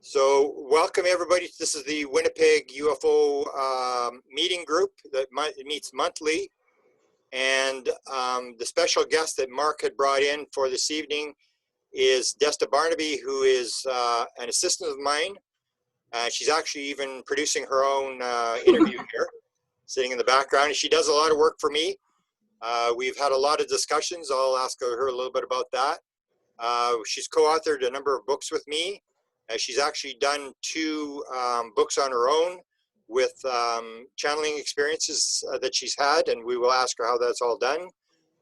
So welcome everybody. This is the Winnipeg UFO meeting group that meets monthly. And the special guest that Mark had brought in for this evening is Desta Barnabe, who is an assistant of mine. She's actually even producing her own interview here, sitting in the background. And she does a lot of work for me. We've had a lot of discussions. I'll ask her a little bit about that. She's co-authored a number of books with me. She's actually done two books on her own with channeling experiences that she's had, and we will ask her how that's all done.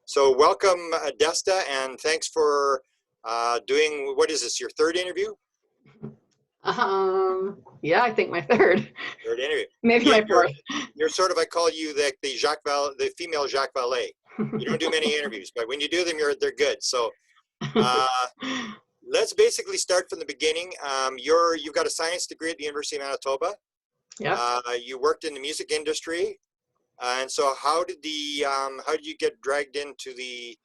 So welcome, Desta, and thanks for doing, what is this, your third interview? Yeah, I think my third. Third interview. Maybe my fourth. You're sort of, I call you the female Jacques Vallée. You don't do many interviews, but when you do them, they're good. So let's basically start from the beginning. You've got a science degree at the University of Manitoba. Yeah. You worked in the music industry, and so how did you get dragged into the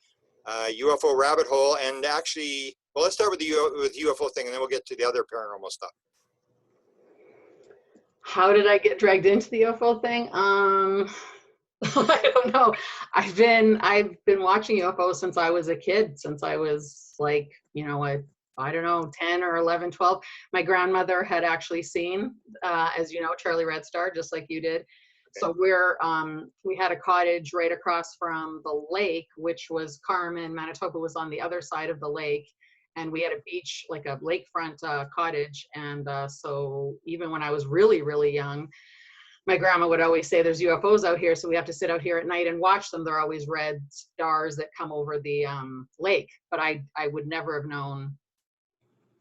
UFO rabbit hole? And actually, well, let's start with the UFO thing, and then we'll get to the other paranormal stuff. How did I get dragged into the UFO thing? I don't know. I've been watching UFOs since I was a kid, since I was like, I don't know, 10 or 11, 12. My grandmother had actually seen, as you know, Charlie Red Star, just like you did. Okay. So we had a cottage right across from the lake, which was Carmen. Manitoba was on the other side of the lake. And we had a beach, like a lakefront cottage. And so even when I was really, really young, my grandma would always say there's UFOs out here, so we have to sit out here at night and watch them. They're always red stars that come over the lake. But I would never have known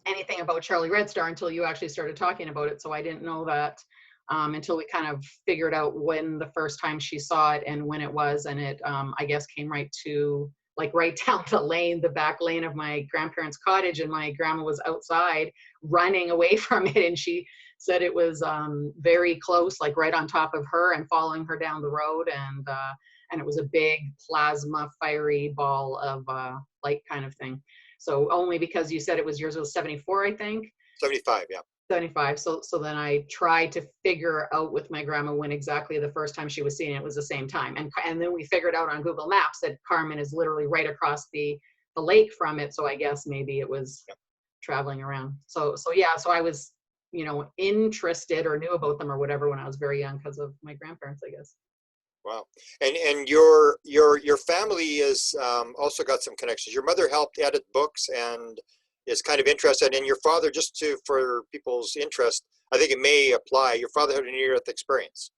anything about Charlie Red Star until you actually started talking about it. So I didn't know that until we kind of figured out when the first time she saw it and when it was. And it, I guess, came right down the lane, the back lane of my grandparents' cottage. And my grandma was outside running away from it. And she said it was very close, like right on top of her and following her down the road. And it was a big plasma fiery ball of light kind of thing. So only because you said yours was 74, I think. 75, yeah. 75. So then I tried to figure out with my grandma when exactly the first time she was seeing it was the same time. And then we figured out on Google Maps that Carmen is literally right across the lake from it. So I guess maybe it was traveling around. So I was, interested or knew about them or whatever when I was very young because of my grandparents, I guess. Wow. And your family is also got some connections. Your mother helped edit books and is kind of interested. And your father, for people's interest, I think it may apply. Your father had a near-death experience.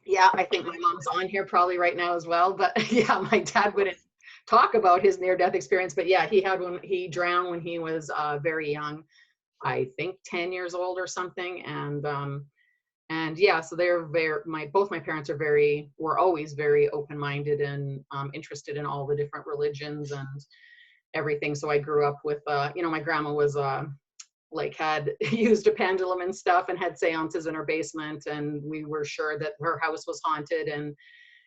Yeah, I think my mom's on here probably right now as well. But yeah, my dad wouldn't talk about his near-death experience. But yeah, he drowned when he was very young. I think 10 years old or something. And yeah, so both my parents were always very open-minded and interested in all the different religions and everything. So I grew up with, my grandma was had used a pendulum and stuff and had seances in her basement. And we were sure that her house was haunted. And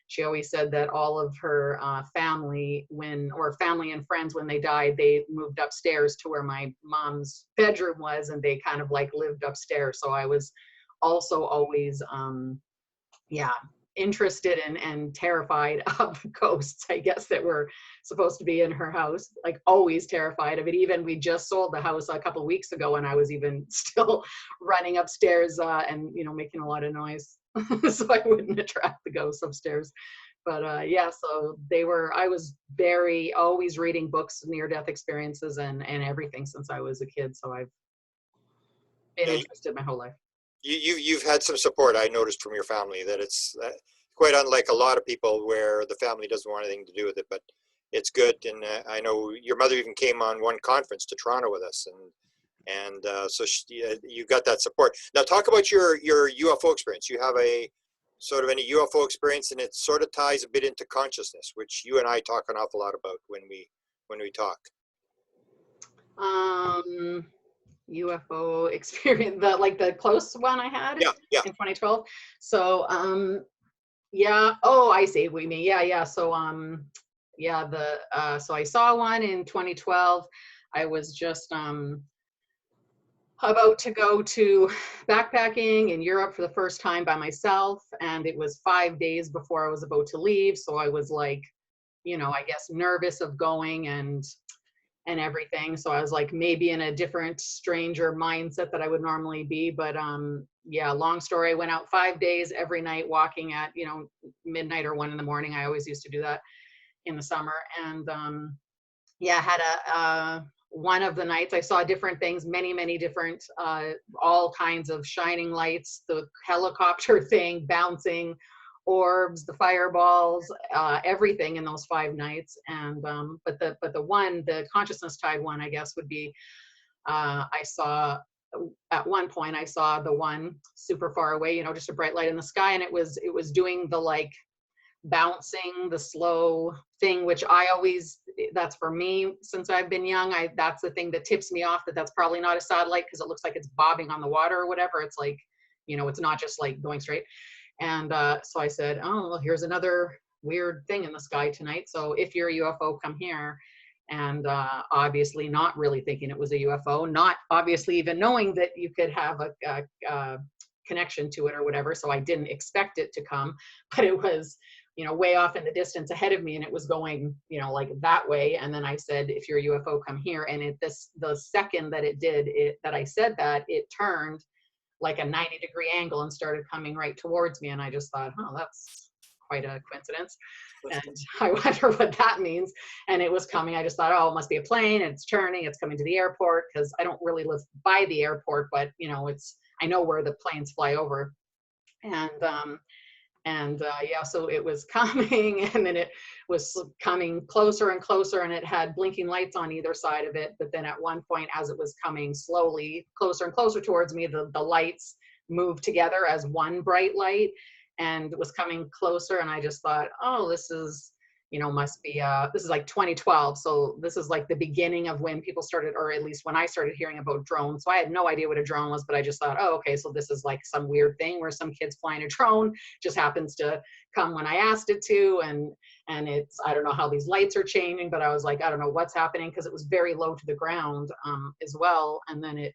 she always said that all of her family and friends, when they died, they moved upstairs to where my mom's bedroom was, and they kind of lived upstairs. So I was also always, interested and terrified of ghosts, I guess, that were supposed to be in her house, always terrified of it. Even we just sold the house a couple of weeks ago, and I was even still running upstairs and, making a lot of noise so I wouldn't attract the ghosts upstairs. But so I was always reading books, near-death experiences and everything since I was a kid. So I've been interested my whole life. You've had some support, I noticed, from your family, that it's quite unlike a lot of people where the family doesn't want anything to do with it, but it's good. And I know your mother even came on one conference to Toronto with us, and so you got that support. Now talk about your UFO experience. You have a sort of any UFO experience, and it sort of ties a bit into consciousness, which you and I talk an awful lot about when we talk. UFO experience, the close one I had in 2012. So I see what you mean. So so I saw one in 2012. I was just about to go to backpacking in Europe for the first time by myself. And it was 5 days before I was about to leave. So I was like, you know, I guess nervous of going and everything. So I was like maybe in a different, stranger mindset that I would normally be. But yeah, long story. I went out 5 days every night walking at, you know, midnight or 1 in the morning. I always used to do that in the summer. And yeah, had one of the nights I saw different things, many different, all kinds of shining lights, the helicopter thing bouncing, orbs, the fireballs, everything in those 5 nights. And but the consciousness tide one, I guess, would be I saw at one point I saw the one super far away, you know, just a bright light in the sky, and it was doing the like bouncing, the slow thing, which I always, that's for me since I've been young, that's the thing that tips me off that that's probably not a satellite, because it looks like it's bobbing on the water or whatever. It's like, you know, it's not just like going straight. And so I said, oh, well, here's another weird thing in the sky tonight. So if you're a UFO, come here. And obviously not really thinking it was a UFO, not obviously even knowing that you could have a connection to it or whatever. So I didn't expect it to come, but it was, you know, way off in the distance ahead of me, and it was going, you know, like that way. And then I said, if you're a UFO, come here. And the second that it did it, that I said that, it turned like a 90-degree angle and started coming right towards me. And I just thought, oh, that's quite a coincidence. And I wonder what that means. And it was coming. I just thought, oh, it must be a plane. It's turning. It's coming to the airport, because I don't really live by the airport, but you know, I know where the planes fly over. And yeah, so it was coming, and then it was coming closer and closer, and it had blinking lights on either side of it. But then at one point, as it was coming slowly closer and closer towards me, the lights moved together as one bright light, and it was coming closer. And I just thought, oh, this is, you know, must be, this is like 2012. So this is like the beginning of when people started, or at least when I started hearing about drones. So I had no idea what a drone was, but I just thought, oh, okay, so this is like some weird thing where some kid's flying a drone, just happens to come when I asked it to. And it's, I don't know how these lights are changing, but I was like, I don't know what's happening, because it was very low to the ground as well. And then it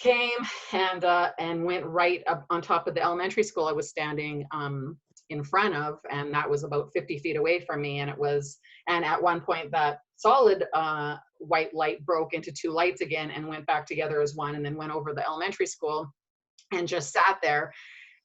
came and went right up on top of the elementary school I was standing in front of, and that was about 50 feet away from me. And it was, and at one point that solid white light broke into two lights again and went back together as one, and then went over the elementary school and just sat there.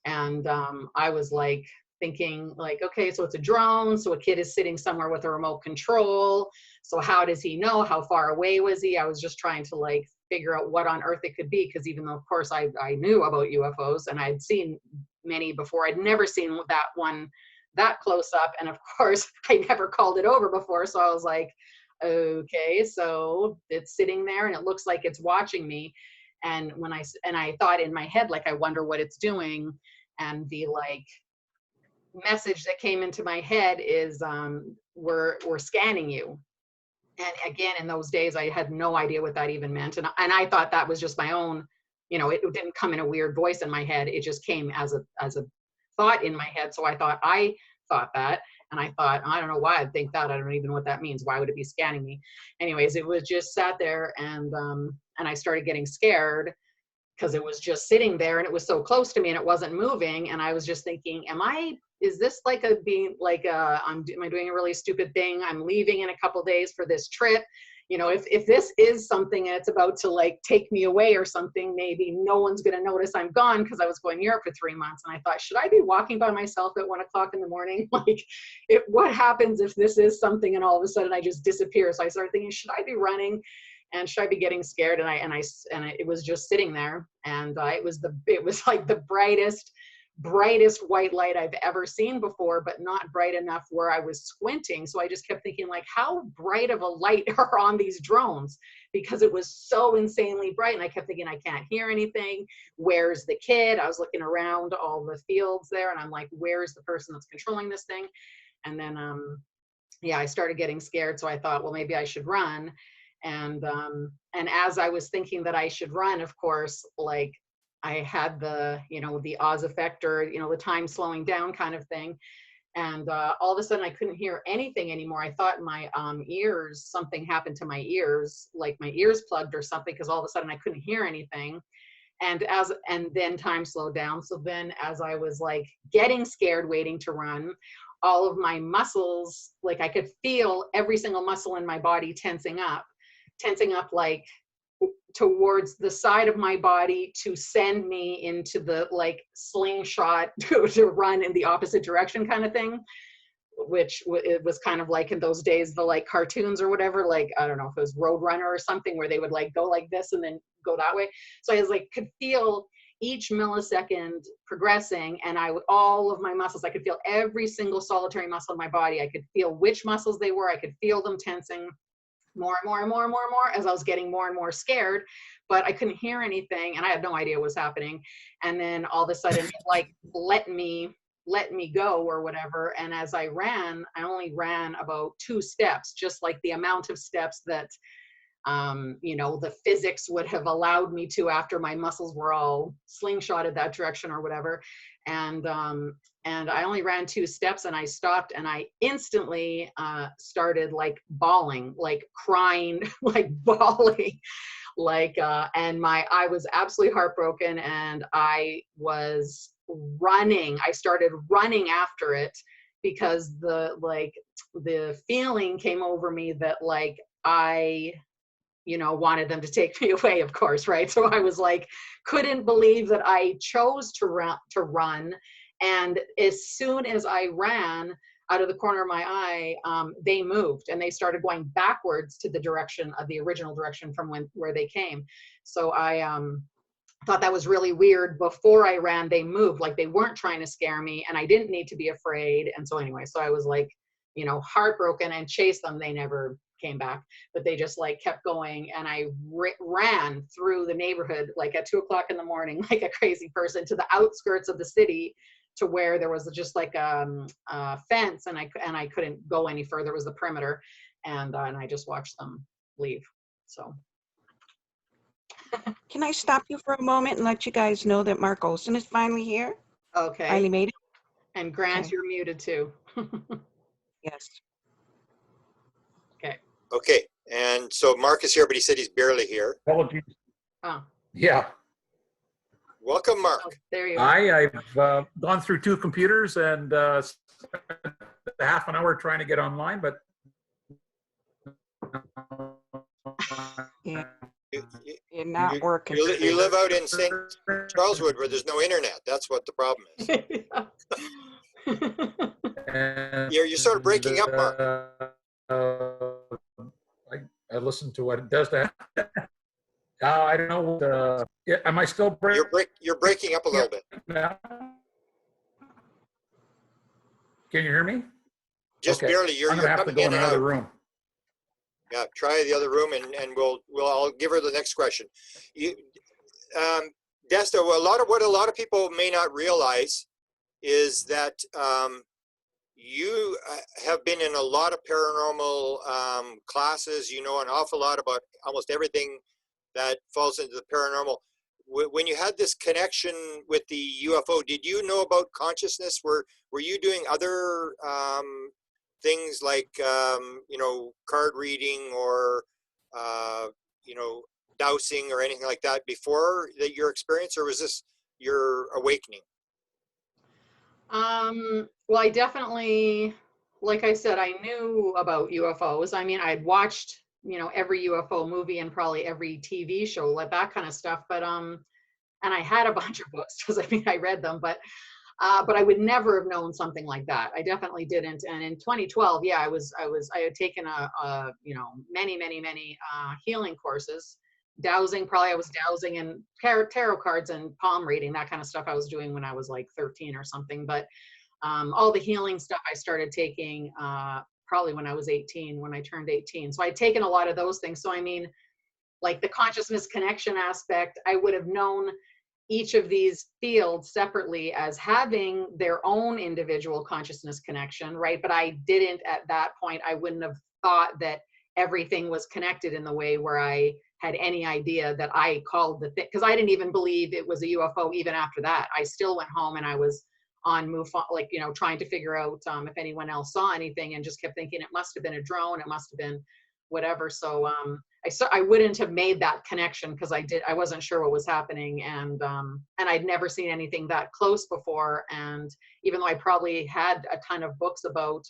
And I was like thinking like, okay, so it's a drone, so a kid is sitting somewhere with a remote control, so how does he know? How far away was he? I was just trying to like figure out what on earth it could be, because even though of course I knew about UFOs and I'd seen many before, I'd never seen that one that close up, and of course I never called it over before. So I was like, okay, so it's sitting there and it looks like it's watching me. And when I thought in my head, like, I wonder what it's doing. And the like message that came into my head is, we're scanning you. And again, in those days, I had no idea what that even meant. And I thought that was just my own, you know, it didn't come in a weird voice in my head. It just came as a thought in my head. So I thought that, and I thought, I don't know why I'd think that. I don't even know what that means. Why would it be scanning me? Anyways, it was just sat there, and I started getting scared, because it was just sitting there and it was so close to me and it wasn't moving. And I was just thinking, is this like am I doing a really stupid thing? I'm leaving in a couple days for this trip. You know, if this is something and it's about to like take me away or something, maybe no one's going to notice I'm gone, because I was going to Europe for 3 months. And I thought, should I be walking by myself at 1 o'clock in the morning? Like, what happens if this is something and all of a sudden I just disappear? So I started thinking, should I be running? And should I be getting scared? And it was just sitting there, and it was like the brightest white light I've ever seen before, but not bright enough where I was squinting. So I just kept thinking, like, how bright of a light are on these drones? Because it was so insanely bright. And I kept thinking, I can't hear anything. Where's the kid? I was looking around all the fields there, and I'm like, where's the person that's controlling this thing? And then, yeah, I started getting scared. So I thought, well, maybe I should run. And as I was thinking that I should run, of course, like, I had the, you know, the Oz effect, or, you know, the time slowing down kind of thing. And all of a sudden I couldn't hear anything anymore. I thought my ears, something happened to my ears, like my ears plugged or something, because all of a sudden I couldn't hear anything. And then time slowed down. So then as I was like getting scared, waiting to run, all of my muscles, like I could feel every single muscle in my body tensing up like towards the side of my body to send me into the like slingshot to run in the opposite direction kind of thing, which it was kind of like in those days, the like cartoons or whatever, like, I don't know if it was Roadrunner or something where they would like go like this and then go that way. So I was like, could feel each millisecond progressing, and all of my muscles, I could feel every single solitary muscle in my body. I could feel which muscles they were. I could feel them tensing more and more and more and more and more as I was getting more and more scared, but I couldn't hear anything and I had no idea what was happening. And then all of a sudden, it like let me go or whatever. And as I ran, I only ran about 2 steps, just like the amount of steps that the physics would have allowed me to after my muscles were all slingshotted that direction or whatever. And I only ran 2 steps and I stopped and I instantly started like bawling, like crying, like bawling, like, and I was absolutely heartbroken and I was running. I started running after it because the feeling came over me that like I wanted them to take me away, of course, right? So I was like, couldn't believe that I chose to run. And as soon as I ran out of the corner of my eye, they moved and they started going backwards to the direction of the original direction from where they came. So I thought that was really weird. Before I ran, they moved, like they weren't trying to scare me and I didn't need to be afraid. And so anyway, so I was like, heartbroken and chased them. They never came back, but they just like kept going. And I ran through the neighborhood, like at 2 o'clock in the morning, like a crazy person, to the outskirts of the city to where there was just like a fence and I couldn't go any further. It was the perimeter. And I just watched them leave. So. Can I stop you for a moment and let you guys know that Mark Olson is finally here? Okay. Finally made it. And Grant, Okay. you're muted too. Yes. Okay. Okay, and so Mark is here, but he said he's barely here. Apologies. Oh. Yeah, Welcome, Mark. Oh, there you are. I've gone through 2 computers and spent half an hour trying to get online, but Yeah. You, You're not working. you live out in St. Charleswood where there's no internet. That's what the problem is. You're sort of breaking up, Mark. I listened to what Desta. I don't know. Am I still breaking? You're breaking up a little bit. Now? Can you hear me? Just Okay. barely. You're I'm gonna have to coming go in in and another out. room. Yeah, try the other room, and I'll give her the next question. Desta, what a lot of people may not realize is that you have been in a lot of paranormal classes. You know an awful lot about almost everything that falls into the paranormal. When you had this connection with the UFO, did you know about consciousness? Were you doing other things like card reading or dowsing or anything like that before your experience, or was this your awakening? Well, I definitely, like I said, I knew about UFOs. I mean, I'd watched, every UFO movie and probably every TV show, like that kind of stuff. But, and I had a bunch of books because I read them, but I would never have known something like that. I definitely didn't. And in 2012, yeah, I had taken many healing courses. Dowsing, probably I was dowsing and tarot cards and palm reading, that kind of stuff I was doing when I was like 13 or something. But all the healing stuff I started taking probably when I was 18, when I turned 18. So I'd taken a lot of those things. So I mean, like the consciousness connection aspect, I would have known each of these fields separately as having their own individual consciousness connection, right? But I didn't at that point, I wouldn't have thought that everything was connected in the way where I had any idea that I called the thing, because I didn't even believe it was a UFO even after that. I still went home and I was on MUFON, like, you know, trying to figure out if anyone else saw anything, and just kept thinking it must have been a drone, it must have been whatever. So I wouldn't have made that connection because I wasn't sure what was happening, and I'd never seen anything that close before. And even though I probably had a ton of books about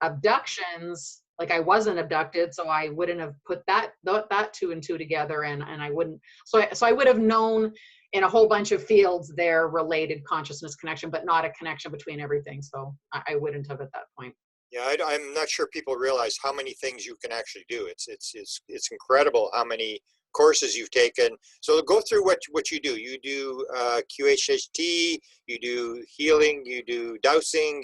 abductions, like I wasn't abducted, so I wouldn't have put that two and two together, and I wouldn't. So I would have known in a whole bunch of fields their related consciousness connection, but not a connection between everything. So I wouldn't have at that point. Yeah, I'm not sure people realize how many things you can actually do. It's incredible how many courses you've taken. So go through what you do. You do QHHT, you do healing, you do dowsing,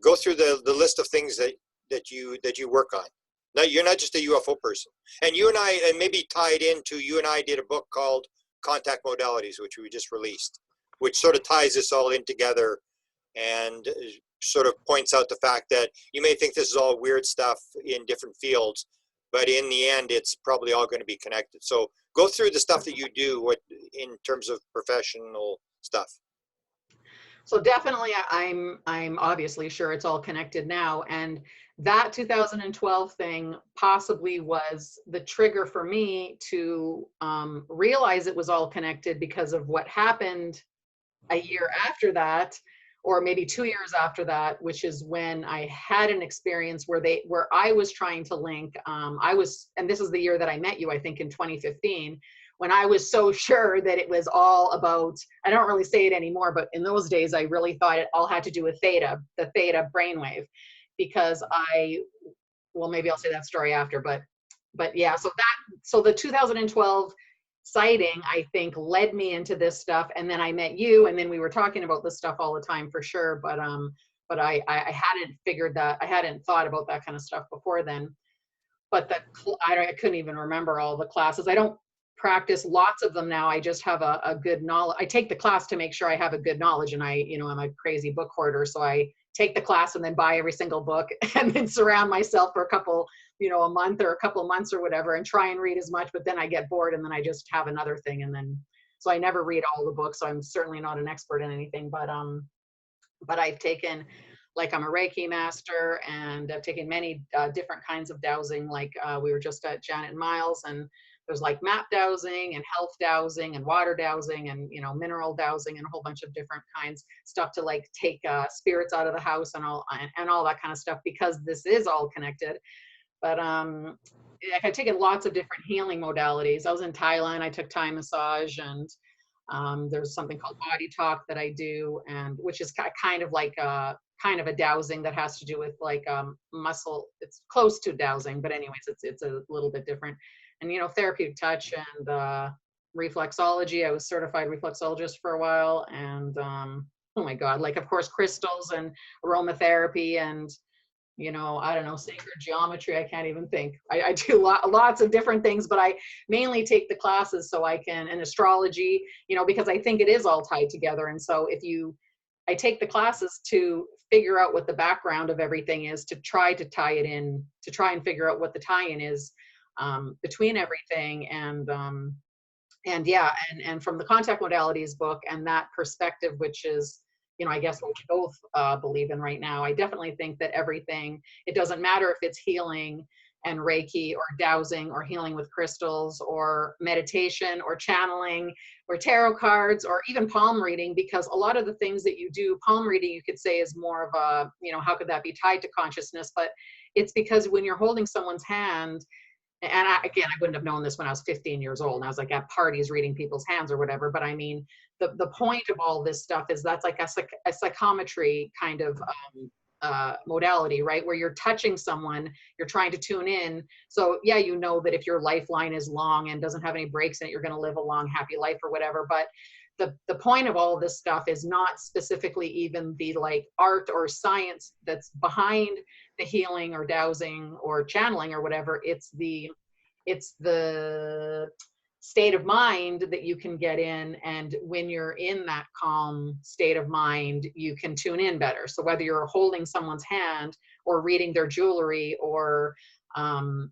go through the list of things that you work on. Now, you're not just a UFO person. And you and I, and maybe tied into, you and I did a book called Contact Modalities, which we just released, which sort of ties this all in together and sort of points out the fact that you may think this is all weird stuff in different fields, but in the end, it's probably all going to be connected. So go through the stuff that you do in terms of professional stuff. So definitely, I'm obviously sure it's all connected now. And that 2012 thing possibly was the trigger for me to realize it was all connected because of what happened a year after that, or maybe 2 years after that, which is when I had an experience where I was trying to link. And this is the year that I met you, I think in 2015. When I was so sure that it was all about, I don't really say it anymore, but in those days, I really thought it all had to do with theta, the theta brainwave, because well, maybe I'll say that story after, but yeah, so the 2012 sighting, I think, led me into this stuff. And then I met you, and then we were talking about this stuff all the time for sure. But I hadn't figured that, I hadn't thought about that kind of stuff before then. But I couldn't even remember all the classes. I don't practice lots of them now. I just have a good knowledge. I take the class to make sure I have a good knowledge, and I'm a crazy book hoarder. So I take the class and then buy every single book and then surround myself for a month or a couple of months or whatever, and try and read as much, but then I get bored and then I just have another thing. And then, so I never read all the books. So I'm certainly not an expert in anything, but I've taken, like, I'm a Reiki master, and I've taken many different kinds of dowsing. Like we were just at Janet and Miles, and there's like map dowsing and health dowsing and water dowsing and, mineral dowsing and a whole bunch of different kinds stuff to like take spirits out of the house and all that kind of stuff, because this is all connected. But I've taken lots of different healing modalities. I was in Thailand, I took Thai massage, and there's something called body talk that I do, and which is kind of a dowsing that has to do with like muscle. It's close to dowsing, but anyways, it's a little bit different. And therapeutic touch and reflexology. I was certified reflexologist for a while, and oh my God, like, of course, crystals and aromatherapy and I don't know, sacred geometry. I can't even think. I do lots of different things, but I mainly take the classes so I can, and astrology, because I think it is all tied together. And so I take the classes to figure out what the background of everything is, to try to tie it in, to try and figure out what the tie-in is between everything. And yeah, and from the Contact Modalities book and that perspective, which is, I guess what we both believe in right now, I definitely think that everything, it doesn't matter if it's healing and Reiki or dowsing or healing with crystals or meditation or channeling or tarot cards or even palm reading, because a lot of the things that you do, palm reading, you could say is more of a, how could that be tied to consciousness? But it's because when you're holding someone's hand, and I wouldn't have known this when I was 15 years old, and I was like at parties reading people's hands or whatever. But I mean, the point of all this stuff is that's like a psychometry kind of modality, right? Where you're touching someone, you're trying to tune in. So yeah, that if your lifeline is long and doesn't have any breaks in it, you're going to live a long, happy life or whatever. But the point of all of this stuff is not specifically even the like art or science that's behind the healing or dowsing or channeling or whatever. It's the state of mind that you can get in, and when you're in that calm state of mind, you can tune in better. So whether you're holding someone's hand or reading their jewelry or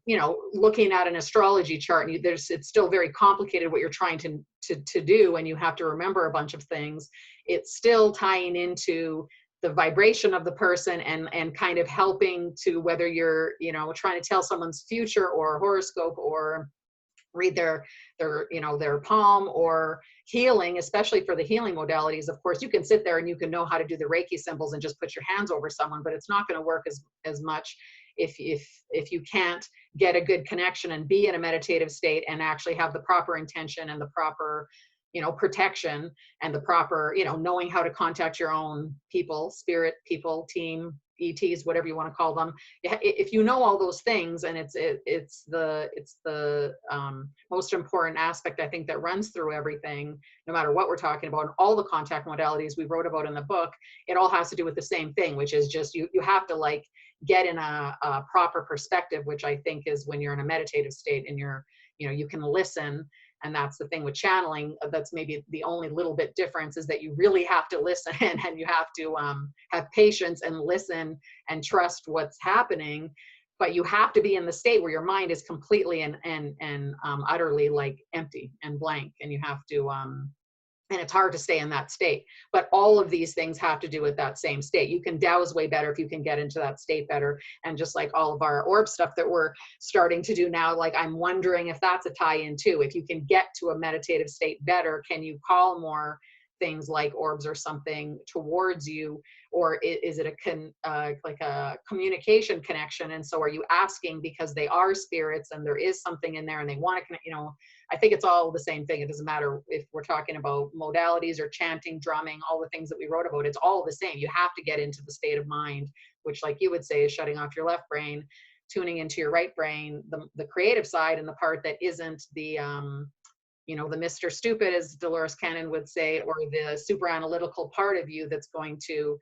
you know, looking at an astrology chart, and it's still very complicated what you're trying to do, and you have to remember a bunch of things. It's still tying into the vibration of the person and kind of helping to, whether you're, you know, trying to tell someone's future or horoscope, or read their you know, their palm, or healing, especially for the healing modalities. Of course, you can sit there and you can know how to do the Reiki symbols and just put your hands over someone, but it's not going to work as much if you can't get a good connection and be in a meditative state and actually have the proper intention and the proper, you know, protection, and the proper, you know, knowing how to contact your own people, spirit people, team, ETs, whatever you want to call them. If you know all those things, and it's the most important aspect, I think, that runs through everything, no matter what we're talking about, and all the contact modalities we wrote about in the book, it all has to do with the same thing, which is just you have to, like, get in a proper perspective, which I think is when you're in a meditative state and you're, you know, you can listen. And that's the thing with channeling. That's maybe the only little bit difference, is that you really have to listen, and you have to have patience and listen and trust what's happening. But you have to be in the state where your mind is completely and utterly, like, empty and blank. And you have to, and it's hard to stay in that state. But all of these things have to do with that same state. You can douse way better if you can get into that state better. And just like all of our orb stuff that we're starting to do now, like, I'm wondering if that's a tie-in too. If you can get to a meditative state better, can you call more things like orbs or something towards you? Or is it like a communication connection? And so are you asking because they are spirits and there is something in there and they want to connect? You know, I think it's all the same thing. It doesn't matter if we're talking about modalities or chanting, drumming, all the things that we wrote about. It's all the same. You have to get into the state of mind, which, like you would say, is shutting off your left brain, tuning into your right brain, the creative side, and the part that isn't the you know, the Mr. Stupid, as Dolores Cannon would say, or the super analytical part of you that's going to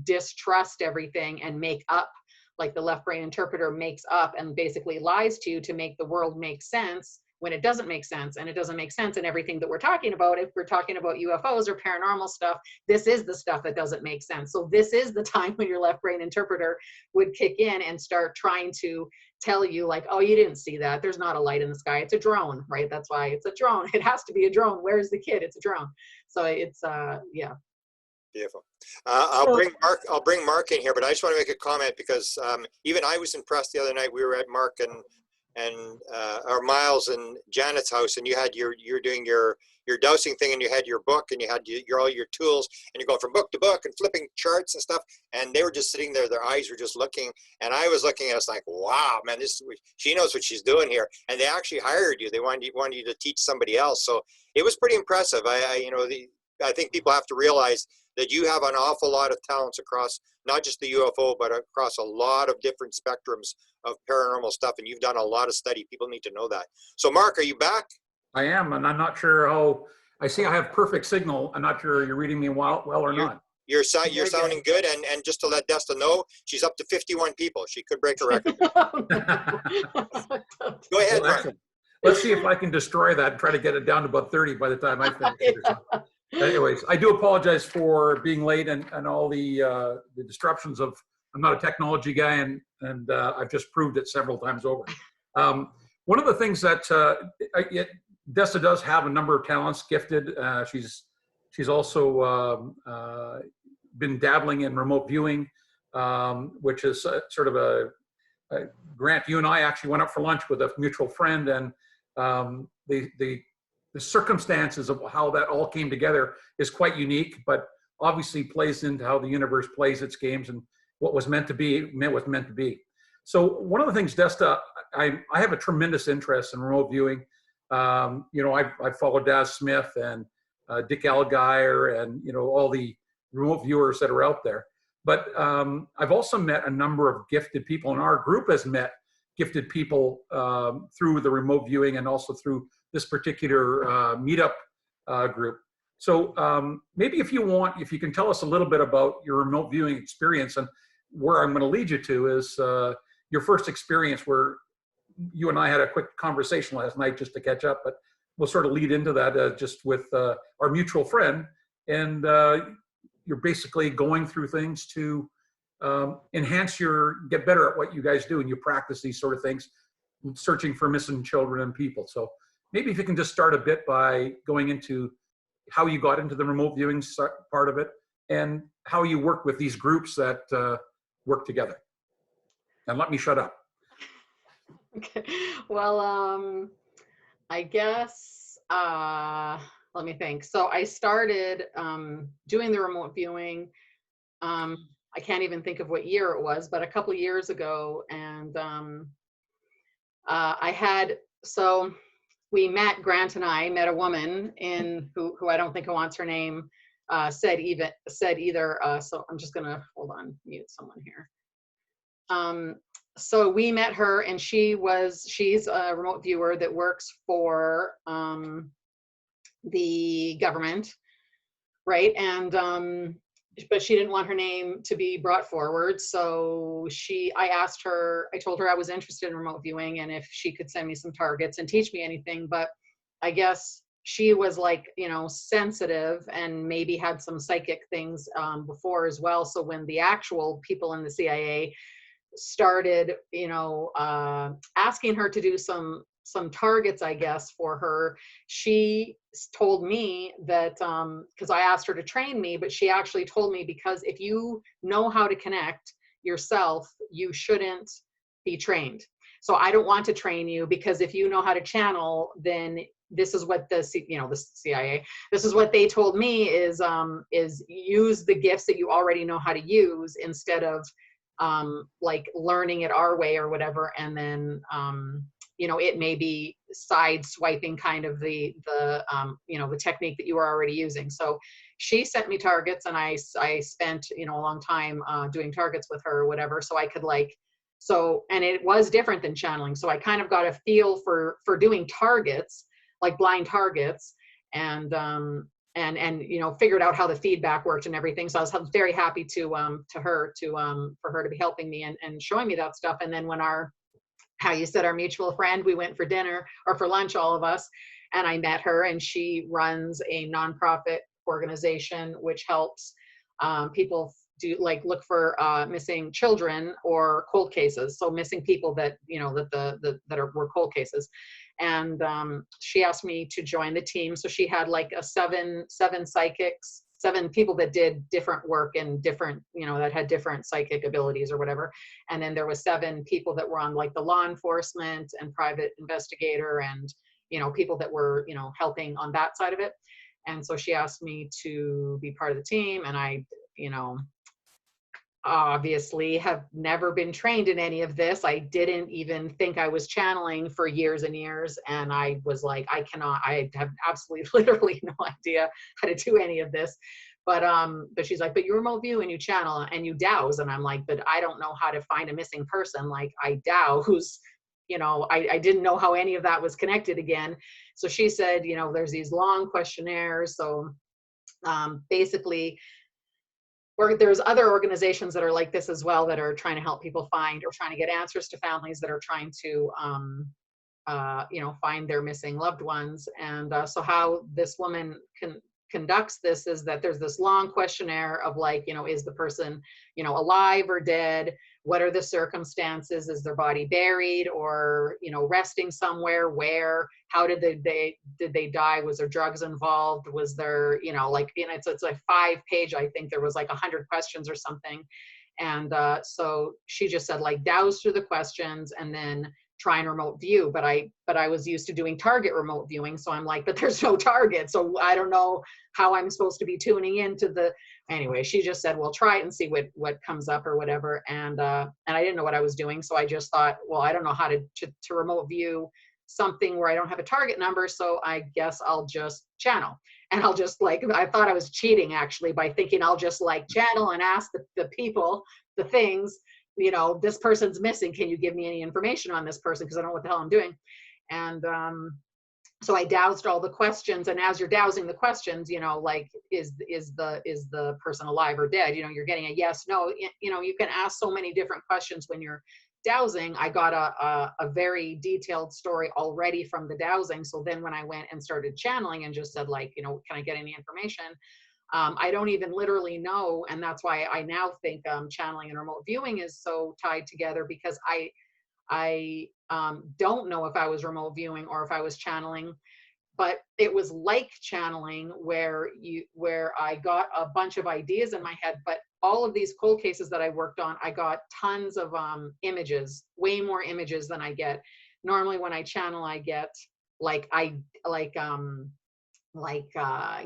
distrust everything and make up, like the left brain interpreter makes up and basically lies to you to make the world make sense when it doesn't make sense. And it doesn't make sense in everything that we're talking about. If we're talking about UFOs or paranormal stuff, this is the stuff that doesn't make sense. So this is the time when your left brain interpreter would kick in and start trying to tell you, like, oh, you didn't see that. There's not a light in the sky. It's a drone, right? That's why it's a drone. It has to be a drone. Where's the kid? It's a drone. So it's, yeah. Beautiful. I'll bring Mark in here, but I just want to make a comment because even I was impressed the other night. We were at Mark and or Miles and Janet's house, and you had you're doing your dowsing thing, and you had your book, and you had all your tools, and you're going from book to book and flipping charts and stuff. And they were just sitting there; their eyes were just looking, and I was looking at us like, "Wow, man, she knows what she's doing here." And they actually hired you; they wanted you to teach somebody else. So it was pretty impressive. I think people have to realize that you have an awful lot of talents across not just the UFO, but across a lot of different spectrums of paranormal stuff. And you've done a lot of study. People need to know that. So Mark, are you back? I am, and I'm not sure how. I see I have perfect signal. I'm not sure you're reading me well or not. You're sounding good. And just to let Desta know, she's up to 51 people. She could break a record. Go ahead, Mark. Let's see if I can destroy that and try to get it down to about 30 by the time I finish. Anyways, I do apologize for being late and all the disruptions of. I'm not a technology guy, and I've just proved it several times over. One of the things that Desta does have a number of talents, gifted. She's also been dabbling in remote viewing, which is sort of a Grant. You and I actually went up for lunch with a mutual friend, and the circumstances of how that all came together is quite unique, but obviously plays into how the universe plays its games, and what was meant to be was meant to be. So one of the things, Desta, I have a tremendous interest in remote viewing. You know, I followed Daz Smith and Dick Algeier and, you know, all the remote viewers that are out there. But I've also met a number of gifted people, and our group has met gifted people through the remote viewing and also through this particular meetup group. So maybe if you can tell us a little bit about your remote viewing experience, and where I'm going to lead you to is your first experience, where you and I had a quick conversation last night just to catch up, but we'll sort of lead into that just with our mutual friend. And you're basically going through things to get better at what you guys do, and you practice these sort of things, searching for missing children and people. So maybe if you can just start a bit by going into how you got into the remote viewing part of it, and how you work with these groups that work together. And let me shut up. Okay. Well, I guess, let me think. So I started doing the remote viewing. I can't even think of what year it was, but a couple of years ago. And so we met, Grant and I met a woman who I don't think wants her name, said either, so I'm just gonna, hold on, mute someone here. So we met her, and she's a remote viewer that works for the government, right? And but she didn't want her name to be brought forward. So I told her I was interested in remote viewing, and if she could send me some targets and teach me anything. But I guess she was like, sensitive, and maybe had some psychic things before as well. So when the actual people in the CIA started, asking her to do some targets, I guess, for her, she told me that, because I asked her to train me, but she actually told me, because if you know how to connect yourself, you shouldn't be trained. So I don't want to train you, because if you know how to channel, then this is what the CIA, this is what they told me is use the gifts that you already know how to use, instead of like learning it our way or whatever. And then, it may be side swiping kind of the technique that you were already using. So she sent me targets, and I spent, a long time doing targets with her or whatever. So I could and it was different than channeling. So I kind of got a feel for doing targets, like blind targets, and figured out how the feedback worked and everything. So I was very happy for her to be helping me and showing me that stuff. And then when our mutual friend, we went for dinner or for lunch, all of us, and I met her, and she runs a nonprofit organization which helps people look for missing children or cold cases. So missing people that were cold cases. And she asked me to join the team. So she had like seven psychics, 7 people that did different work and different, that had different psychic abilities or whatever. And then there was 7 people that were on like the law enforcement and private investigator, and, people that were, helping on that side of it. And so she asked me to be part of the team, and I, obviously have never been trained in any of this. I didn't even think I was channeling for years and years. And I was like, I have absolutely literally no idea how to do any of this. But she's like, but you remote view and you channel and you douse. And I'm like, but I don't know how to find a missing person. Like I douse, I didn't know how any of that was connected again. So she said, there's these long questionnaires. So basically, there's other organizations that are like this as well, that are trying to help people find or trying to get answers to families that are trying to, find their missing loved ones. And so how this woman conducts this is that there's this long questionnaire of like, is the person, alive or dead? What are the circumstances? Is their body buried or, resting somewhere? Where? How did they die? Was there drugs involved? Was there, it's like 5-page, I think there was like 100 questions or something. And so she just said like douse through the questions and then try and remote view. But I was used to doing target remote viewing. So I'm like, but there's no target. So I don't know how I'm supposed to be tuning into anyway, she just said, well, try it and see what comes up or whatever. And I didn't know what I was doing. So I just thought, well, I don't know how to remote view something where I don't have a target number. So I guess I'll just channel. And I'll just I thought I was cheating actually by thinking I'll just channel and ask the people, the things, this person's missing. Can you give me any information on this person? Because I don't know what the hell I'm doing. And so I dowsed all the questions. And as you're dowsing the questions, is the person alive or dead? You're getting a yes, no. You can ask so many different questions when you're dowsing. I got a very detailed story already from the dowsing. So then when I went and started channeling and just said can I get any information? I don't even literally know, and that's why I now think channeling and remote viewing is so tied together, because I don't know if I was remote viewing or if I was channeling, but it was like channeling where I got a bunch of ideas in my head. But all of these cold cases that I worked on, I got tons of images, way more images than I get normally when I channel. I get like you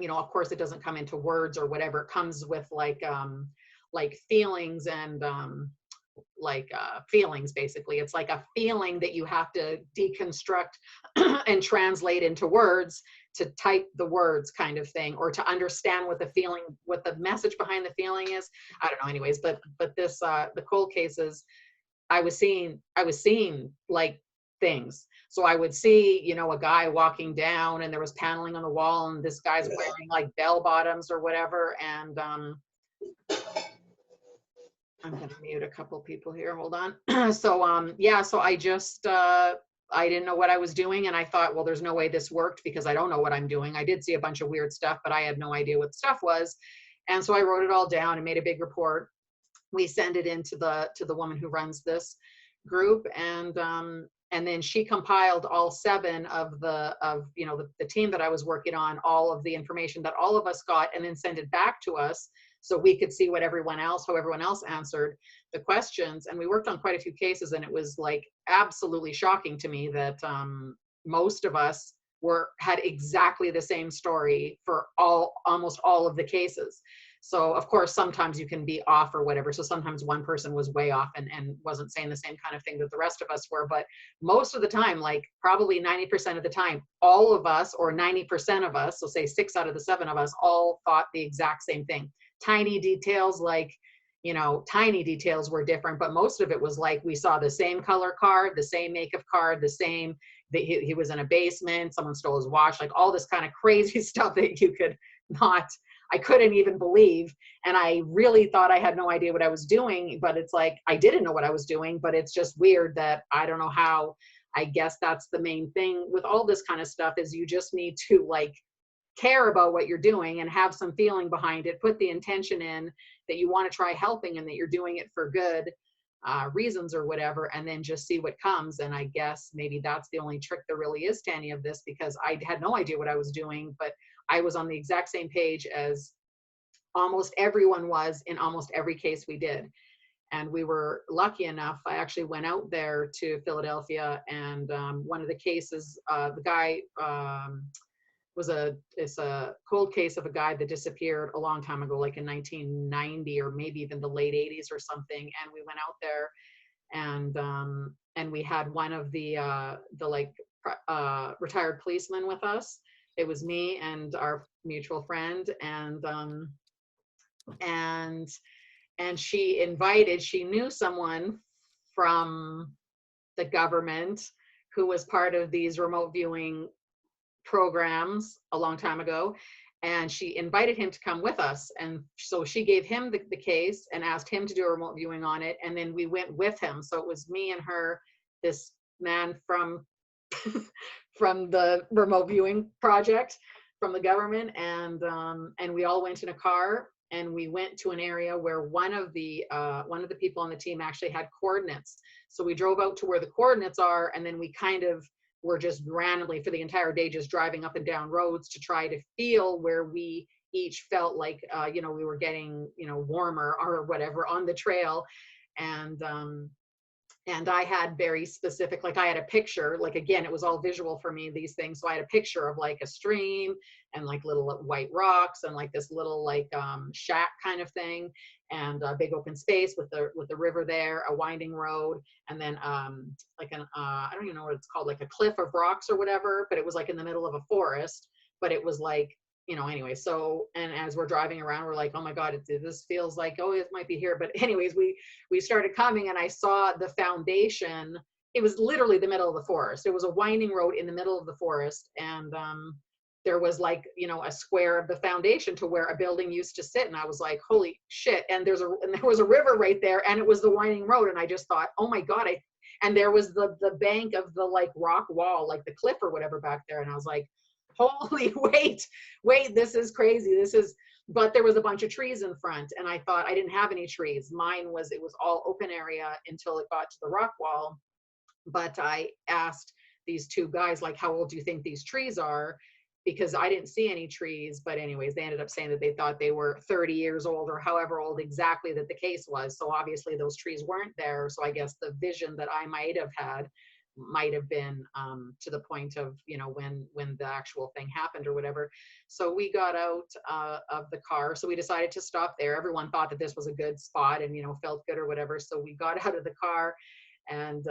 know, of course it doesn't come into words or whatever. It comes with like feelings and feelings. Basically, it's like a feeling that you have to deconstruct and translate into words, to type the words kind of thing, or to understand what the feeling, what the message behind the feeling is. I don't know. Anyways, but this the cold cases, I was seeing like things. So I would see, you know, a guy walking down and there was paneling on the wall and this guy's wearing like bell bottoms or whatever. And I'm going to mute a couple people here. Hold on. So, yeah, so I just, I didn't know what I was doing. And I thought, well, there's no way this worked because I don't know what I'm doing. I did see a bunch of weird stuff, but I had no idea what stuff was. And so I wrote it all down and made a big report. We send it into to the woman who runs this group. And then she compiled all 7 of you know, the team that I was working on, all of the information that all of us got, and then send it back to us so we could see how everyone else answered the questions. And we worked on quite a few cases, and it was like absolutely shocking to me that most of us had exactly the same story for almost all of the cases. So of course, sometimes you can be off or whatever. So sometimes one person was way off and wasn't saying the same kind of thing that the rest of us were. But most of the time, like probably 90% of the time, all of us, or 90% of us, so say 6 out of the 7 of us, all thought the exact same thing. Tiny details, like, you know, tiny details were different, but most of it was like we saw the same color card, the same make of card, the same, he was in a basement, someone stole his watch, like all this kind of crazy stuff that you could not, I couldn't even believe. And I really thought I had no idea what I was doing, but it's like, I didn't know what I was doing, but it's just weird that I don't know how. I guess that's the main thing with all this kind of stuff, is you just need to like care about what you're doing and have some feeling behind it, put the intention in that you want to try helping and that you're doing it for good reasons or whatever, and then just see what comes. And I guess maybe that's the only trick there really is to any of this, because I had no idea what I was doing, but I was on the exact same page as almost everyone was in almost every case we did. And we were lucky enough, I actually went out there to Philadelphia, and one of the cases, the guy it's a cold case of a guy that disappeared a long time ago, like in 1990 or maybe even the late 80s or something. And we went out there, and we had one of the retired policemen with us. It was me and our mutual friend, and she knew someone from the government who was part of these remote viewing programs a long time ago, and she invited him to come with us. And so she gave him the case and asked him to do a remote viewing on it, and then we went with him. So it was me and her, this man from from the remote viewing project from the government, and we all went in a car, and we went to an area where one of the people on the team actually had coordinates. So we drove out to where the coordinates are, and then we kind of were just randomly for the entire day just driving up and down roads to try to feel where we each felt like you know, we were getting, you know, warmer or whatever on the trail. And I had very specific, like I had a picture, like again, it was all visual for me, these things. So I had a picture of like a stream and like little white rocks and like this little like shack kind of thing, and a big open space with the river there, a winding road, and then like an I don't even know what it's called, like a cliff of rocks or whatever, but it was like in the middle of a forest, but it was like, you know, anyway. So, and as we're driving around, we're like, oh my God, this feels like, oh, it might be here. But anyways, we started coming, and I saw the foundation. It was literally the middle of the forest. It was a winding road in the middle of the forest. And there was like, you know, a square of the foundation to where a building used to sit. And I was like, holy shit. And there was a river right there, and it was the winding road. And I just thought, oh my God. And there was the bank of the like rock wall, like the cliff or whatever back there. And I was like, holy, wait, this is crazy. But there was a bunch of trees in front, and I thought I didn't have any trees. It was all open area until it got to the rock wall. But I asked these two guys, like, how old do you think these trees are? Because I didn't see any trees. But anyways, they ended up saying that they thought they were 30 years old or however old exactly that the case was. So obviously those trees weren't there. So I guess the vision that I might have had might have been to the point of, when the actual thing happened or whatever. So we got out of the car. So we decided to stop there. Everyone thought that this was a good spot and, felt good or whatever. So we got out of the car, and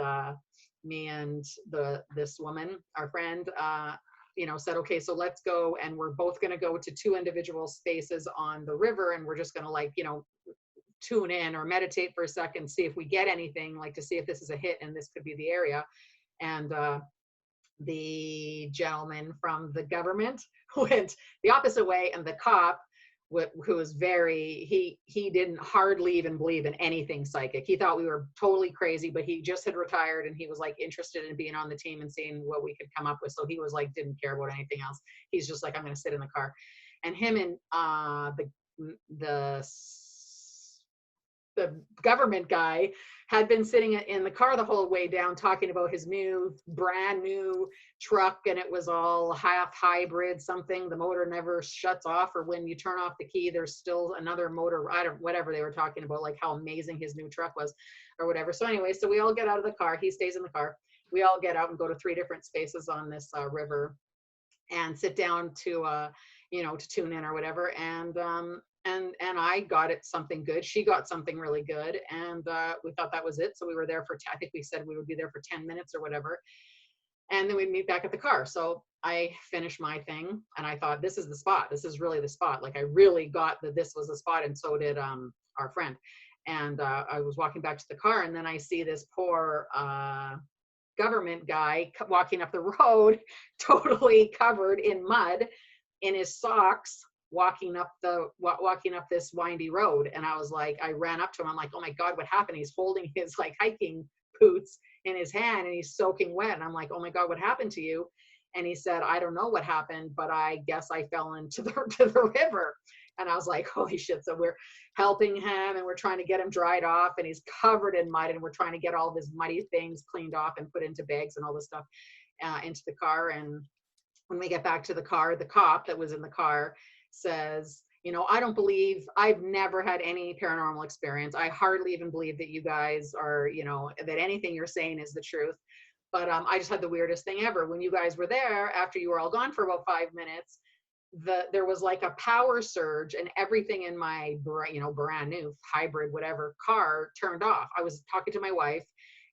me and this woman, our friend, said, okay, so let's go. And we're both going to go to 2 individual spaces on the river. And we're just going to tune in or meditate for a second, see if we get anything, to see if this is a hit and this could be the area. And the gentleman from the government went the opposite way. And the cop, who was he didn't hardly even believe in anything psychic. He thought we were totally crazy, but he just had retired and he was interested in being on the team and seeing what we could come up with. So he was didn't care about anything else. He's just I'm going to sit in the car. And him and the government guy had been sitting in the car the whole way down talking about his brand new truck, and it was all half hybrid something. The motor never shuts off, or when you turn off the key there's still another motor. Whatever they were talking about, how amazing his new truck was or whatever. So anyway, so we all get out of the car. He stays in the car. We all get out and go to 3 different spaces on this river and sit down to to tune in or whatever. And I got it something good. She got something really good. And we thought that was it. So we were there for, I think we said we would be there for 10 minutes or whatever. And then we'd meet back at the car. So I finished my thing and I thought, this is the spot. This is really the spot. I really got that this was the spot. And so did our friend. And I was walking back to the car, and then I see this poor government guy walking up the road, totally covered in mud, in his socks, walking up this windy road. And I was I ran up to him. I'm like, oh my God, what happened? He's holding his hiking boots in his hand and he's soaking wet. And I'm like, oh my God, what happened to you? And he said, I don't know what happened, but I guess I fell into the river. And I was like, holy shit. So we're helping him and we're trying to get him dried off, and he's covered in mud, and we're trying to get all of his muddy things cleaned off and put into bags and all this stuff into the car. And when we get back to the car, the cop that was in the car says, I've never had any paranormal experience. I hardly even believe that you guys are, that anything you're saying is the truth. But I just had the weirdest thing ever. When you guys were there, after you were all gone for about 5 minutes, there was a power surge, and everything in my, brand new hybrid, whatever car turned off. I was talking to my wife,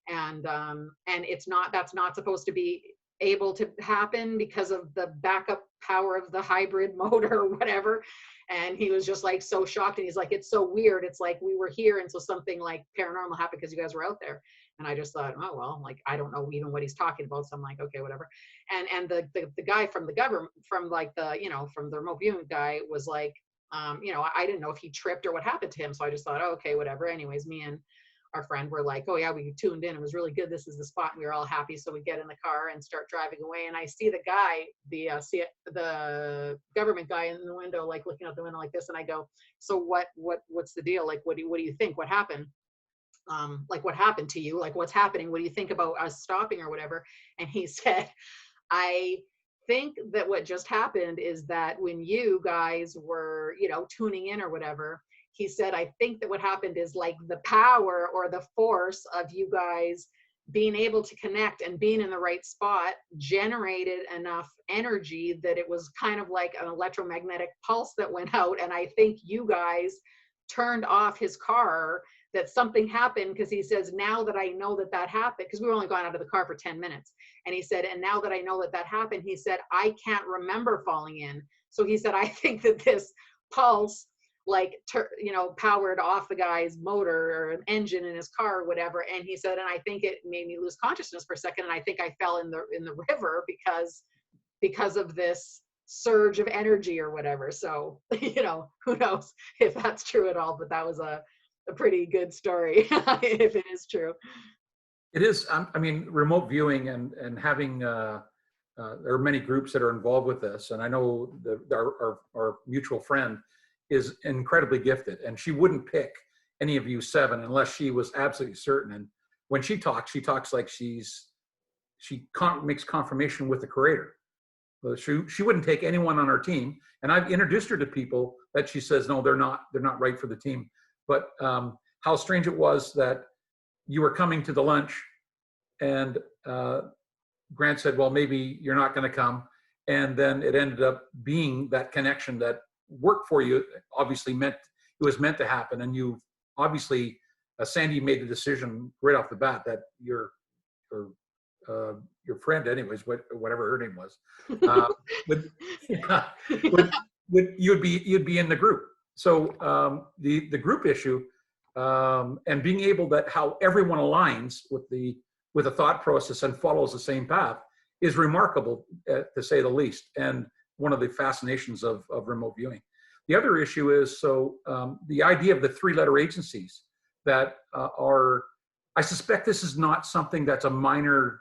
and that's not supposed to be able to happen because of the backup power of the hybrid motor or whatever. And he was just so shocked, and he's like, it's so weird. It's we were here, and so something paranormal happened because you guys were out there. And I just thought, oh well, I don't know even what he's talking about. So I'm like, okay, whatever. And the guy from the government, from from the remote viewing guy was I didn't know if he tripped or what happened to him. So I just thought, oh, okay, whatever. Anyways, me and our friend were like, oh yeah, we tuned in. It was really good. This is the spot. And we were all happy. So we get in the car and start driving away. And I see the guy, the government guy in the window, looking out the window like this. And I go, so what's the deal? What do you think? What happened? What happened to you? What's happening? What do you think about us stopping or whatever? And he said, I think that what just happened is that when you guys were, tuning in or whatever, he said, I think that what happened is the power or the force of you guys being able to connect and being in the right spot generated enough energy that it was kind of like an electromagnetic pulse that went out. And I think you guys turned off his car, that something happened, because he says, now that I know that happened, because we were only gone out of the car for 10 minutes. And he said, and now that I know that happened, he said, I can't remember falling in. So he said, I think that this pulse powered off the guy's motor or an engine in his car or whatever. And he said, and I think it made me lose consciousness for a second. And I think I fell in the river because of this surge of energy or whatever. So, who knows if that's true at all, but that was a pretty good story if it is true. It is. I mean, remote viewing and having there are many groups that are involved with this, and I know our mutual friend is incredibly gifted, and she wouldn't pick any of you 7 unless she was absolutely certain. And when she talks like makes confirmation with the creator. She wouldn't take anyone on our team, and I've introduced her to people that she says no, they're not right for the team. But how strange it was that you were coming to the lunch, and Grant said, well, maybe you're not going to come, and then it ended up being that connection that worked for you. Obviously it was meant to happen, and you obviously Sandy made the decision right off the bat that your friend, anyways, whatever her name was, you'd be in the group. So the group issue, and being able that how everyone aligns with a thought process and follows the same path is remarkable, to say the least, and one of the fascinations of remote viewing. The other issue is, the idea of the 3-letter agencies that I suspect this is not something that's a minor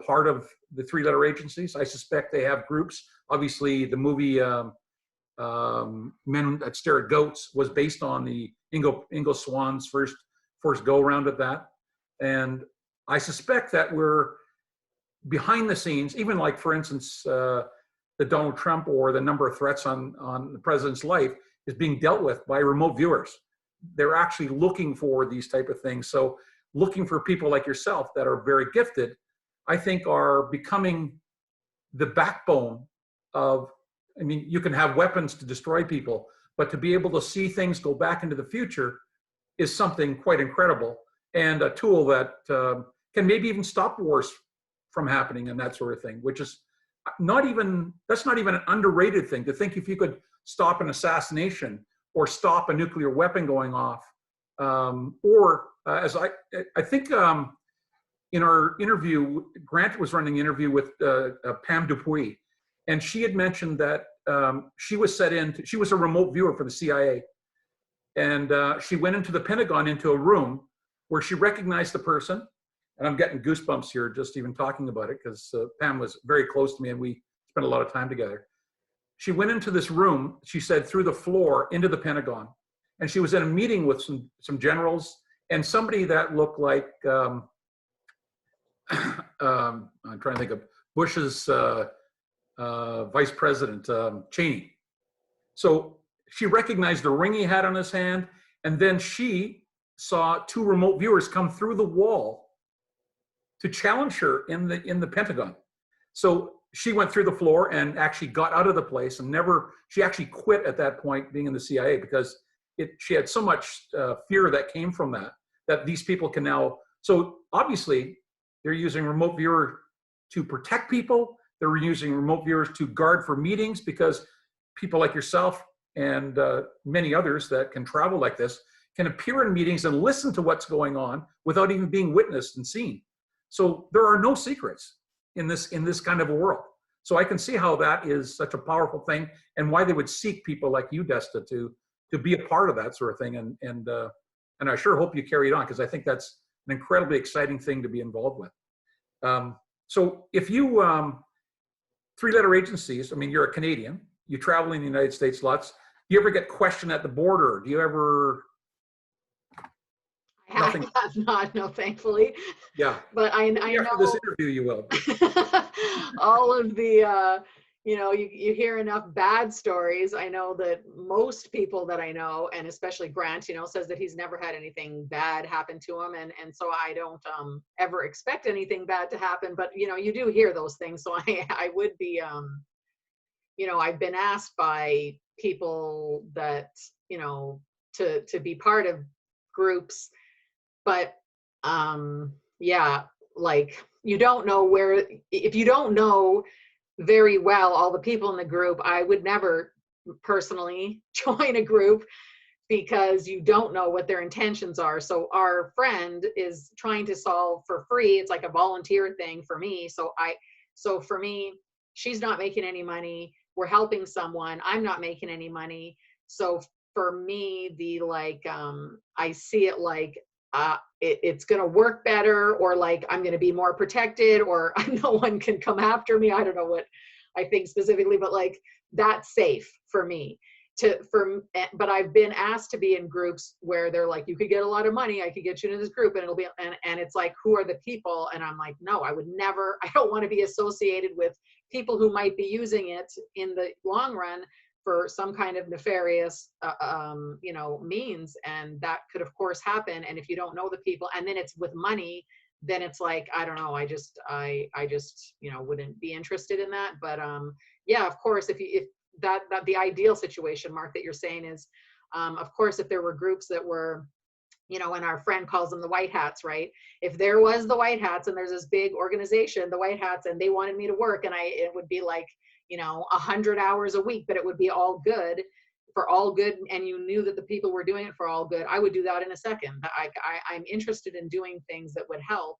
part of the 3-letter agencies. I suspect they have groups. Obviously, the movie Men That Stare at Goats was based on the Ingo Swann's first go around at that. And I suspect that we're behind the scenes, even like, for instance, the Donald Trump or the number of threats on the president's life is being dealt with by remote viewers. They're actually looking for these type of things. So looking for people like yourself that are very gifted, I think are becoming the backbone of, I mean, you can have weapons to destroy people, but to be able to see things go back into the future is something quite incredible, and a tool that can maybe even stop wars from happening and that sort of thing, which is that's not even an underrated thing, to think if you could stop an assassination or stop a nuclear weapon going off, as I think in our interview, Grant was running an interview with Pam Dupuy, and she had mentioned that she was a remote viewer for the CIA, and she went into the Pentagon, into a room where she recognized the person, and I'm getting goosebumps here just even talking about it, because Pam was very close to me and we spent a lot of time together. She went into this room, she said, through the floor into the Pentagon, and she was in a meeting with some generals and somebody that looked like I'm trying to think of Bush's vice president, Cheney. So she recognized the ring he had on his hand, and then she saw 2 remote viewers come through the wall to challenge her in the Pentagon. So she went through the floor and actually got out of the place, and she actually quit at that point, being in the CIA, because she had so much fear that came from that these people can now, so obviously they're using remote viewer to protect people. They're using remote viewers to guard for meetings, because people like yourself and many others that can travel like this can appear in meetings and listen to what's going on without even being witnessed and seen. So there are no secrets in this kind of a world. So I can see how that is such a powerful thing, and why they would seek people like you, Desta, to be a part of that sort of thing. And I sure hope you carry it on, because I think that's an incredibly exciting thing to be involved with. So if you, 3-letter agencies, I mean, you're a Canadian, you travel in the United States lots. Do you ever get questioned at the border? Do you ever? I have not, no, thankfully. Yeah. But I know after this interview, you will. all of the, you hear enough bad stories. I know that most people that I know, and especially Grant, says that he's never had anything bad happen to him. And so I don't ever expect anything bad to happen, but you do hear those things. So I would be, I've been asked by people that, to be part of groups, but yeah, like, you don't know if you don't know very well all the people in the group, I would never personally join a group, because you don't know what their intentions are. So our friend is trying to solve for free. It's like a volunteer thing for me. So for me, she's not making any money. We're helping someone. I'm not making any money. So for me, I see it like it's going to work better, or like I'm going to be more protected, or no one can come after me. I don't know what I think specifically, but like that's safe for me. But I've been asked to be in groups where they're like, you could get a lot of money, I could get you into this group, and it'll be, and it's like, who are the people? And I'm like, no, I would never, I don't want to be associated with people who might be using it in the long run for some kind of nefarious, you know, means. And that could of course happen. And if you don't know the people, and then it's with money, then it's like, I don't know, I just, you know, wouldn't be interested in that. But yeah, of course, if that the ideal situation, Mark, that you're saying is, of course, if there were groups that were, you know, and our friend calls them the white hats, right? If there was the white hats and there's this big organization, the white hats, and they wanted me to work, and it would be like, you know, 100 hours a week, but it would be all good, for all good, and you knew that the people were doing it for all good, I would do that in a second. I'm interested in doing things that would help.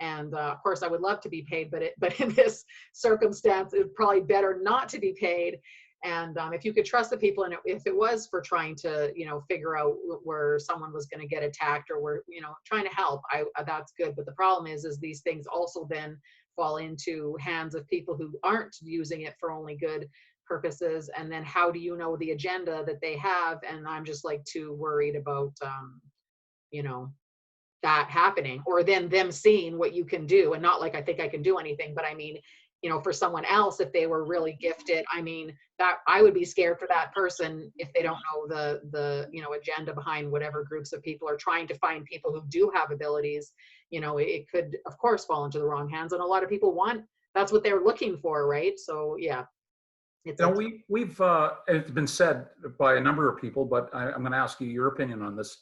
And of course, I would love to be paid, but in this circumstance, it's probably better not to be paid. And if you could trust the people, and if it was for trying to, you know, figure out where someone was going to get attacked, or where, you know, trying to help, that's good. But the problem is these things also then fall into hands of people who aren't using it for only good purposes. And then how do you know the agenda that they have? And I'm just like too worried about, you know, that happening, or then them seeing what you can do. And not like I think I can do anything, but I mean, you know, for someone else, if they were really gifted, I mean, that I would be scared for that person if they don't know the you know, agenda behind whatever groups of people are trying to find people who do have abilities. You know, it could of course fall into the wrong hands, and a lot of people that's what they're looking for, right? So yeah, it's, you know, we've it's been said by a number of people, but I'm going to ask you your opinion on this.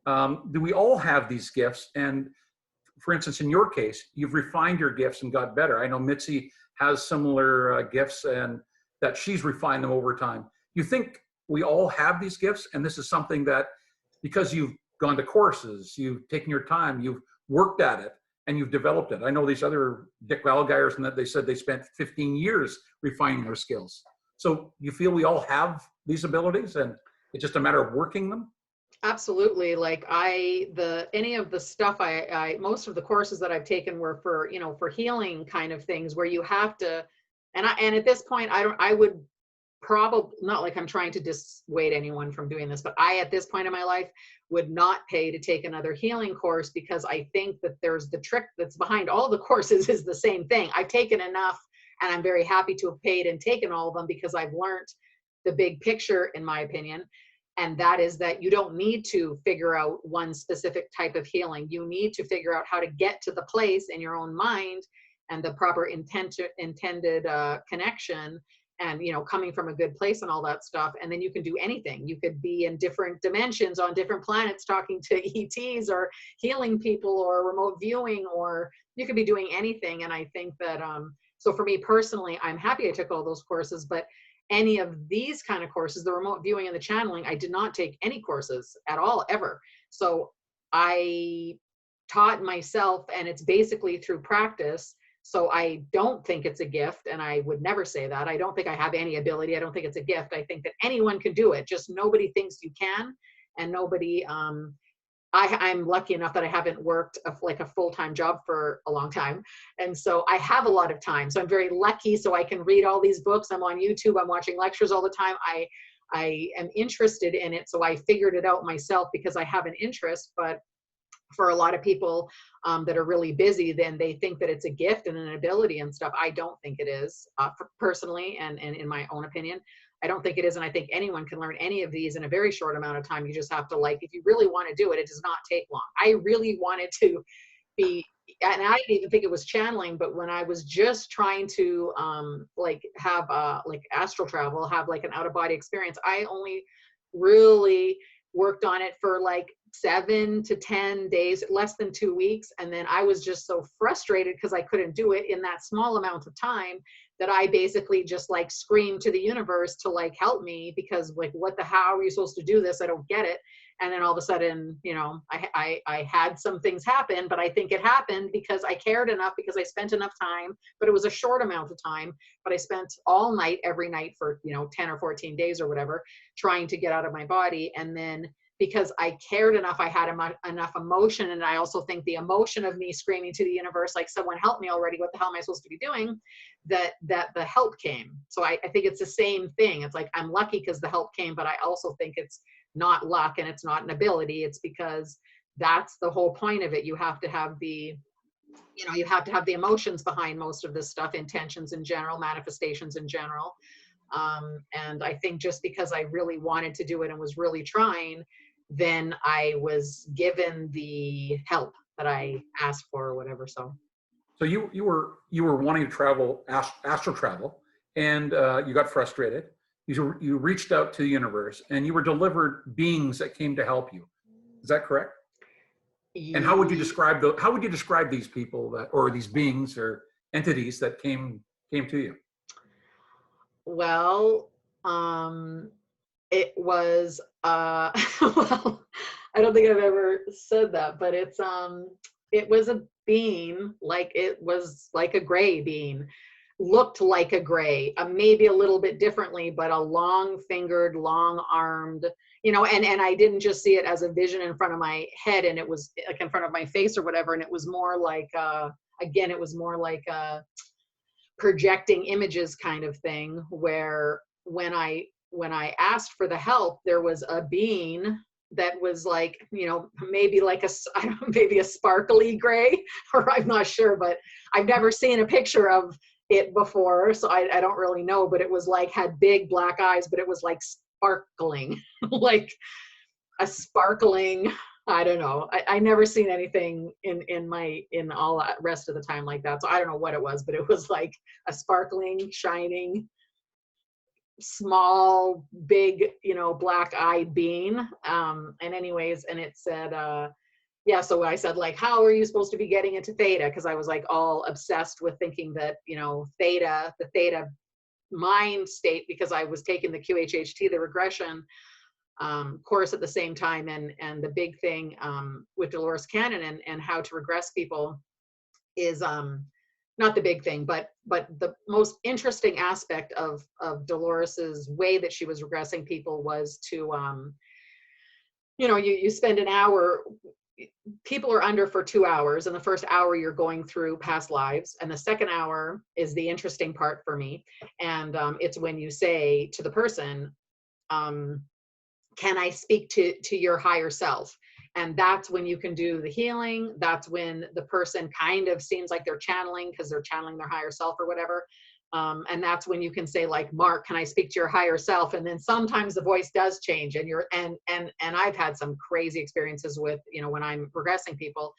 Do we all have these gifts? And for instance, in your case, you've refined your gifts and got better. I know Mitzi has similar gifts, and that she's refined them over time. You think we all have these gifts, and this is something that, because you've gone to courses, you've taken your time, you've worked at it, and you've developed it. I know these other Dick Valgeiers, and that they said they spent 15 years refining their skills. So you feel we all have these abilities, and it's just a matter of working them? Absolutely. Like any of the stuff most of the courses that I've taken were for, you know, for healing kind of things, where you have to, and at this point, I would probably, not like I'm trying to dissuade anyone from doing this, but at this point in my life would not pay to take another healing course, because I think that there's the trick that's behind all the courses is the same thing. I've taken enough, and I'm very happy to have paid and taken all of them, because I've learned the big picture, in my opinion. And that is that you don't need to figure out one specific type of healing. You need to figure out how to get to the place in your own mind, and the proper intended connection, and, you know, coming from a good place and all that stuff. And then you can do anything. You could be in different dimensions on different planets talking to ETs, or healing people, or remote viewing, or you could be doing anything. And I think that, so for me personally, I'm happy I took all those courses, but any of these kind of courses, the remote viewing and the channeling, I did not take any courses at all, ever. So I taught myself, and it's basically through practice. So I don't think it's a gift, and I would never say that. I don't think I have any ability. I don't think it's a gift. I think that anyone can do it. Just nobody thinks you can, and nobody, I'm lucky enough that I haven't worked like a full-time job for a long time. And so I have a lot of time. So I'm very lucky. So I can read all these books. I'm on YouTube. I'm watching lectures all the time. I am interested in it. So I figured it out myself because I have an interest. But for a lot of people that are really busy, then they think that it's a gift and an ability and stuff. I don't think it is, personally, and in my own opinion. I don't think it is. And I think anyone can learn any of these in a very short amount of time. You just have to, like, if you really want to do it, it does not take long. I really wanted to be, and I didn't even think it was channeling, but when I was just trying to like have like astral travel, have like an out of body experience, I only really worked on it for like 7 to 10 days, less than 2 weeks. And then I was just so frustrated because I couldn't do it in that small amount of time, that I basically just like screamed to the universe to like help me, because like, how are you supposed to do this? I don't get it. And then all of a sudden, you know, I had some things happen, but I think it happened because I cared enough, because I spent enough time, but it was a short amount of time, but I spent all night, every night for, you know, 10 or 14 days or whatever, trying to get out of my body. And then because I cared enough, I had enough emotion, and I also think the emotion of me screaming to the universe, like, someone help me already, what the hell am I supposed to be doing, that the help came. So I think it's the same thing. It's like, I'm lucky because the help came, but I also think it's not luck and it's not an ability. It's because that's the whole point of it. You have to have the, you have to have the emotions behind most of this stuff, intentions in general, manifestations in general. And I think just because I really wanted to do it and was really trying, then I was given the help that I asked for or whatever. So you were wanting to travel, astral travel, and you got frustrated. You reached out to the universe, and you were delivered beings that came to help you. Is that correct? And how would you describe these people that, or these beings or entities that came to you? Well, it was, well, I don't think I've ever said that, but it was a being, like, it was like a gray being, looked like a gray, maybe a little bit differently, but a long fingered, long armed, and I didn't just see it as a vision in front of my head and it was like in front of my face or whatever. And it was more like, again, it was more like projecting images kind of thing, where when I asked for the help, there was a being that was like, maybe like I don't know, maybe a sparkly gray, or I'm not sure, but I've never seen a picture of it before, so I don't really know, but it was like, had big black eyes, but it was like sparkling, like a sparkling, I don't know. I never seen anything in all that rest of the time like that. So I don't know what it was, but it was like a sparkling, shining, small, big, black-eyed being. And anyways, and it said, yeah, so I said, like, how are you supposed to be getting into theta? Because I was like all obsessed with thinking that, theta, the theta mind state, because I was taking the QHHT, the regression course at the same time. And the big thing with Dolores Cannon and how to regress people is not the big thing, but the most interesting aspect of Dolores's way that she was regressing people was to, you spend an hour, people are under for 2 hours. And the first hour you're going through past lives. And the second hour is the interesting part for me. And it's when you say to the person, can I speak to your higher self? And that's when you can do the healing. That's when the person kind of seems like they're channeling, because they're channeling their higher self or whatever. And that's when you can say, like, Mark, can I speak to your higher self? And then sometimes the voice does change, and and I've had some crazy experiences with, when I'm regressing people.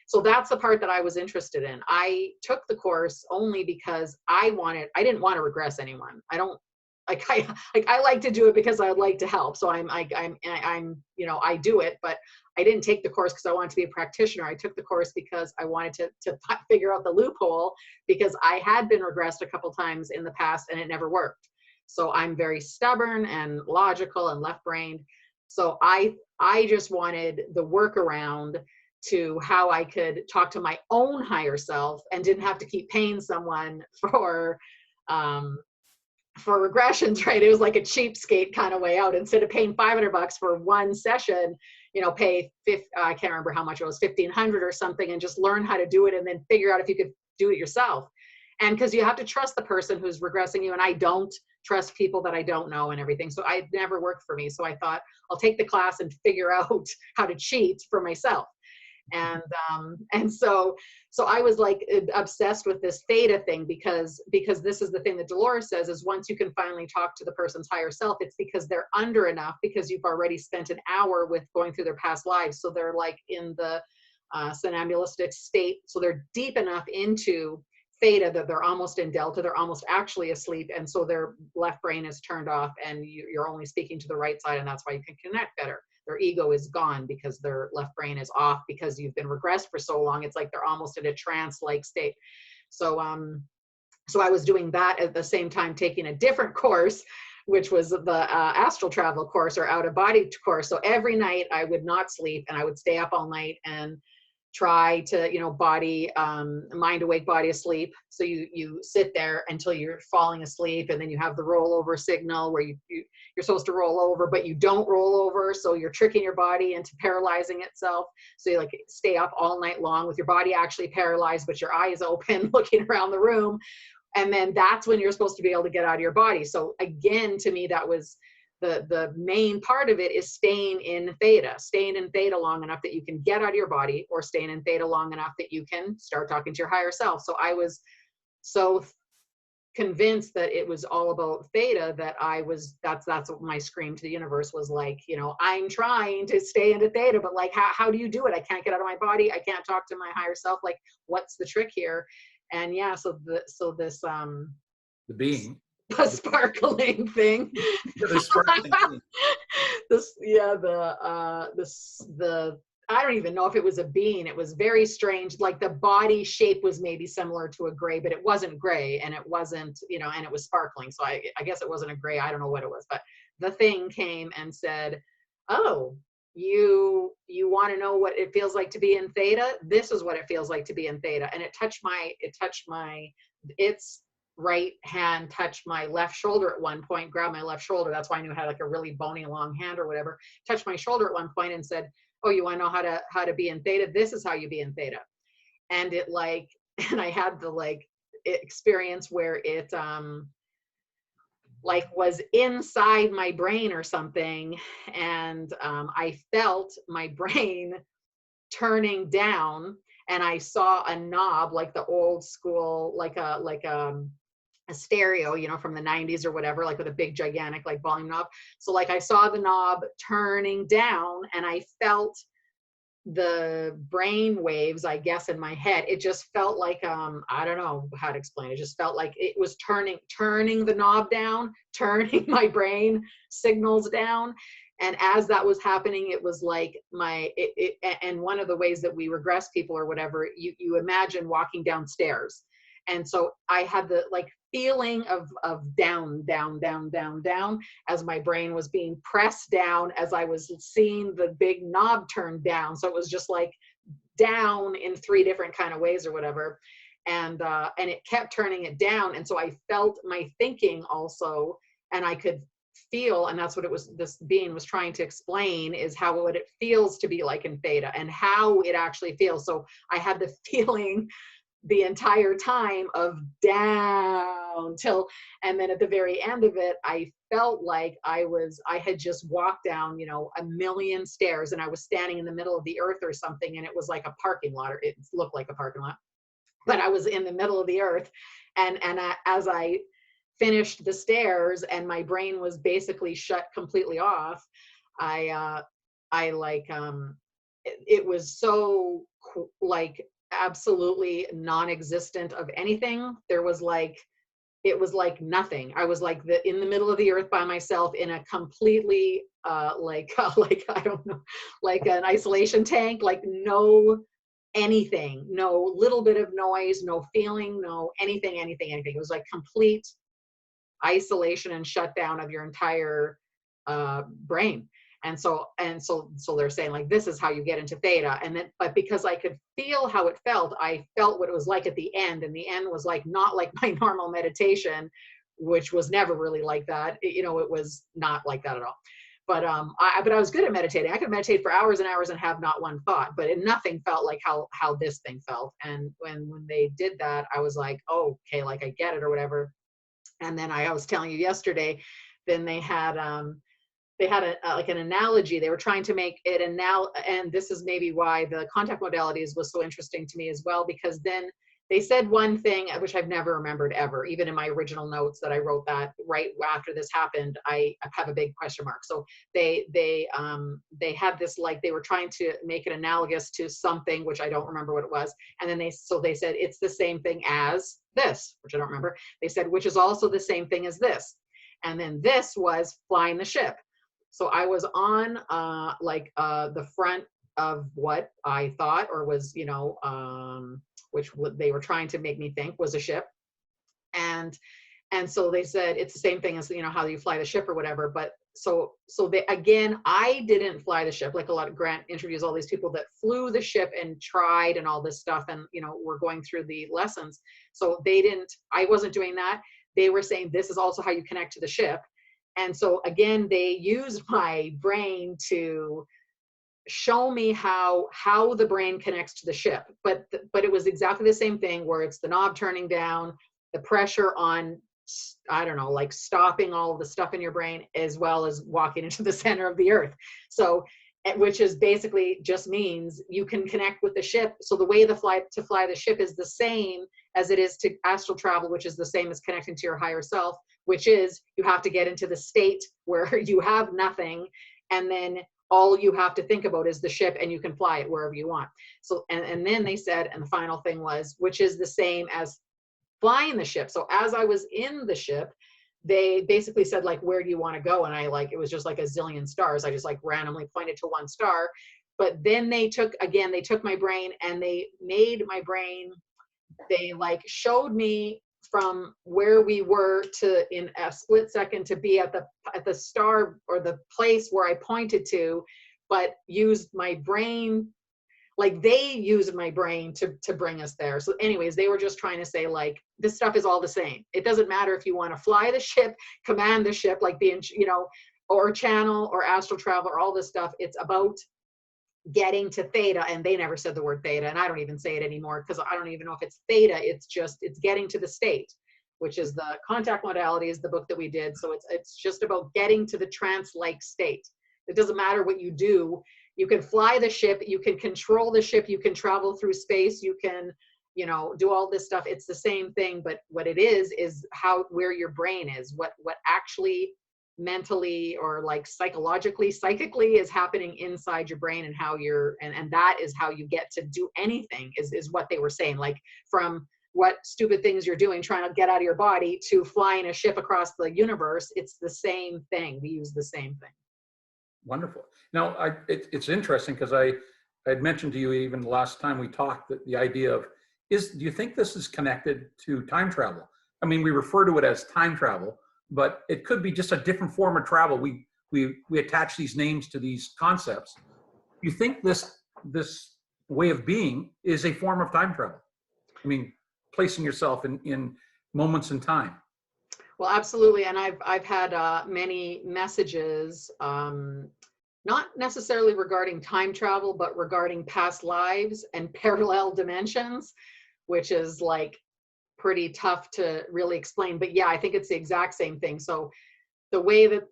So that's the part that I was interested in. I took the course only because I didn't want to regress anyone. I like to do it because I would like to help. So I'm I do it, but I didn't take the course because I wanted to be a practitioner. I took the course because I wanted to figure out the loophole, because I had been regressed a couple times in the past and it never worked. So I'm very stubborn and logical and left-brained. So I just wanted the workaround to how I could talk to my own higher self and didn't have to keep paying someone for regressions, right? It was like a cheapskate kind of way out. Instead of paying $500 for one session, pay I can't remember how much it was, $1,500 or something, and just learn how to do it and then figure out if you could do it yourself. And because you have to trust the person who's regressing you, and I don't trust people that I don't know and everything. So it never worked for me. So I thought, I'll take the class and figure out how to cheat for myself. And so I was like obsessed with this theta thing, because this is the thing that Dolores says, is once you can finally talk to the person's higher self, it's because they're under enough, because you've already spent an hour with going through their past lives. So they're like in the somnambulistic state. So they're deep enough into theta that they're almost in delta. They're almost actually asleep. And so their left brain is turned off and you're only speaking to the right side. And that's why you can connect better. Their ego is gone because their left brain is off, because you've been regressed for so long. It's like they're almost in a trance-like state. So I was doing that at the same time, taking a different course, which was the astral travel course, or out of body course. So every night I would not sleep and I would stay up all night and try to, you know, body, mind awake, body asleep. So you sit there until you're falling asleep, and then you have the rollover signal where you're supposed to roll over, but you don't roll over. So you're tricking your body into paralyzing itself. So you like stay up all night long with your body actually paralyzed, but your eyes open, looking around the room. And then that's when you're supposed to be able to get out of your body. So again, to me, that was the main part of it, is staying in theta long enough that you can get out of your body, or staying in theta long enough that you can start talking to your higher self. So I was so convinced that it was all about theta that that's what my scream to the universe was like, you know, I'm trying to stay into theta, but like, how do you do it? I can't get out of my body. I can't talk to my higher self. Like, what's the trick here? And yeah, so this The being. the sparkling thing. The sparkling thing. The I don't even know if it was a being. It was very strange. Like the body shape was maybe similar to a gray, but it wasn't gray, and it wasn't, you know, and it was sparkling. So I guess it wasn't a gray. I don't know what it was, but the thing came and said, "Oh, you want to know what it feels like to be in theta? This is what it feels like to be in theta." And its right hand touched my left shoulder at one point, grabbed my left shoulder. That's why I knew I had like a really bony long hand or whatever. Touched my shoulder at one point and said, "Oh, you want to know how to be in theta? This is how you be in theta." And it like, and I had the like experience where it like was inside my brain or something, and I felt my brain turning down, and I saw a knob, like the old school, like a stereo, you know, from the 90s or whatever, like with a big gigantic like volume knob. So like I saw the knob turning down, and I felt the brain waves, I guess, in my head. It just felt like I don't know how to explain it. It just felt like it was turning the knob down, turning my brain signals down. And as that was happening, it was like and one of the ways that we regress people or whatever, you imagine walking downstairs. And so I had the like feeling of down, down, down, down, down, as my brain was being pressed down, as I was seeing the big knob turn down. So it was just like down in 3 different kind of ways or whatever. And it kept turning it down. And so I felt my thinking also, and I could feel, and that's what it was, this being was trying to explain, is what it feels to be like in theta, and how it actually feels. So I had the feeling the entire time of down till, and then at the very end of it, I felt like I had just walked down, you know, 1,000,000 stairs, and I was standing in the middle of the earth or something, and it was like a parking lot, or it looked like a parking lot, but I was in the middle of the earth. And as I finished the stairs and my brain was basically shut completely off, I like, it was so like absolutely non-existent of anything. There was like, it was like nothing. I was like in the middle of the earth by myself in a completely like I don't know, like an isolation tank, like no anything, no little bit of noise, no feeling, no anything. It was like complete isolation and shutdown of your entire brain. And so they're saying like, this is how you get into theta. And then, but because I could feel how it felt, I felt what it was like at the end. And the end was like, not like my normal meditation, which was never really like that. You know, it was not like that at all. But I was good at meditating. I could meditate for hours and hours and have not one thought, but nothing felt like how this thing felt. And when they did that, I was like, oh, okay, like I get it or whatever. And then I was telling you yesterday, then they had like an analogy. They were trying to make it and this is maybe why the contact modalities was so interesting to me as well, because then they said one thing which I've never remembered ever, even in my original notes that I wrote that right after this happened, I have a big question mark. So they had this, like they were trying to make it analogous to something which I don't remember what it was, and then they said it's the same thing as this, which I don't remember. They said which is also the same thing as this, and then this was flying the ship. So I was on the front of what I thought or was, you know, which they were trying to make me think was a ship. And And so they said it's the same thing as, you know, how you fly the ship or whatever. But so they, again, I didn't fly the ship. Like a lot of Grant interviews all these people that flew the ship and tried and all this stuff, and, you know, we're going through the lessons. So they didn't, I wasn't doing that. They were saying this is also how you connect to the ship. And so again, they used my brain to show me how the brain connects to the ship. But it was exactly the same thing, where it's the knob turning down, the pressure on, I don't know, like stopping all of the stuff in your brain, as well as walking into the center of the earth. So, which is basically just means you can connect with the ship. So the way to fly the ship is the same as it is to astral travel, which is the same as connecting to your higher self, which is you have to get into the state where you have nothing, and then all you have to think about is the ship, and you can fly it wherever you want. So, and then they said, and the final thing was, which is the same as flying the ship. So as I was in the ship, they basically said, like, where do you want to go? And I, like, it was just like a zillion stars. I just like randomly pointed to one star. But then they took my brain, and they made my brain, they like showed me from where we were to, in a split second, to be at the star or the place where I pointed to, but used my brain. Like, they used my brain to bring us there. So anyways, they were just trying to say, like, this stuff is all the same. It doesn't matter if you want to fly the ship, command the ship, like being, you know, or channel or astral travel or all this stuff. It's about getting to theta. And they never said the word theta. And I don't even say it anymore, because I don't even know if it's theta. It's just, it's getting to the state, which is the contact modality, is the book that we did. So it's just about getting to the trance-like state. It doesn't matter what you do. You can fly the ship, you can control the ship, you can travel through space, you can, you know, do all this stuff. It's the same thing, but what it is where your brain is, what actually mentally or like psychologically, psychically is happening inside your brain, and how you're, and that is how you get to do anything, is what they were saying. Like, from what stupid things you're doing, trying to get out of your body, to flying a ship across the universe, it's the same thing. We use the same thing. Wonderful. Now, it's interesting, because I had mentioned to you even the last time we talked, that the idea of, do you think this is connected to time travel? I mean, we refer to it as time travel, but it could be just a different form of travel. We attach these names to these concepts. You think this way of being is a form of time travel? I mean, placing yourself in moments in time. Well, absolutely. And I've had many messages, not necessarily regarding time travel, but regarding past lives and parallel dimensions, which is like pretty tough to really explain. But yeah, I think it's the exact same thing. So the way that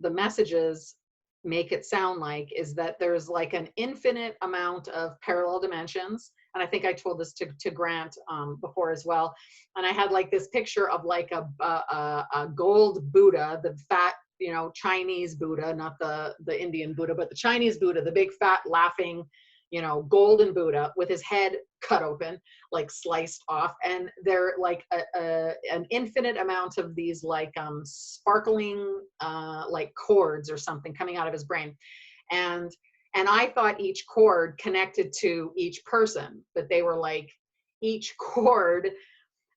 the messages make it sound like is that there's like an infinite amount of parallel dimensions. And I think I told this to Grant before as well. And I had like this picture of like a gold Buddha, the fat, you know, Chinese Buddha, not the Indian Buddha, but the Chinese Buddha, the big fat laughing, you know, golden Buddha, with his head cut open, like sliced off. And they're like an infinite amount of these like sparkling like cords or something coming out of his brain. And I thought each cord connected to each person, but they were like, each cord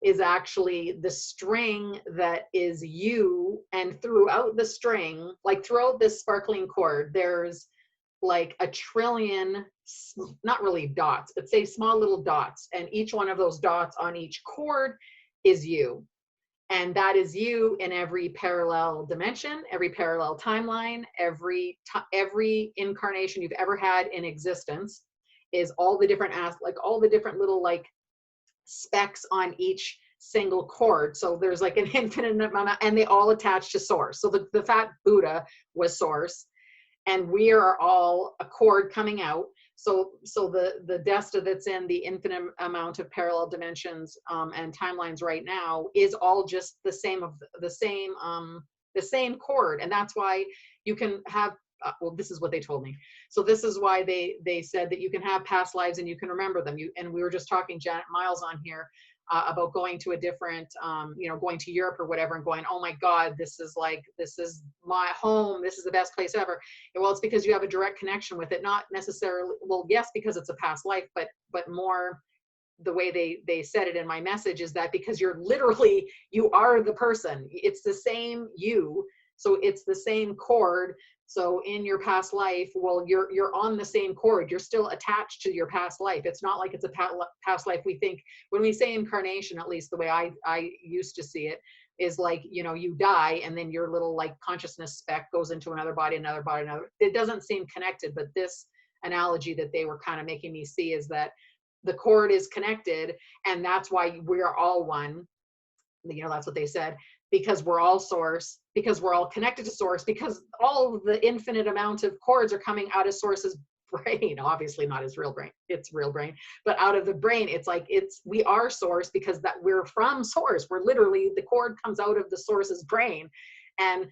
is actually the string that is you. And throughout the string, like throughout this sparkling cord, there's like a trillion, not really dots, but say small little dots. And each one of those dots on each cord is you. And that is you in every parallel dimension, every parallel timeline, every incarnation you've ever had in existence, is all the different like all the different little like specks on each single cord. So there's like an infinite amount, and they all attach to source. So the fat Buddha was source, and we are all a cord coming out. So the Desta that's in the infinite amount of parallel dimensions and timelines right now is all just the same cord. And that's why you can have, well, this is what they told me. So this is why they said that you can have past lives and you can remember them. And we were just talking, Janet Miles on here, about going to a different, going to Europe or whatever, and going, oh my God, this is my home. This is the best place ever. And well, it's because you have a direct connection with it. Not necessarily, well, yes, because it's a past life, but more the way they said it in my message is that because you're literally, you are the person. It's the same you. So it's the same cord. So in your past life, well, you're on the same cord. You're still attached to your past life. It's not like it's a past life. We think, when we say incarnation, at least the way I used to see it, is like, you know, you die and then your little like consciousness speck goes into another body, another body, another. It doesn't seem connected, but this analogy that they were kind of making me see is that the cord is connected, and that's why we're all one. You know, that's what they said, because we're all source, because we're all connected to source, because all the infinite amount of cords are coming out of source's brain, obviously not his real brain, it's real brain, but out of the brain. It's like, we are source because that we're from source. We're literally, the cord comes out of the source's brain, and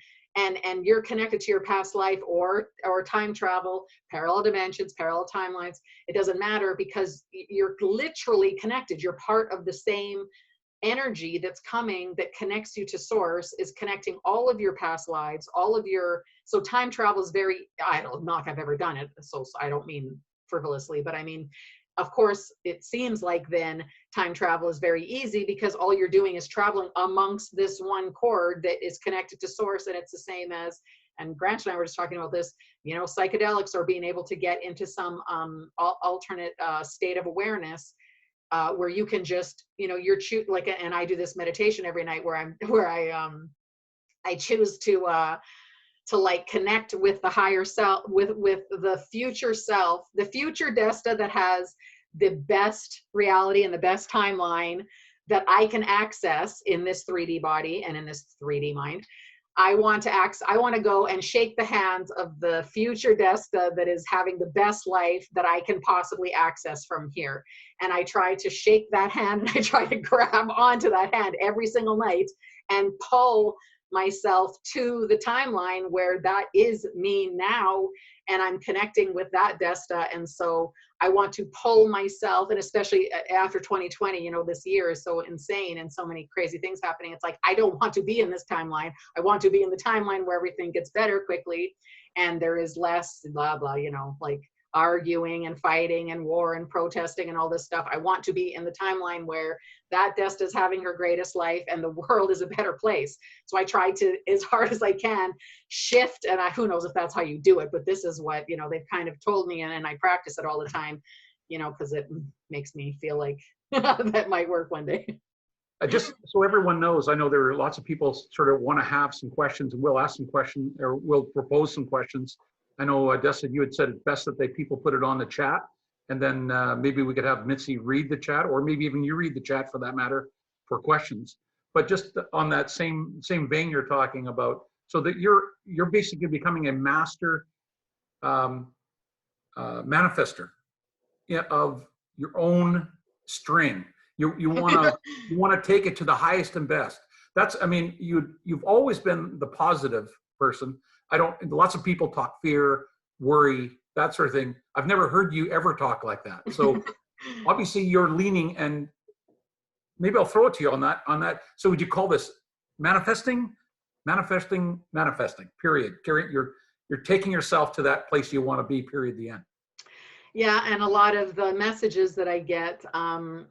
you're connected to your past life or time travel, parallel dimensions, parallel timelines. It doesn't matter, because you're literally connected. You're part of the same energy that's coming, that connects you to source, is connecting all of your past lives, all of your, so time travel is very, I don't know if I've ever done it, so I don't mean frivolously, but I mean, of course, it seems like then time travel is very easy, because all you're doing is traveling amongst this one cord that is connected to source. And it's the same as, and Grant and I were just talking about this, you know, psychedelics, or being able to get into some alternate state of awareness, where you can just, you know, you're like, and I do this meditation every night where I choose to like connect with the higher self, with the future self, the future Desta that has the best reality and the best timeline that I can access in this 3D body and in this 3D mind. I want to go and shake the hands of the future Desta that is having the best life that I can possibly access from here. And I try to shake that hand, and I try to grab onto that hand every single night and pull myself to the timeline where that is me now, and I'm connecting with that Desta. And so I want to pull myself, and especially after 2020, you know, this year is so insane and so many crazy things happening. It's like, I don't want to be in this timeline. I want to be in the timeline where everything gets better quickly and there is less blah, blah, you know, like arguing and fighting and war and protesting and all this stuff. I want to be in the timeline where that Desta is having her greatest life and the world is a better place. So I try to, as hard as I can, shift, and who knows if that's how you do it, but this is what, you know, they've kind of told me, and I practice it all the time, you know, because it makes me feel like that might work one day. Just so everyone knows, I know there are lots of people sort of want to have some questions, and we'll ask some questions, or we'll propose some questions. I know, Desta, you had said it's best that people put it on the chat, and then maybe we could have Mitzi read the chat, or maybe even you read the chat for that matter, for questions. But just on that same vein you're talking about, so that you're basically becoming a master manifester of your own string. You want to take it to the highest and best. That's, I mean, you've always been the positive person. Lots of people talk fear, worry, that sort of thing. I've never heard you ever talk like that. So obviously you're leaning, and maybe I'll throw it to you on that. So would you call this manifesting, period. You're taking yourself to that place you want to be, period, the end. Yeah, and a lot of the messages that I get,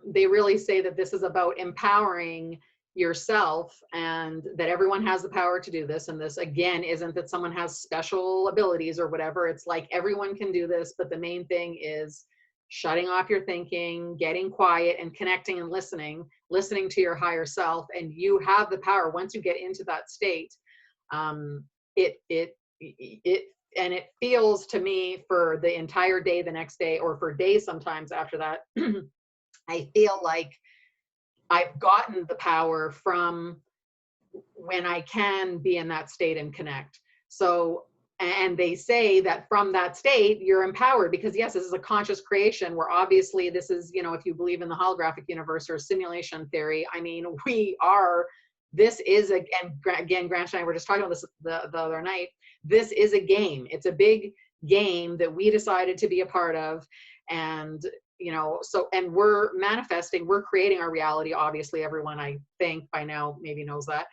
they really say that this is about empowering yourself, and that everyone has the power to do this. And this, again, isn't that someone has special abilities or whatever. It's like everyone can do this, but the main thing is shutting off your thinking, getting quiet, and connecting and listening to your higher self. And you have the power once you get into that state. It feels to me, for the entire day the next day, or for days sometimes after that, I feel like I've gotten the power from when I can be in that state and connect. So, and they say that from that state, you're empowered, because yes, this is a conscious creation where obviously this is, you know, if you believe in the holographic universe or simulation theory, I mean, this is, again, Grant and I were just talking about this the other night. This is a game. It's a big game that we decided to be a part of. And, you know, so, and we're manifesting, we're creating our reality. Obviously, everyone, I think by now maybe knows that.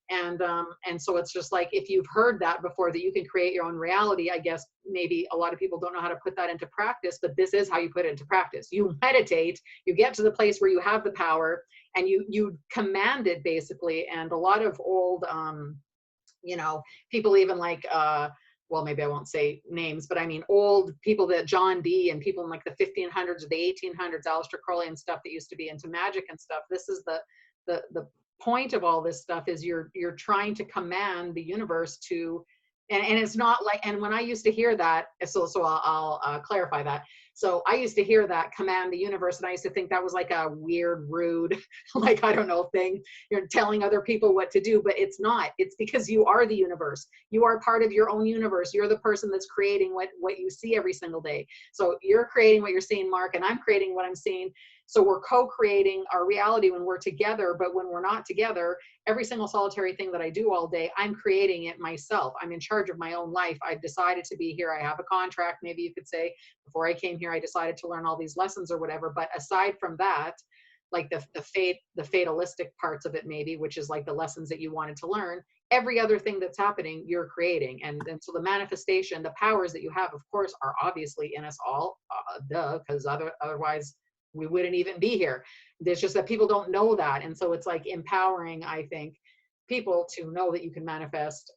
And so it's just like, if you've heard that before, that you can create your own reality, I guess maybe a lot of people don't know how to put that into practice, but this is how you put it into practice. You meditate, you get to the place where you have the power, and you command it basically. And a lot of old, you know, people even like, well, maybe I won't say names, but I mean, old people, that John Dee and people in like the 1500s or the 1800s, Aleister Crowley and stuff, that used to be into magic and stuff. This is the point of all this stuff, is you're trying to command the universe to, and it's not like, and when I used to hear that, so I'll clarify that. So I used to hear that, command the universe, and I used to think that was like a weird, rude, like, I don't know, thing. You're telling other people what to do, but it's not. It's because you are the universe. You are part of your own universe. You're the person that's creating what you see every single day. So you're creating what you're seeing, Mark, and I'm creating what I'm seeing. So we're co-creating our reality when we're together, but when we're not together, every single solitary thing that I do all day, I'm creating it myself. I'm in charge of my own life. I've decided to be here. I have a contract, maybe you could say. Before I came here, I decided to learn all these lessons or whatever. But aside from that, like the fatalistic parts of it, maybe, which is like the lessons that you wanted to learn, every other thing that's happening, you're creating. And so the manifestation, the powers that you have, of course, are obviously in us all, because otherwise we wouldn't even be here. There's just that people don't know that. And so it's like empowering, I think, people to know that you can manifest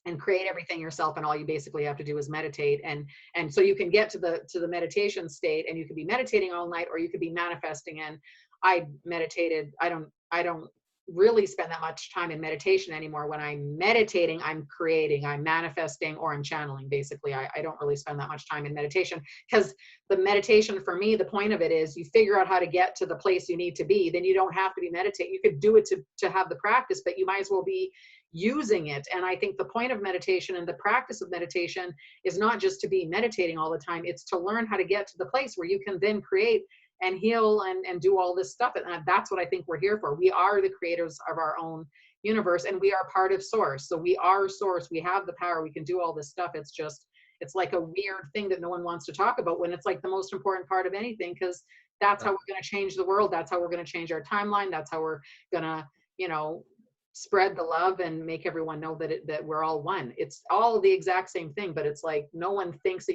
and create everything yourself, and all you basically have to do is meditate. And so you can get to the meditation state, and you could be meditating all night, or you could be manifesting. And I meditated, I don't really spend that much time in meditation anymore. When I'm meditating, I'm creating, I'm manifesting, or I'm channeling. Basically, I don't really spend that much time in meditation, because the meditation for me, the point of it is you figure out how to get to the place you need to be. Then you don't have to be meditating. You could do it to have the practice, but you might as well be using it. And I think the point of meditation and the practice of meditation is not just to be meditating all the time. It's to learn how to get to the place where you can then create and heal and do all this stuff. And that's what I think we're here for. We are the creators of our own universe, and we are part of source. So we are source. We have the power. We can do all this stuff. It's just, it's like a weird thing that no one wants to talk about, when it's like the most important part of anything, because that's how we're going to change the world. That's how we're going to change our timeline. That's how we're going to, you know, spread the love and make everyone know that we're all one. It's all the exact same thing, but it's like no one thinks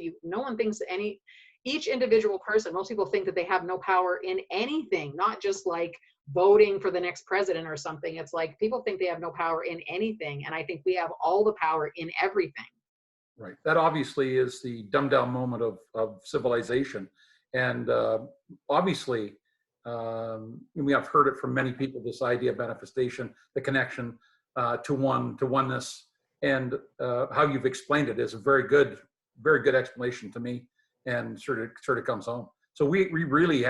each individual person, most people think that they have no power in anything, not just like voting for the next president or something. It's like people think they have no power in anything. And I think we have all the power in everything. Right. That obviously is the dumbed down moment of civilization. And obviously, we have heard it from many people, this idea of manifestation, the connection to oneness, and how you've explained it is a very good explanation to me, and sort of comes home. So we really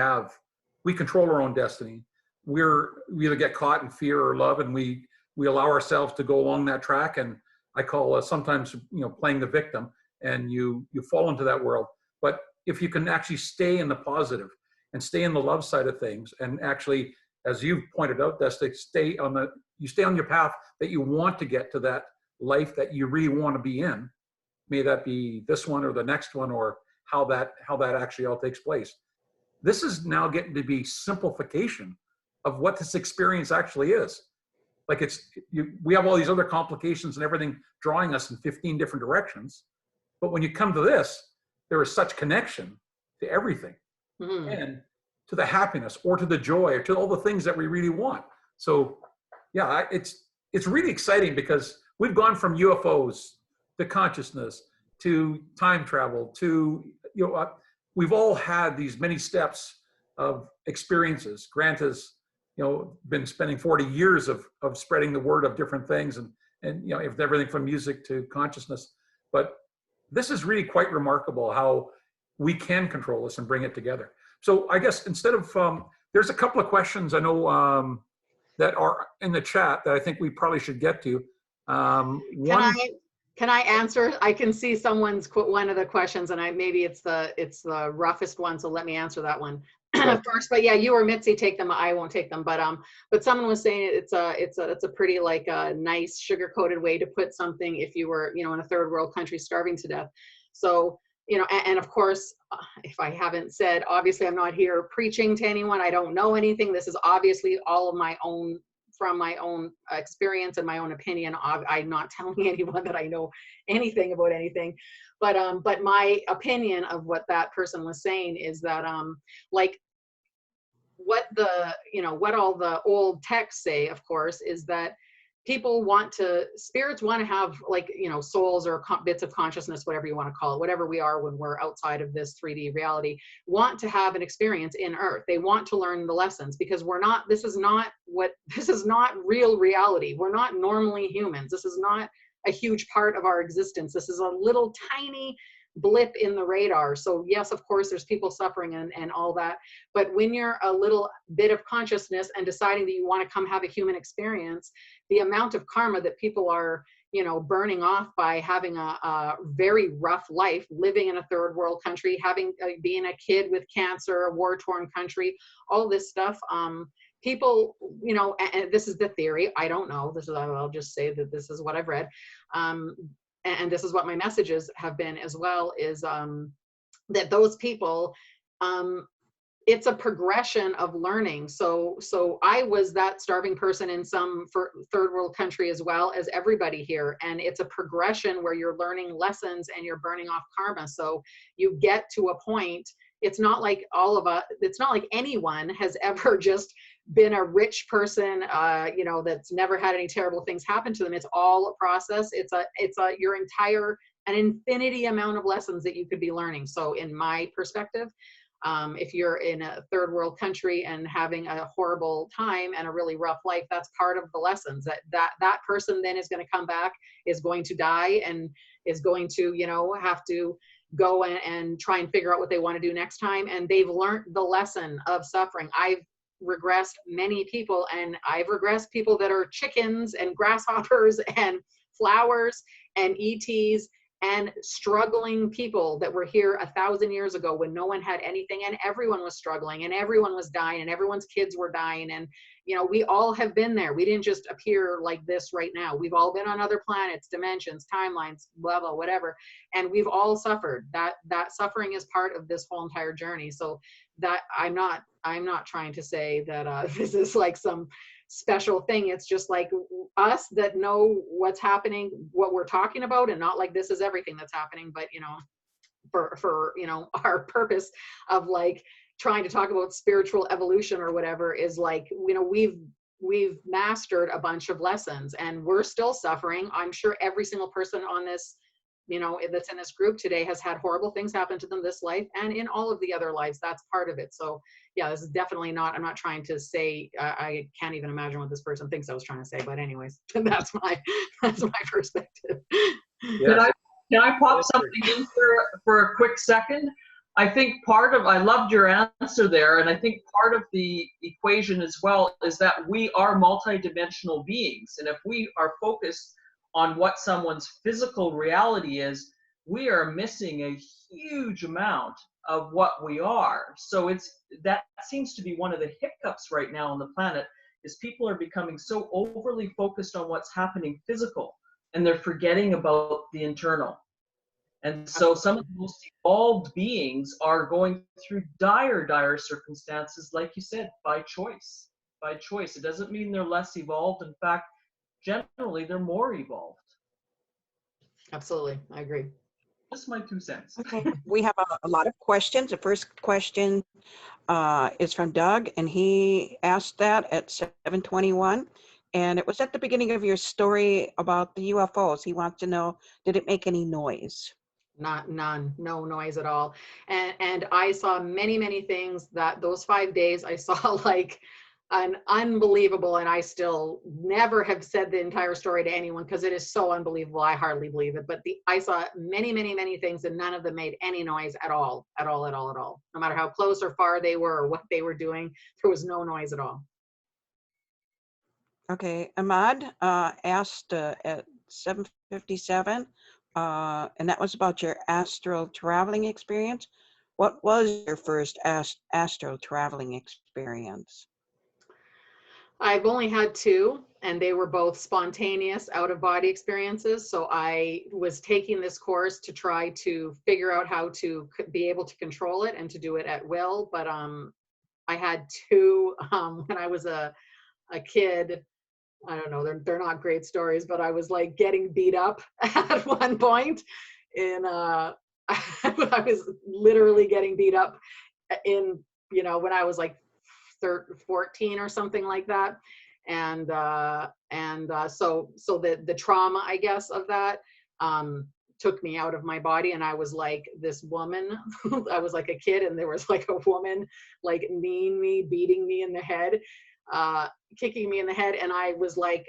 we control our own destiny. We either get caught in fear or love, and we allow ourselves to go along that track. And I call sometimes, playing the victim, and you fall into that world. But if you can actually stay in the positive and stay in the love side of things, and actually, as you've pointed out, Desta, stay on your path that you want to get to, that life that you really want to be in. May that be this one or the next one, or how that actually all takes place. This is now getting to be simplification of what this experience actually is. Like we have all these other complications and everything drawing us in 15 different directions. But when you come to this, there is such connection to everything, and to the happiness, or to the joy, or to all the things that we really want. So yeah, it's really exciting, because we've gone from UFOs to consciousness, to time travel, to, we've all had these many steps of experiences. Grant has, been spending 40 years of spreading the word of different things, and if everything from music to consciousness. But this is really quite remarkable how we can control this and bring it together. So I guess instead of, there's a couple of questions I know that are in the chat that I think we probably should get to. Can I answer? I can see one of the questions, and maybe it's the roughest one, so let me answer that one first. But yeah, you or Mitzi take them. I won't take them. But someone was saying it's a pretty like a nice sugar-coated way to put something if you were in a third world country starving to death. So and of course, if I haven't said, obviously I'm not here preaching to anyone. I don't know anything. This is obviously all of my own from my own experience and my own opinion. I'm not telling anyone that I know anything about anything, but my opinion of what that person was saying is that like what what all the old texts say, of course, is that spirits want to have, like, souls or bits of consciousness, whatever you want to call it, whatever we are when we're outside of this 3D reality, want to have an experience in Earth. They want to learn the lessons, because this is not real reality. We're not normally humans. This is not a huge part of our existence. This is a little tiny blip in the radar. So yes, of course, there's people suffering and all that. But when you're a little bit of consciousness and deciding that you want to come have a human experience, the amount of karma that people are, burning off by having a very rough life, living in a third world country, being a kid with cancer, a war-torn country, all this stuff. People, and this is the theory, I don't know, I'll just say that this is what I've read. And this is what my messages have been as well, is that those people, it's a progression of learning. So I was that starving person in some third world country as well as everybody here. And it's a progression where you're learning lessons and you're burning off karma. So you get to a point, it's not like it's not like anyone has ever just been a rich person, that's never had any terrible things happen to them. It's all a process. It's an infinity amount of lessons that you could be learning. So in my perspective, if you're in a third world country and having a horrible time and a really rough life, that's part of the lessons. That person then is going to come back, is going to die, and is going to, have to go and try and figure out what they want to do next time. And they've learned the lesson of suffering. I've regressed many people, and I've regressed people that are chickens and grasshoppers and flowers and ETs and struggling people that were here 1,000 years ago when no one had anything and everyone was struggling and everyone was dying and everyone's kids were dying. And we all have been there. We didn't just appear like this right now. We've all been on other planets, dimensions, timelines, blah blah, whatever, and we've all suffered. That suffering is part of this whole entire journey. So that I'm not trying to say that this is like some special thing. It's just like us that know what's happening, what we're talking about, and not like this is everything that's happening, but for our purpose of like trying to talk about spiritual evolution or whatever is like, we've mastered a bunch of lessons and we're still suffering. I'm sure every single person on this, that's in this group today has had horrible things happen to them this life and in all of the other lives. That's part of it. So yeah, this is definitely not, I'm not trying to say, I can't even imagine what this person thinks I was trying to say, but anyways, that's my perspective. Yes. Can I pop something in for a quick second? I think I loved your answer there, and I think part of the equation as well is that we are multidimensional beings, and if we are focused on what someone's physical reality is, we are missing a huge amount of what we are. So that seems to be one of the hiccups right now on the planet, is people are becoming so overly focused on what's happening physical, and they're forgetting about the internal. And so some of the most evolved beings are going through dire circumstances, like you said, by choice. By choice. It doesn't mean they're less evolved. In fact, generally, they're more evolved. Absolutely. I agree. Just my 2 cents. Okay, we have a lot of questions. The first question is from Doug, and he asked that at 7:21. And it was at the beginning of your story about the UFOs. He wants to know, did it make any noise? None, no noise at all. And I saw many things that those 5 days I saw like an unbelievable, and I still never have said the entire story to anyone because it is so unbelievable. I hardly believe it, but I saw many things and none of them made any noise at all. No matter how close or far they were or what they were doing, there was no noise at all. Okay, Ahmad asked at 7:57, and that was about your astral traveling experience. What was your first astral traveling experience? I've only had 2, and they were both spontaneous out-of-body experiences. So I was taking this course to try to figure out how to be able to control it and to do it at will. But I had 2 when I was a kid. I don't know, they're not great stories, but I was like getting beat up at one point in I was literally getting beat up in, you know, when I was like 14 or something like that. And so the trauma, I guess, of that took me out of my body, and I was like this woman. I was like a kid, and there was like a woman like kneeing me, beating me in the head, kicking me in the head, and I was like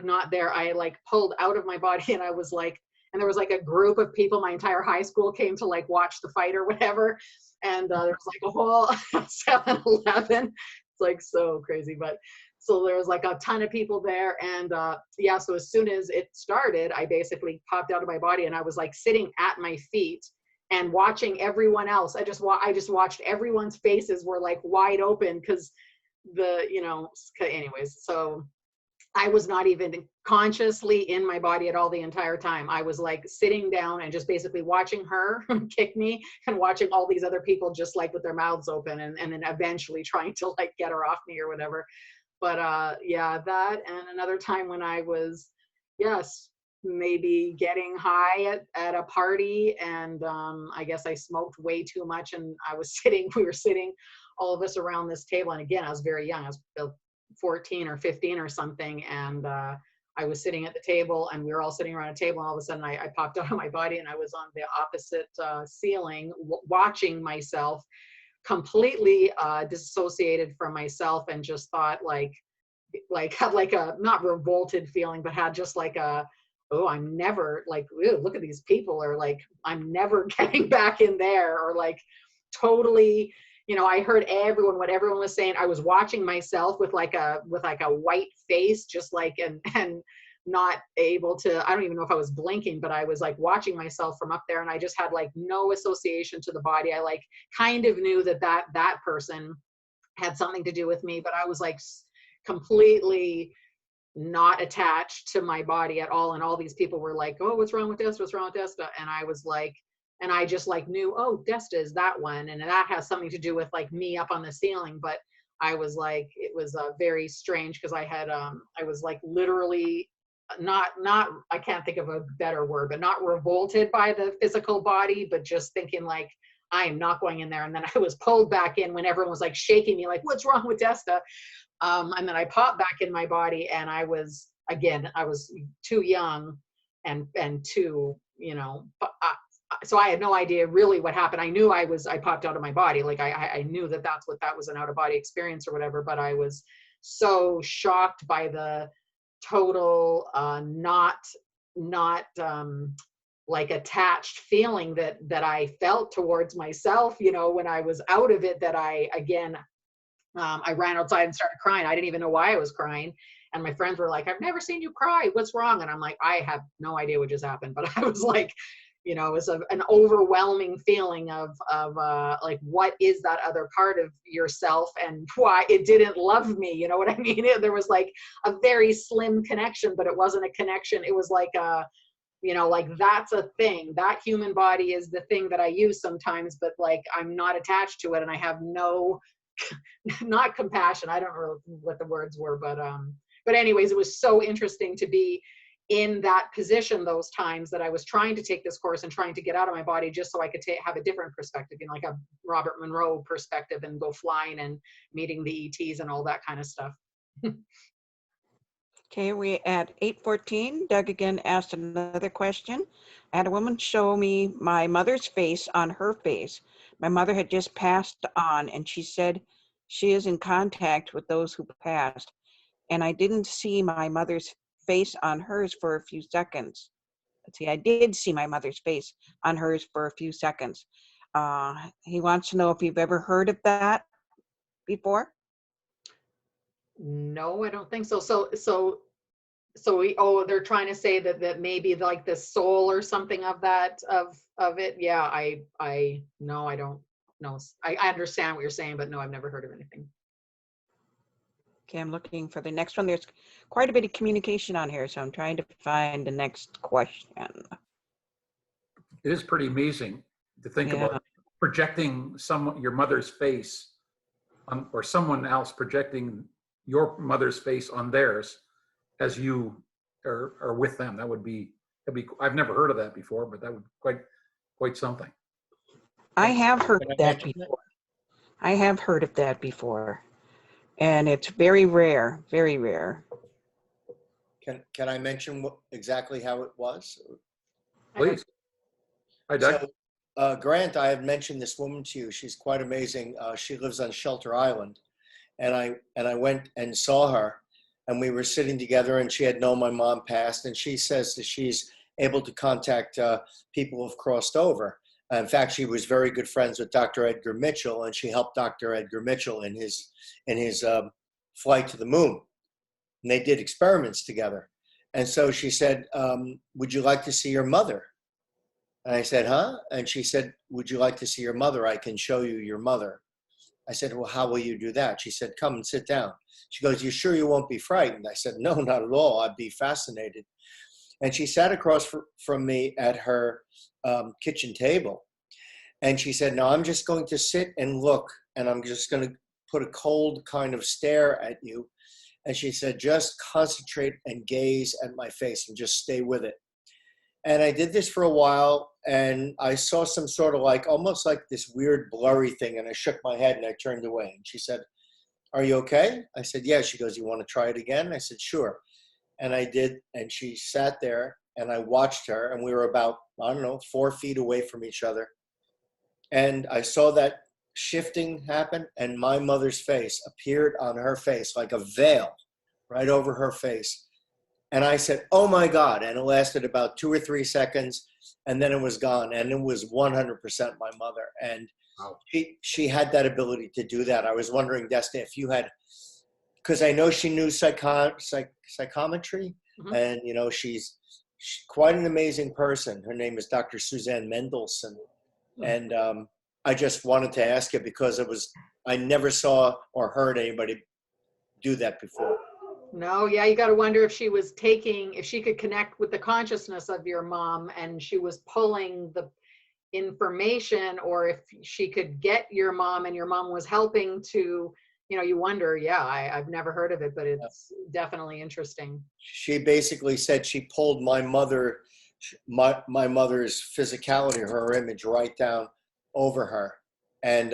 not there. I like pulled out of my body, and I was like, and there was like a group of people. My entire high school came to like watch the fight or whatever, and there was like a whole 7-Eleven. It's like so crazy, but so there was like a ton of people there, and yeah. So as soon as it started, I basically popped out of my body, and I was like sitting at my feet and watching everyone else. I just watched everyone's faces were like wide open because anyways. So I was not even consciously in my body at all the entire time. I was like sitting down and just basically watching her kick me and watching all these other people just like with their mouths open and then eventually trying to like get her off me or whatever. But yeah, that, and another time when I was, yes, maybe getting high at a party, and I guess I smoked way too much, and we were sitting all of us around this table. And again, I was very young. I was 14 or 15 or something. And I was sitting at the table, and we were all sitting around a table. And all of a sudden I popped out of my body, and I was on the opposite ceiling watching myself, completely dissociated from myself, and just thought like had like a not revolted feeling, but had just like a, oh, I'm never like, ew, look at these people, or like I'm never getting back in there, or like totally, you know, I heard what everyone was saying. I was watching myself with like a white face, just like, and not able to, I don't even know if I was blinking, but I was like watching myself from up there, and I just had like no association to the body. I like kind of knew that person had something to do with me, but I was like completely not attached to my body at all. And all these people were like, oh, what's wrong with Desta? What's wrong with Desta? And I was like, and I just like knew, oh, Desta is that one. And that has something to do with like me up on the ceiling. But I was like, it was very strange, because I was like literally not, I can't think of a better word, but not revolted by the physical body, but just thinking like, I am not going in there. And then I was pulled back in when everyone was like shaking me, like, what's wrong with Desta? And then I popped back in my body, and I was too young and too, you know, so I had no idea really what happened. I knew I popped out of my body. Like I knew that was an out of body experience or whatever, but I was so shocked by the total, not like attached feeling that I felt towards myself, you know, when I was out of it, that I ran outside and started crying. I didn't even know why I was crying. And my friends were like, I've never seen you cry. What's wrong? And I'm like, I have no idea what just happened. But I was like, you know, it was an overwhelming feeling of like, what is that other part of yourself, and why it didn't love me? You know what I mean? There was like a very slim connection, but it wasn't a connection. It was like you know, like that's a thing. That human body is the thing that I use sometimes, but like I'm not attached to it, and I have no not compassion. I don't know what the words were, but anyways, it was so interesting to be in that position those times that I was trying to take this course and trying to get out of my body, just so I could have a different perspective, you know, like a Robert Monroe perspective, and go flying and meeting the ETs and all that kind of stuff. Okay, we at 8:14. Doug again asked another question. I had a woman show me my mother's face on her face. My mother had just passed on, and she said she is in contact with those who passed. And I didn't see my mother's face on hers for a few seconds. Let's see, I did see my mother's face on hers for a few seconds. He wants to know if you've ever heard of that before. No, I don't think so. They're trying to say that maybe like the soul or something of that, of it. Yeah, I no, I don't know. I understand what you're saying, but no, I've never heard of anything. Okay, I'm looking for the next one. There's quite a bit of communication on here, so I'm trying to find the next question. It is pretty amazing to think about projecting your mother's face on, or someone else projecting your mother's face on theirs. as you are with them. That'd be, I've never heard of that before, but that would quite something. I have heard Can I of that mention it? before. I have heard of that before. And it's very rare, very rare. Can I mention exactly how it was? Please. Hi, Doug. So, Grant, I had mentioned this woman to you. She's quite amazing. She lives on Shelter Island, and I went and saw her, and we were sitting together, and she had known my mom passed, and she says that she's able to contact people who've crossed over. In fact, she was very good friends with Dr. Edgar Mitchell, and she helped Dr. Edgar Mitchell in his flight to the moon. And they did experiments together. And so she said, would you like to see your mother? And I said, huh? And she said, would you like to see your mother? I can show you your mother. I said, well, how will you do that? She said, come and sit down. She goes, you sure you won't be frightened? I said, no, not at all. I'd be fascinated. And she sat across from me at her kitchen table. And she said, no, I'm just going to sit and look, and I'm just going to put a cold kind of stare at you. And she said, just concentrate and gaze at my face and just stay with it. And I did this for a while, and I saw some sort of almost like this weird blurry thing, and I shook my head and I turned away. And she said, are you okay? I said, yeah. She goes, you want to try it again? I said, sure. And I did, and she sat there, and I watched her, and we were about, 4 feet away from each other. And I saw that shifting happen, and my mother's face appeared on her face like a veil right over her face. And I said, oh my God. And it lasted about 2 or 3 seconds, and then it was gone. And it was 100% my mother. And wow. She had that ability to do that. I was wondering, Desta, if you had, because I know she knew psychometry, Mhm. and she's quite an amazing person. Her name is Dr. Suzanne Mendelson. And I just wanted to ask you because I never saw or heard anybody do that before. No, yeah, you got to wonder if if she could connect with the consciousness of your mom and she was pulling the information, or if she could get your mom and your mom was helping to, you wonder, yeah, I've never heard of it, but it's definitely interesting. She basically said she pulled my mother's physicality, her image right down over her. And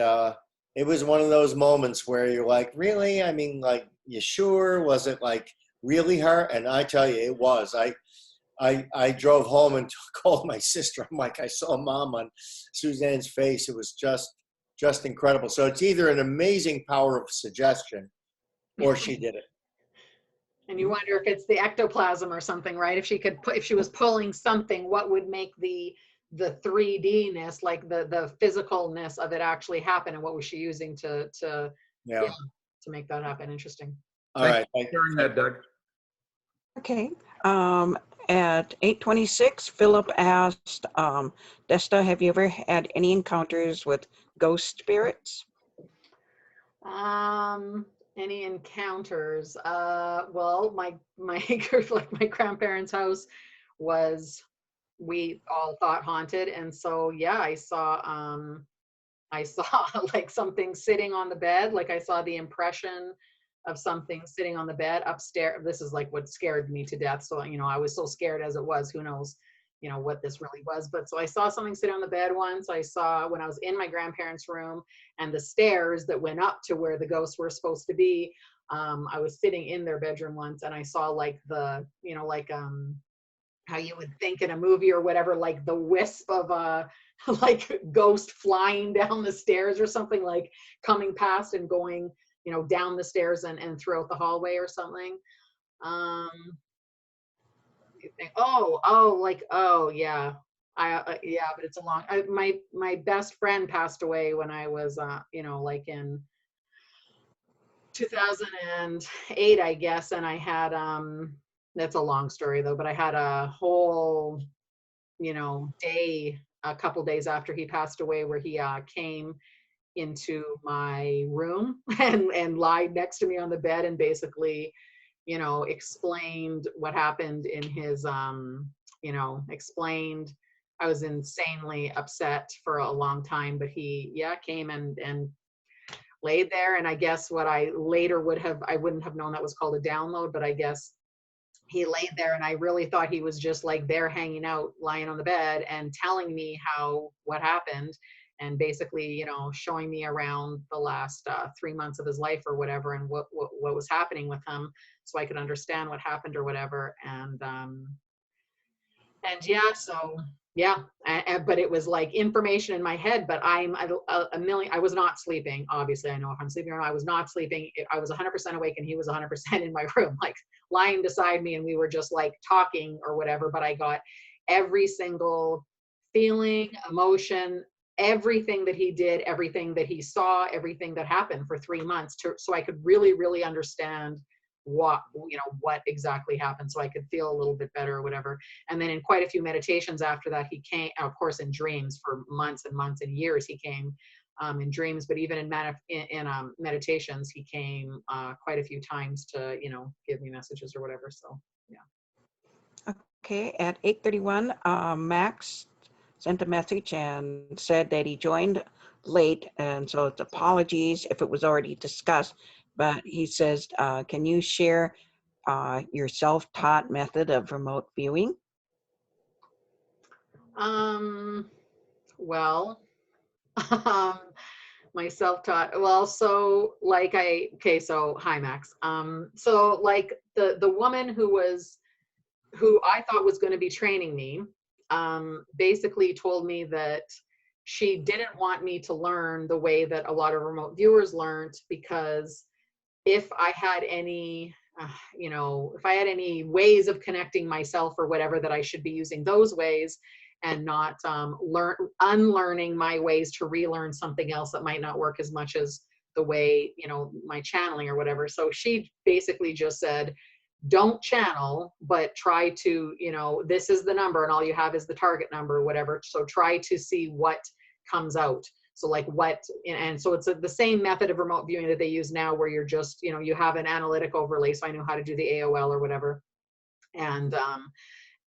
it was one of those moments where you're like, really? I mean, you sure? Was it really her? And I tell you, it was. I drove home and called my sister. I'm like, I saw Mom on Suzanne's face. It was just incredible. So it's either an amazing power of suggestion or she did it. And you wonder if it's the ectoplasm or something, right? If she was pulling something, what would make the 3D-ness, like the physicalness of it actually happen, and what was she using to make that happen? Interesting. All right. Thanks for sharing that, Doug. Okay. At 8:26, Philip asked, Desta, have you ever had any encounters with ghost spirits? Any encounters? Well, my my grandparents' house was, we all thought haunted, and so yeah, I saw like something sitting on the bed. Like I saw the impression of something sitting on the bed upstairs. This is like what scared me to death. So, I was so scared as it was, who knows, what this really was. But so I saw something sitting on the bed once. I saw when I was in my grandparents' room, and the stairs that went up to where the ghosts were supposed to be. I was sitting in their bedroom once, and I saw like the, how you would think in a movie or whatever, like the wisp of a like ghost flying down the stairs or something, like coming past and going, down the stairs and throughout the hallway or something. Yeah. Yeah, but it's a long, my best friend passed away when I was, like in 2008, I guess. And I had, that's a long story though, but I had a whole, day, a couple days after he passed away, where he came into my room and lied next to me on the bed and basically, explained what happened in his, explained. I was insanely upset for a long time, but he, came and laid there. And I guess what I later I wouldn't have known that was called a download, but I guess he laid there, and I really thought he was just like there hanging out, lying on the bed and telling me what happened, and basically, you know, showing me around the last 3 months of his life or whatever, and what was happening with him, so I could understand what happened or whatever. And yeah, so yeah, but it was like information in my head, but I'm a million, I was not sleeping. Obviously, I know if I'm sleeping or not, I was not sleeping. I was 100% awake, and he was 100% in my room, like lying beside me, and we were just like talking or whatever, but I got every single feeling, emotion, everything that he did, everything that he saw, everything that happened for 3 months, so I could really, really understand what exactly happened, so I could feel a little bit better or whatever. And then in quite a few meditations after that, he came, of course, in dreams for months and months and years. He came in dreams, but even in meditations, he came quite a few times to, you know, give me messages or whatever. So yeah. Okay, at 8:31, Max sent a message and said that he joined late, and so it's apologies if it was already discussed, but he says, can you share your self-taught method of remote viewing? Well, my self-taught, well, so like so hi Max. So like the woman who I thought was going to be training me, basically told me that she didn't want me to learn the way that a lot of remote viewers learned, because if I had any, if I had any ways of connecting myself or whatever, that I should be using those ways and not unlearning my ways to relearn something else that might not work as much as the way, you know, my channeling or whatever. So she basically just said, don't channel, but try to, you know, this is the number and all you have is the target number or whatever. So try to see what comes out. So like and so it's the same method of remote viewing that they use now, where you're just, you know, you have an analytic overlay. So I know how to do the AOL or whatever.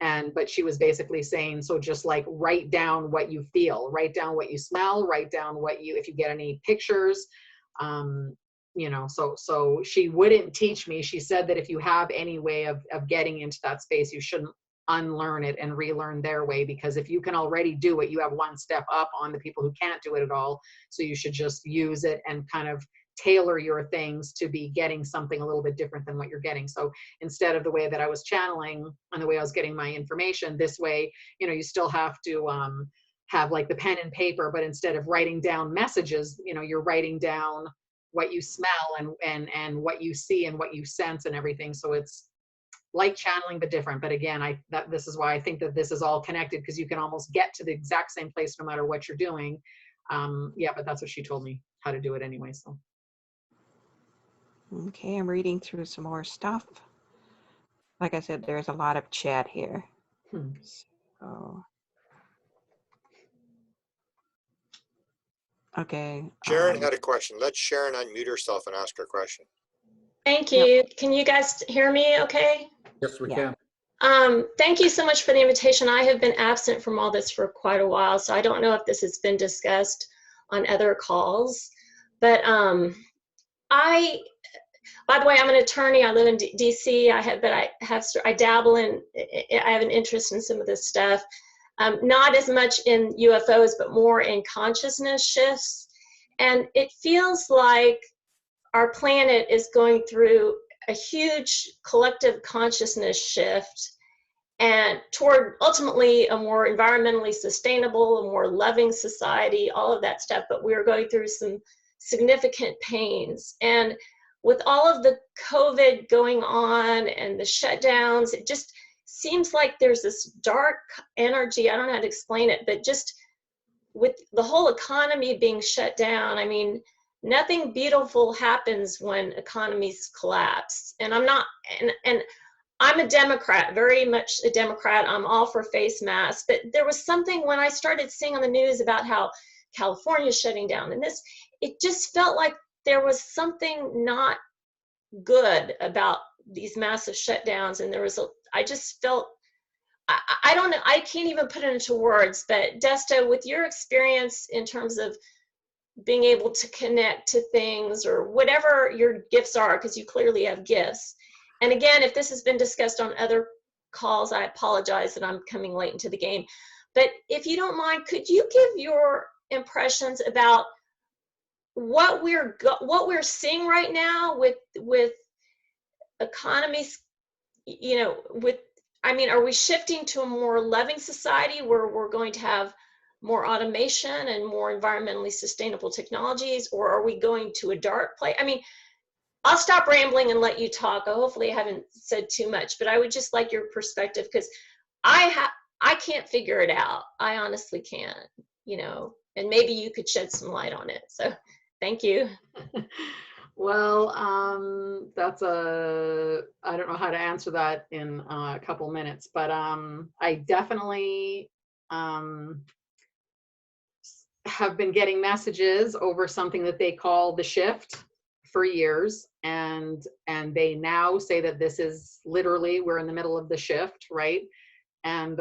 But she was basically saying, so just like write down what you feel, write down what you smell, write down if you get any pictures, you know, so she wouldn't teach me. She said that if you have any way of getting into that space, you shouldn't unlearn it and relearn their way, because if you can already do it, you have one step up on the people who can't do it at all. So you should just use it and kind of tailor your things to be getting something a little bit different than what you're getting. So instead of the way that I was channeling and the way I was getting my information, this way, you know, you still have to have like the pen and paper, but instead of writing down messages, you know, you're writing down what you smell and what you see and what you sense and everything. So it's like channeling, but different. But again, this is why I think that this is all connected, because you can almost get to the exact same place no matter what you're doing. Yeah, but that's what she told me how to do it anyway. So. Okay, I'm reading through some more stuff. Like I said, there's a lot of chat here. So, okay. Sharon had a question. Let Sharon unmute herself and ask her question. Thank you. Yep. Can you guys hear me okay? Yes, we can. Thank you so much for the invitation. I have been absent from all this for quite a while, so I don't know if this has been discussed on other calls. But by the way, I'm an attorney. I live in DC. I dabble in, I have an interest in some of this stuff. Not as much in UFOs, but more in consciousness shifts. And it feels like our planet is going through a huge collective consciousness shift and toward ultimately a more environmentally sustainable, a more loving society, all of that stuff. But we're going through some significant pains. And with all of the COVID going on and the shutdowns, it just seems like there's this dark energy. I don't know how to explain it, but just with the whole economy being shut down, I mean, nothing beautiful happens when economies collapse. And I'm not, and I'm a Democrat, very much a Democrat. I'm all for face masks, but there was something when I started seeing on the news about how California is shutting down and this, it just felt like there was something not good about these massive shutdowns. And I just felt, I don't know, I can't even put it into words, but Desta, with your experience in terms of being able to connect to things or whatever your gifts are, because you clearly have gifts, And again, if this has been discussed on other calls, I apologize that I'm coming late into the game. But if you don't mind, could you give your impressions about what we're seeing right now with economies, you know, I mean, are we shifting to a more loving society where we're going to have more automation and more environmentally sustainable technologies, or are we going to a dark place? I mean, I'll stop rambling and let you talk. Hopefully I haven't said too much, but I would just like your perspective, because I can't figure it out. I honestly can't, you know, and maybe you could shed some light on it. So thank you. Well, I don't know how to answer that in a couple minutes, but I definitely have been getting messages over something that they call the shift for years, and they now say that this is literally, we're in the middle of the shift, right? And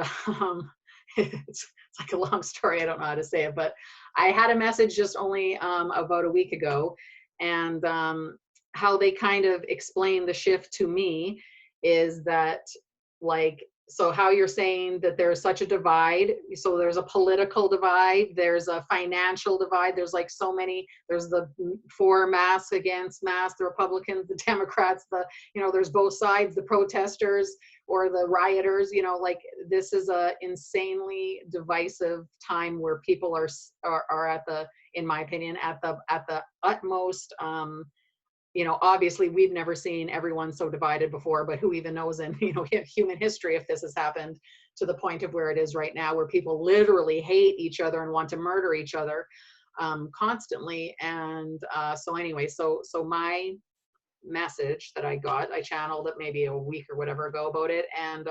it's like a long story, I don't know how to say it, but I had a message just only about a week ago, and how they kind of explain the shift to me is that, like, so how you're saying that there's such a divide, so there's a political divide, there's a financial divide, there's like so many, there's the for masks, against masks, the Republicans, the Democrats, the, you know, there's both sides, the protesters or the rioters, you know, like this is a insanely divisive time where people are at the, in my opinion, at the utmost, you know, obviously we've never seen everyone so divided before, but who even knows in, you know, human history if this has happened to the point of where it is right now, where people literally hate each other and want to murder each other constantly. And so anyway, so my message that I got, I channeled it maybe a week or whatever ago about it, and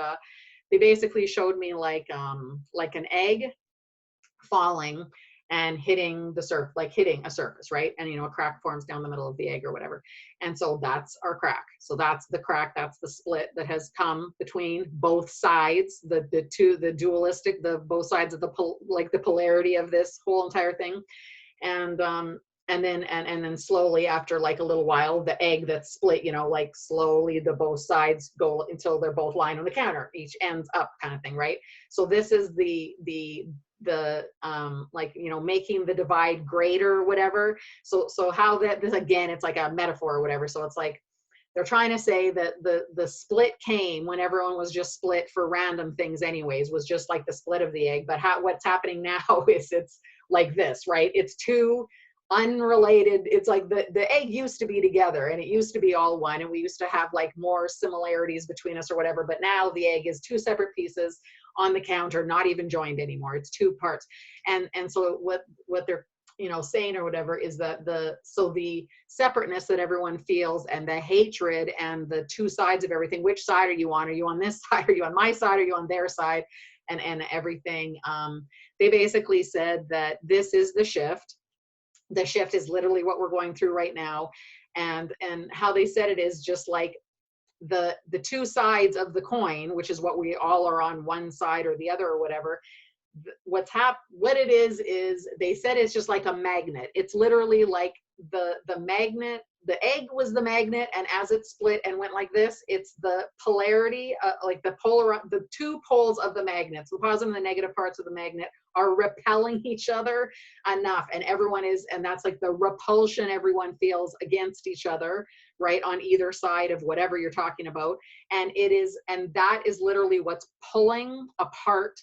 they basically showed me like an egg falling and hitting the surface, like hitting a surface, right? And, you know, a crack forms down the middle of the egg or whatever. And so that's our crack. So that's the crack, that's the split that has come between both sides, the dualistic, the both sides of the polarity of this whole entire thing. And then slowly, after like a little while, the egg that's split, you know, like slowly the both sides go until they're both lying on the counter, each ends up kind of thing, right? So this is the like, you know, making the divide greater or whatever. So how that, this again, it's like a metaphor or whatever. So it's like they're trying to say that the split came when everyone was just split for random things anyways, was just like the split of the egg. But what's happening now is it's like this, right? It's two unrelated, it's like the egg used to be together and it used to be all one, and we used to have like more similarities between us or whatever, but now the egg is two separate pieces on the counter, not even joined anymore. It's two parts. And so what they're, you know, saying or whatever is that the separateness that everyone feels and the hatred and the two sides of everything, which side are you on? Are you on this side? Are you on my side? Are you on their side? And everything. They basically said that this is the shift. The shift is literally what we're going through right now. And how they said it is just like the two sides of the coin, which is what we all are on one side or the other or whatever. What it is they said it's just like a magnet. It's literally like the magnet, the egg was the magnet, and as it split and went like this, it's the polarity, like the two poles of the magnets, the positive and the negative parts of the magnet are repelling each other enough, and that's like the repulsion everyone feels against each other, right, on either side of whatever you're talking about. And that is literally what's pulling apart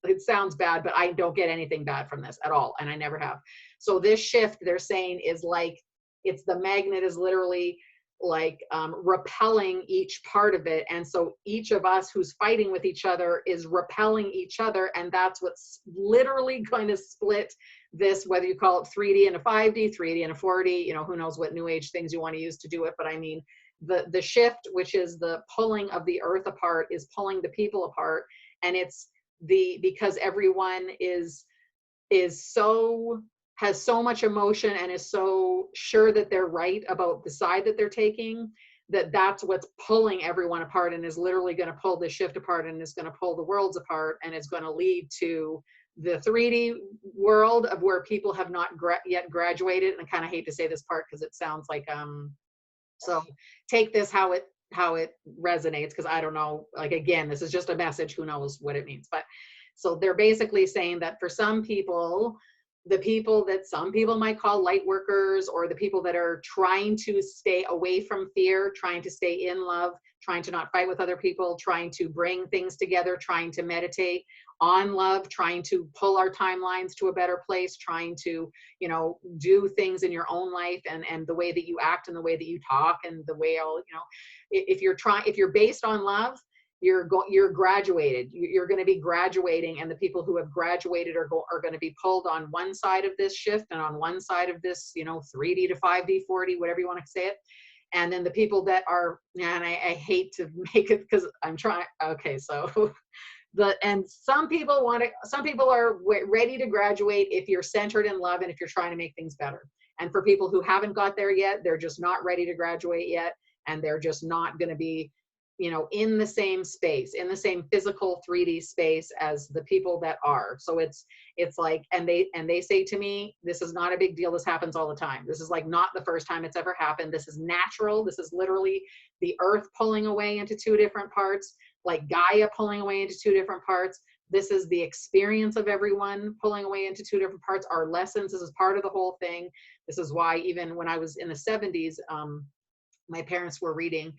it sounds bad, but I don't get anything bad from this at all, and I never have. So this shift, they're saying, is like, it's the magnet is literally like repelling each part of it, and so each of us who's fighting with each other is repelling each other, and that's what's literally going to split this, whether you call it 3D and a 5D, 3D and a 4D, you know, who knows what new age things you want to use to do it. But I mean, the shift, which is the pulling of the earth apart, is pulling the people apart, and it's because everyone has so much emotion and is so sure that they're right about the side that they're taking, that's what's pulling everyone apart, and is literally going to pull the shift apart, and is going to pull the worlds apart, and is going to lead to the 3D world of where people have not yet graduated. And I kind of hate to say this part because it sounds like so take this how it resonates, because I don't know, like, again, this is just a message, who knows what it means. But so they're basically saying that for some people, the people that some people might call light workers, or the people that are trying to stay away from fear, trying to stay in love, trying to not fight with other people, trying to bring things together, trying to meditate on love, trying to pull our timelines to a better place, trying to, you know, do things in your own life, and the way that you act and the way that you talk and the way all, you know, if you're based on love, you're graduated. You're going to be graduating, and the people who have graduated are going to be pulled on one side of this shift, and on one side of this, you know, 3D to 5D, 4D, whatever you want to say it. And then the people that are, and I hate to make it, because I'm trying. Okay, so some people are ready to graduate if you're centered in love and if you're trying to make things better. And for people who haven't got there yet, they're just not ready to graduate yet, and they're just not going to be, you know, in the same space, in the same physical 3D space as the people that are. So it's like, and they say to me, this is not a big deal. This happens all the time. This is like not the first time it's ever happened. This is natural. This is literally the earth pulling away into two different parts, like Gaia pulling away into two different parts. This is the experience of everyone pulling away into two different parts. Our lessons, this is part of the whole thing. This is why even when I was in the 70s, my parents were reading,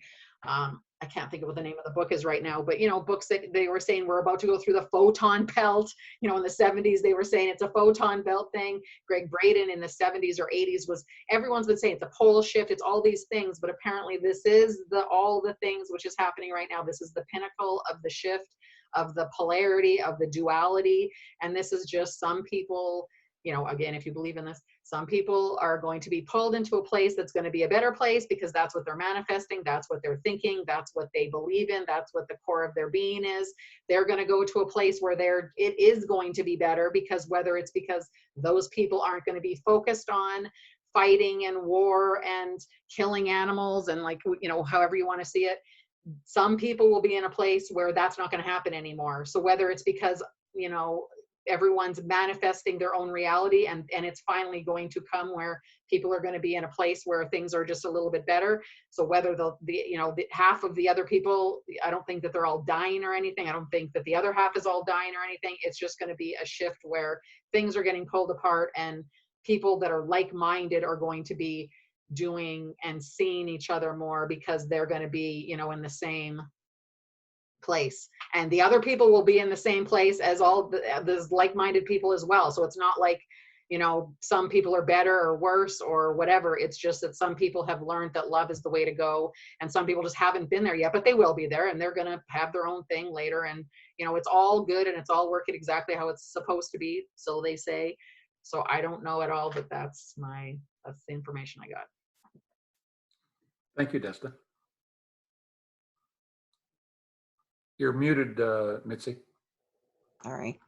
I can't think of what the name of the book is right now, but, you know, books that they were saying we're about to go through the photon belt. You know, in the 70s, they were saying it's a photon belt thing. Greg Braden in the 70s or 80s everyone's been saying it's a pole shift. It's all these things, but apparently this is all the things which is happening right now. This is the pinnacle of the shift, of the polarity, of the duality. And this is just some people, you know, again, if you believe in this, some people are going to be pulled into a place that's going to be a better place because that's what they're manifesting. That's what they're thinking. That's what they believe in. That's what the core of their being is. They're going to go to a place where it is going to be better, because whether it's because those people aren't going to be focused on fighting and war and killing animals and, like, you know, however you want to see it, some people will be in a place where that's not going to happen anymore. So whether it's because, you know, everyone's manifesting their own reality, and it's finally going to come where people are going to be in a place where things are just a little bit better. So whether the half of the other people, I don't think that they're all dying or anything. I don't think that the other half is all dying or anything. It's just going to be a shift where things are getting pulled apart, and people that are like-minded are going to be doing and seeing each other more, because they're going to be, you know, in the same place, and the other people will be in the same place as all the like-minded people as well. So it's not like, you know, some people are better or worse or whatever. It's just that some people have learned that love is the way to go, and some people just haven't been there yet, but they will be there, and they're going to have their own thing later. And, you know, it's all good, and it's all working exactly how it's supposed to be, so they say. So I don't know at all, but that's the information I got. Thank you, Desta. You're muted, Mitzi. All right.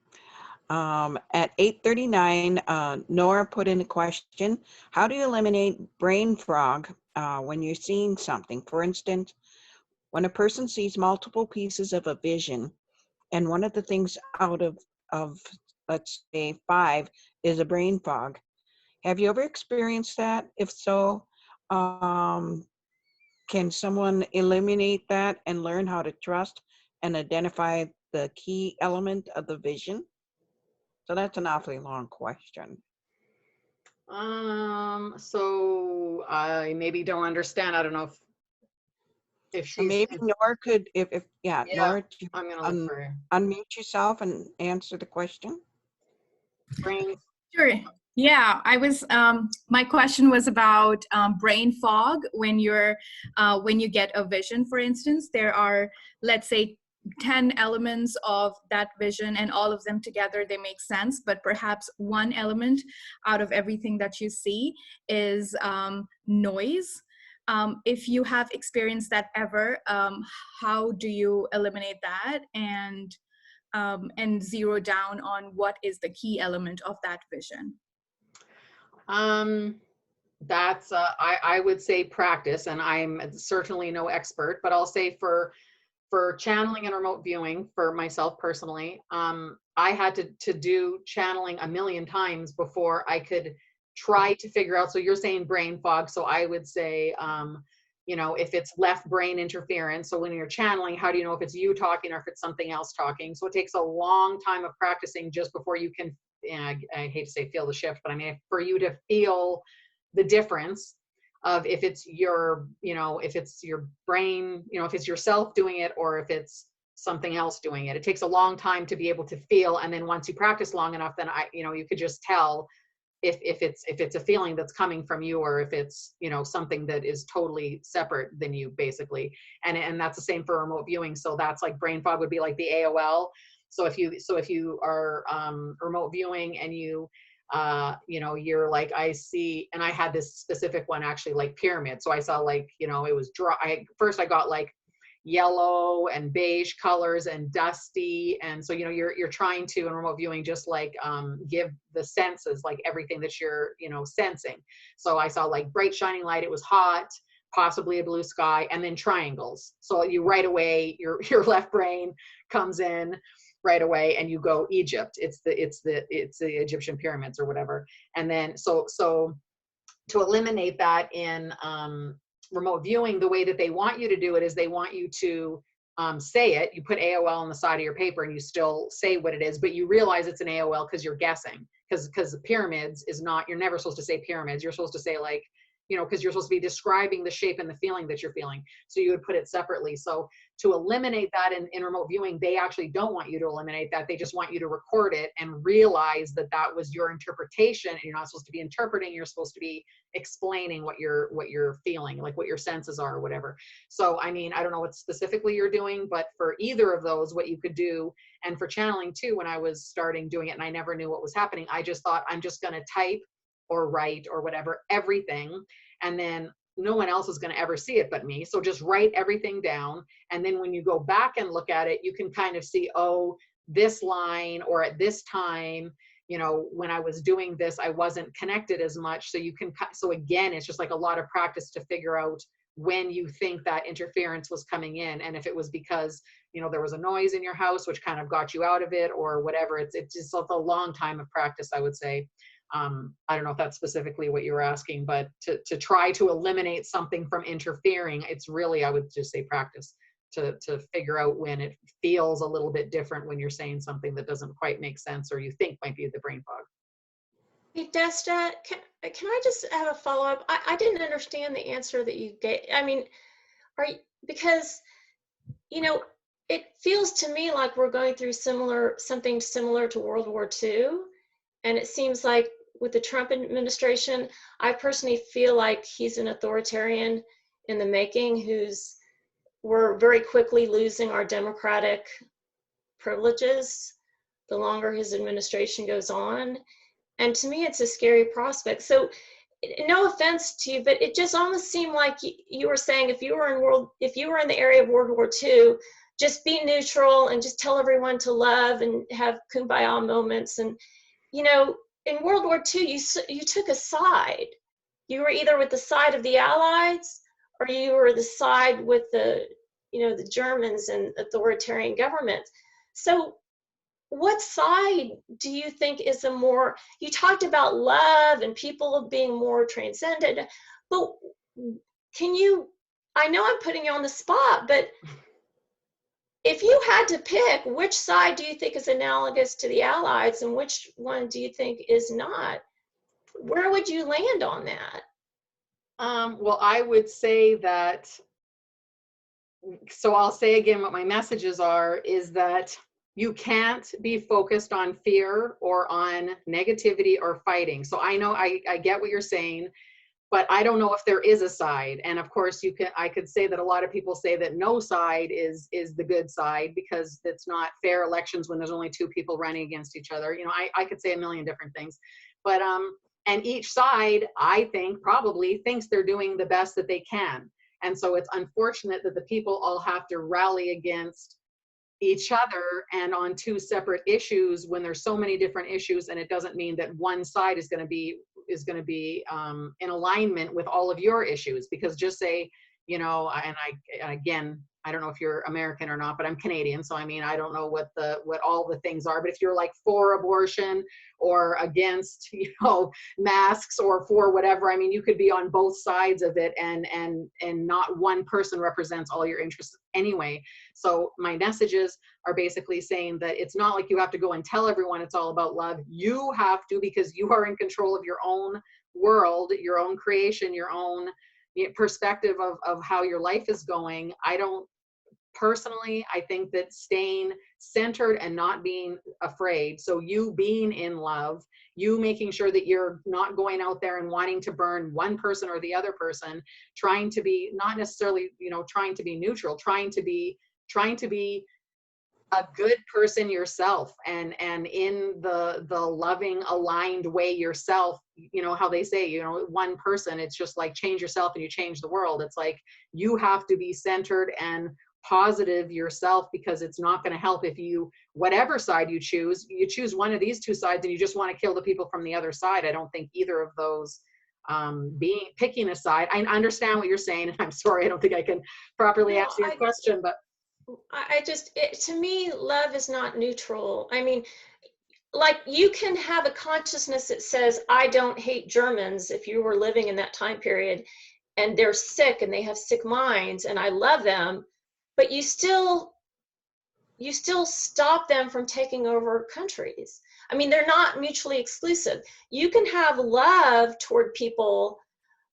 At 8:39, Nora put in a question: how do you eliminate brain fog when you're seeing something? For instance, when a person sees multiple pieces of a vision, and one of the things out of let's say 5 is a brain fog. Have you ever experienced that? If so, can someone eliminate that and learn how to trust and identify the key element of the vision? So that's an awfully long question. So I maybe don't understand. I don't know if So she's, maybe Nora could, yeah, Nora, I'm gonna look for unmute yourself and answer the question. brain. Sure. Yeah, I was. My question was about brain fog when you get a vision. For instance, there are, let's say, 10 elements of that vision, and all of them together they make sense. But perhaps one element out of everything that you see is noise. If you have experienced that ever, how do you eliminate that and zero down on what is the key element of that vision? That's I would say practice, and I'm certainly no expert, but I'll say for channeling and remote viewing for myself personally, I had to do channeling a million times before I could try to figure out. So you're saying brain fog, so I would say you know, if it's left brain interference. So when you're channeling, how do you know if it's you talking or if it's something else talking? So it takes a long time of practicing just before you can, I hate to say feel the shift, but I mean, for you to feel the difference of if it's your, you know, if it's your brain, you know, if it's yourself doing it or if it's something else doing it. It takes a long time to be able to feel. And then once you practice long enough, then you know, you could just tell if it's a feeling that's coming from you or if it's, you know, something that is totally separate than you, basically. And that's the same for remote viewing. So that's like brain fog would be like the AOL. So if you are remote viewing and you know, you're like, I see, and I had this specific one actually, like pyramid. So I saw, like, you know, it was dry. First I got like yellow and beige colors and dusty. And so, you know, you're trying to, in remote viewing, just like give the senses, like everything that you're, you know, sensing. So I saw like bright shining light, it was hot, possibly a blue sky, and then triangles. So you right away, your left brain comes in right away and you go Egypt. It's the Egyptian pyramids or whatever. And then so to eliminate that in remote viewing, the way that they want you to do it is they want you to say it. You put AOL on the side of your paper and you still say what it is, but you realize it's an AOL because you're guessing. Because the pyramids is not, you're never supposed to say pyramids. You're supposed to say, like, you know, because you're supposed to be describing the shape and the feeling that you're feeling. So you would put it separately. So to eliminate that in remote viewing, they actually don't want you to eliminate that. They just want you to record it and realize that that was your interpretation. And you're not supposed to be interpreting. You're supposed to be explaining what you're feeling, like what your senses are or whatever. So, I mean, I don't know what specifically you're doing, but for either of those, what you could do, and for channeling too, when I was starting doing it and I never knew what was happening, I just thought, I'm just going to type or write or whatever, everything. And then no one else is going to ever see it but me. So just write everything down. And then when you go back and look at it, you can kind of see, oh, this line, or at this time, you know, when I was doing this, I wasn't connected as much. So you can, so again, it's just like a lot of practice to figure out when you think that interference was coming in. And if it was because, you know, there was a noise in your house, which kind of got you out of it or whatever, it's just a long time of practice, I would say. I don't know if that's specifically what you were asking, but to try to eliminate something from interfering, it's really, I would just say practice to figure out when it feels a little bit different when you're saying something that doesn't quite make sense or you think might be the brain fog. Hey, Desta, can I just have a follow-up? I didn't understand the answer that you gave. I mean, because, you know, it feels to me like we're going through something similar to World War II. And it seems like with the Trump administration, I personally feel like he's an authoritarian in the making, we're very quickly losing our democratic privileges the longer his administration goes on. And to me, it's a scary prospect. So no offense to you, but it just almost seemed like you were saying, if you were in the area of World War II, just be neutral and just tell everyone to love and have kumbaya moments. And, you know, in World War II, you took a side. You were either with the side of the Allies or you were the side with the Germans and authoritarian governments. So what side do you think is you talked about love and people being more transcendent, but I know I'm putting you on the spot, but if you had to pick, which side do you think is analogous to the Allies and which one do you think is not? Where would you land on that? Well, I would say that, so I'll say again what my messages are, is that you can't be focused on fear or on negativity or fighting. So I know I get what you're saying, but I don't know if there is a side. And of course, I could say that a lot of people say that no side is the good side because it's not fair elections when there's only two people running against each other. You know, I could say a million different things, but and each side, I think, probably thinks they're doing the best that they can. And so it's unfortunate that the people all have to rally against each other and on two separate issues when there's so many different issues. And it doesn't mean that one side is going to be in alignment with all of your issues, because just say, you know, and again, I don't know if you're American or not, but I'm Canadian. So I mean, I don't know what all the things are, but if you're like for abortion or against, you know, masks or for whatever, I mean, you could be on both sides of it, and not one person represents all your interests anyway. So my messages are basically saying that it's not like you have to go and tell everyone it's all about love. You have to, because you are in control of your own world, your own creation, your own perspective of how your life is going. Personally, I think that staying centered and not being afraid, so you being in love, you making sure that you're not going out there and wanting to burn one person or the other person, trying to be, not necessarily, you know, trying to be neutral, trying to be a good person yourself, and in the loving, aligned way yourself. You know how they say, you know, one person, it's just like change yourself and you change the world. It's like you have to be centered and positive yourself, because it's not going to help if you, whatever side you choose one of these two sides and you just want to kill the people from the other side. I don't think either of those, picking a side. I understand what you're saying, and I'm sorry, I don't think I can properly answer your question, but to me, love is not neutral. I mean, like, you can have a consciousness that says, I don't hate Germans, if you were living in that time period and they're sick and they have sick minds and I love them, but you still stop them from taking over countries. I mean, they're not mutually exclusive. You can have love toward people,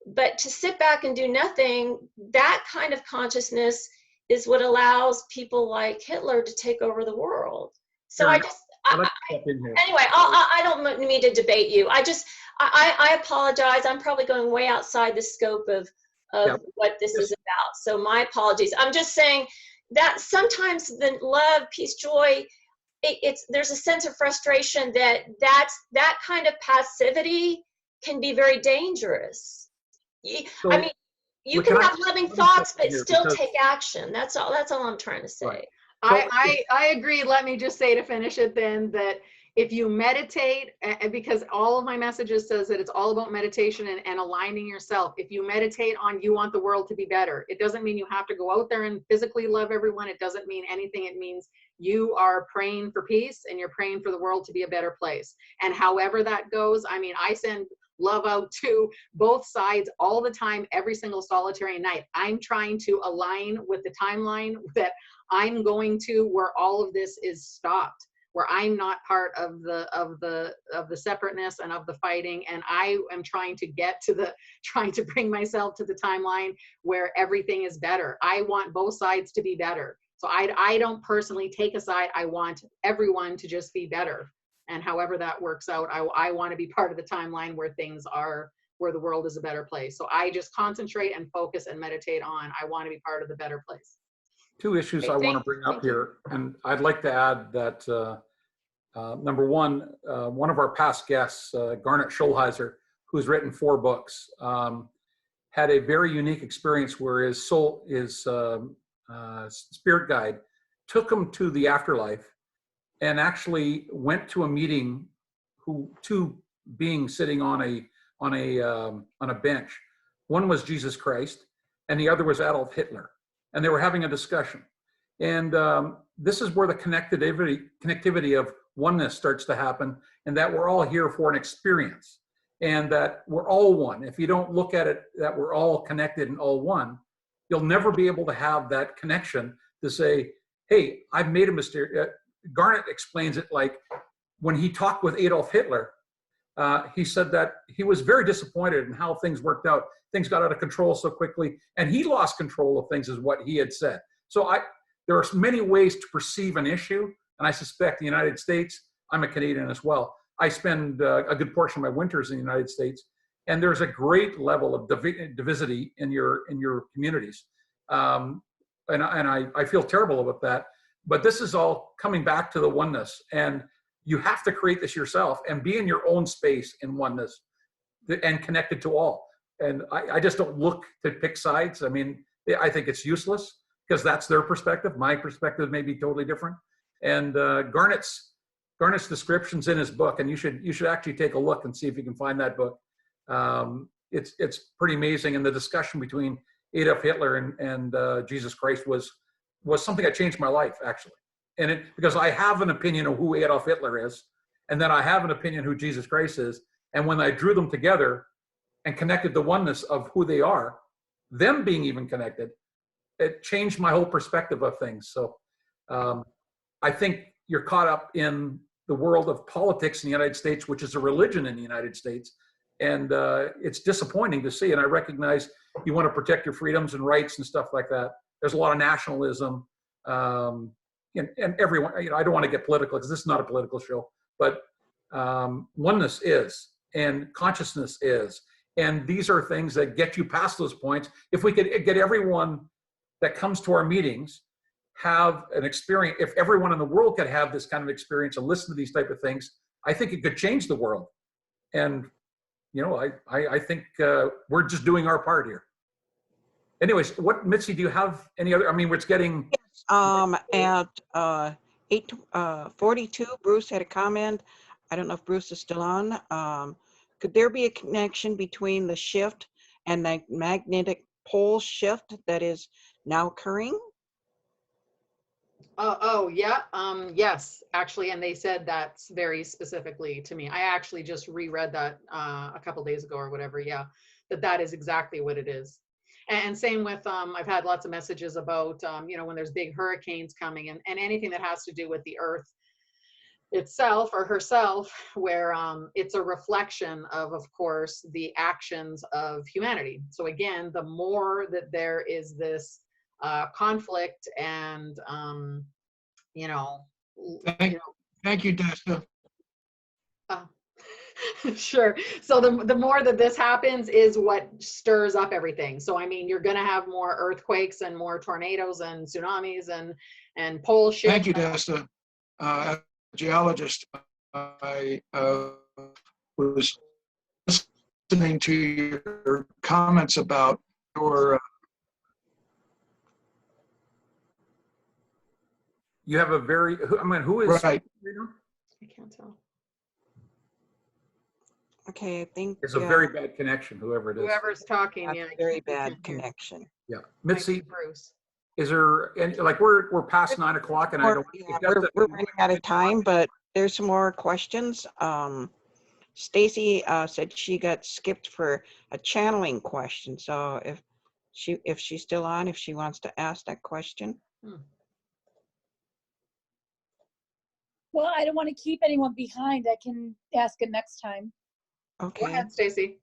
but to sit back and do nothing, that kind of consciousness is what allows people like Hitler to take over the world. So anyway, I don't mean to debate you. I apologize. I'm probably going way outside the scope of what this is about. So my apologies. I'm just saying that sometimes the love, peace, joy, there's a sense of frustration that kind of passivity can be very dangerous. So, I mean, you can have loving thoughts, but still take action. That's all I'm trying to say. Right. I agree. Let me just say, to finish it then, that if you meditate, because all of my messages says that it's all about meditation and aligning yourself. If you meditate on, you want the world to be better, it doesn't mean you have to go out there and physically love everyone. It doesn't mean anything. It means you are praying for peace and you're praying for the world to be a better place. And however that goes, I mean, I send love out to both sides all the time, every single solitary night. I'm trying to align with the timeline that I'm going to, where all of this is stopped, where I'm not part of the separateness and of the fighting. And I am trying to bring myself to the timeline where everything is better. I want both sides to be better. So I don't personally take a side. I want everyone to just be better. And however that works out, I want to be part of the timeline where where the world is a better place. So I just concentrate and focus and meditate on, I want to be part of the better place. Two issues I want to bring up here, and I'd like to add that number one, one of our past guests, Garnet Schulheiser, who's written 4 books, had a very unique experience where his spirit guide took him to the afterlife, and actually went to a meeting. Two beings sitting on a bench. One was Jesus Christ, and the other was Adolf Hitler. And they were having a discussion. And this is where the connectivity of oneness starts to happen, and that we're all here for an experience, and that we're all one. If you don't look at it that we're all connected and all one, you'll never be able to have that connection to say, hey, I've made a mistake. Garnet explains it like when he talked with Adolf Hitler, he said that he was very disappointed in how things worked out. Things got out of control so quickly, and he lost control of things, is what he had said. So there are many ways to perceive an issue, and I suspect the United States, I'm a Canadian as well, I spend a good portion of my winters in the United States, and there's a great level of divisity in your communities. And I feel terrible about that. But this is all coming back to the oneness, and you have to create this yourself and be in your own space in oneness and connected to all. And I just don't look to pick sides. I mean, I think it's useless because that's their perspective. My perspective may be totally different. And Garnet's descriptions in his book, and you should actually take a look and see if you can find that book. It's pretty amazing. And the discussion between Adolf Hitler and Jesus Christ was was something that changed my life, actually. And because I have an opinion of who Adolf Hitler is, and then I have an opinion who Jesus Christ is. And when I drew them together and connected the oneness of who they are, them being even connected, it changed my whole perspective of things. So I think you're caught up in the world of politics in the United States, which is a religion in the United States. And it's disappointing to see. And I recognize you want to protect your freedoms and rights and stuff like that. There's a lot of nationalism. And everyone, I don't want to get political because this is not a political show, but oneness is, and consciousness is. And these are things that get you past those points. If we could get everyone that comes to our meetings have an experience, if everyone in the world could have this kind of experience and listen to these type of things, I think it could change the world. And, I think we're just doing our part here. Anyways, Mitzi, do you have any other, it's getting. At 8:42, Bruce had a comment. I don't know if Bruce is still on. Could there be a connection between the shift and the magnetic pole shift that is now occurring? Yeah. Yes, actually. And they said that's very specifically to me. I actually just reread that a couple days ago or whatever. Yeah, that is exactly what it is. And same with, I've had lots of messages about, when there's big hurricanes coming and anything that has to do with the earth itself or herself, where it's a reflection of course, the actions of humanity. So again, the more that there is this conflict and, Thank you, Desta. Sure. So the more that this happens is what stirs up everything. So, you're going to have more earthquakes and more tornadoes and tsunamis and pole shifts. Thank you, Desta. As a geologist, I was listening to your comments about your. You have a very, who is? Right. I can't tell. Okay, I think It's a very bad connection, whoever it is. Whoever's talking, that's yeah. a very bad connection. Yeah. Mitzi, Bruce. is there any, we're past 9 o'clock and I don't. We're running out of time, but there's some more questions. Stacy said she got skipped for a channeling question. So if she's still on, if she wants to ask that question. Well, I don't want to keep anyone behind. I can ask it next time. Okay. Go ahead, Stacy.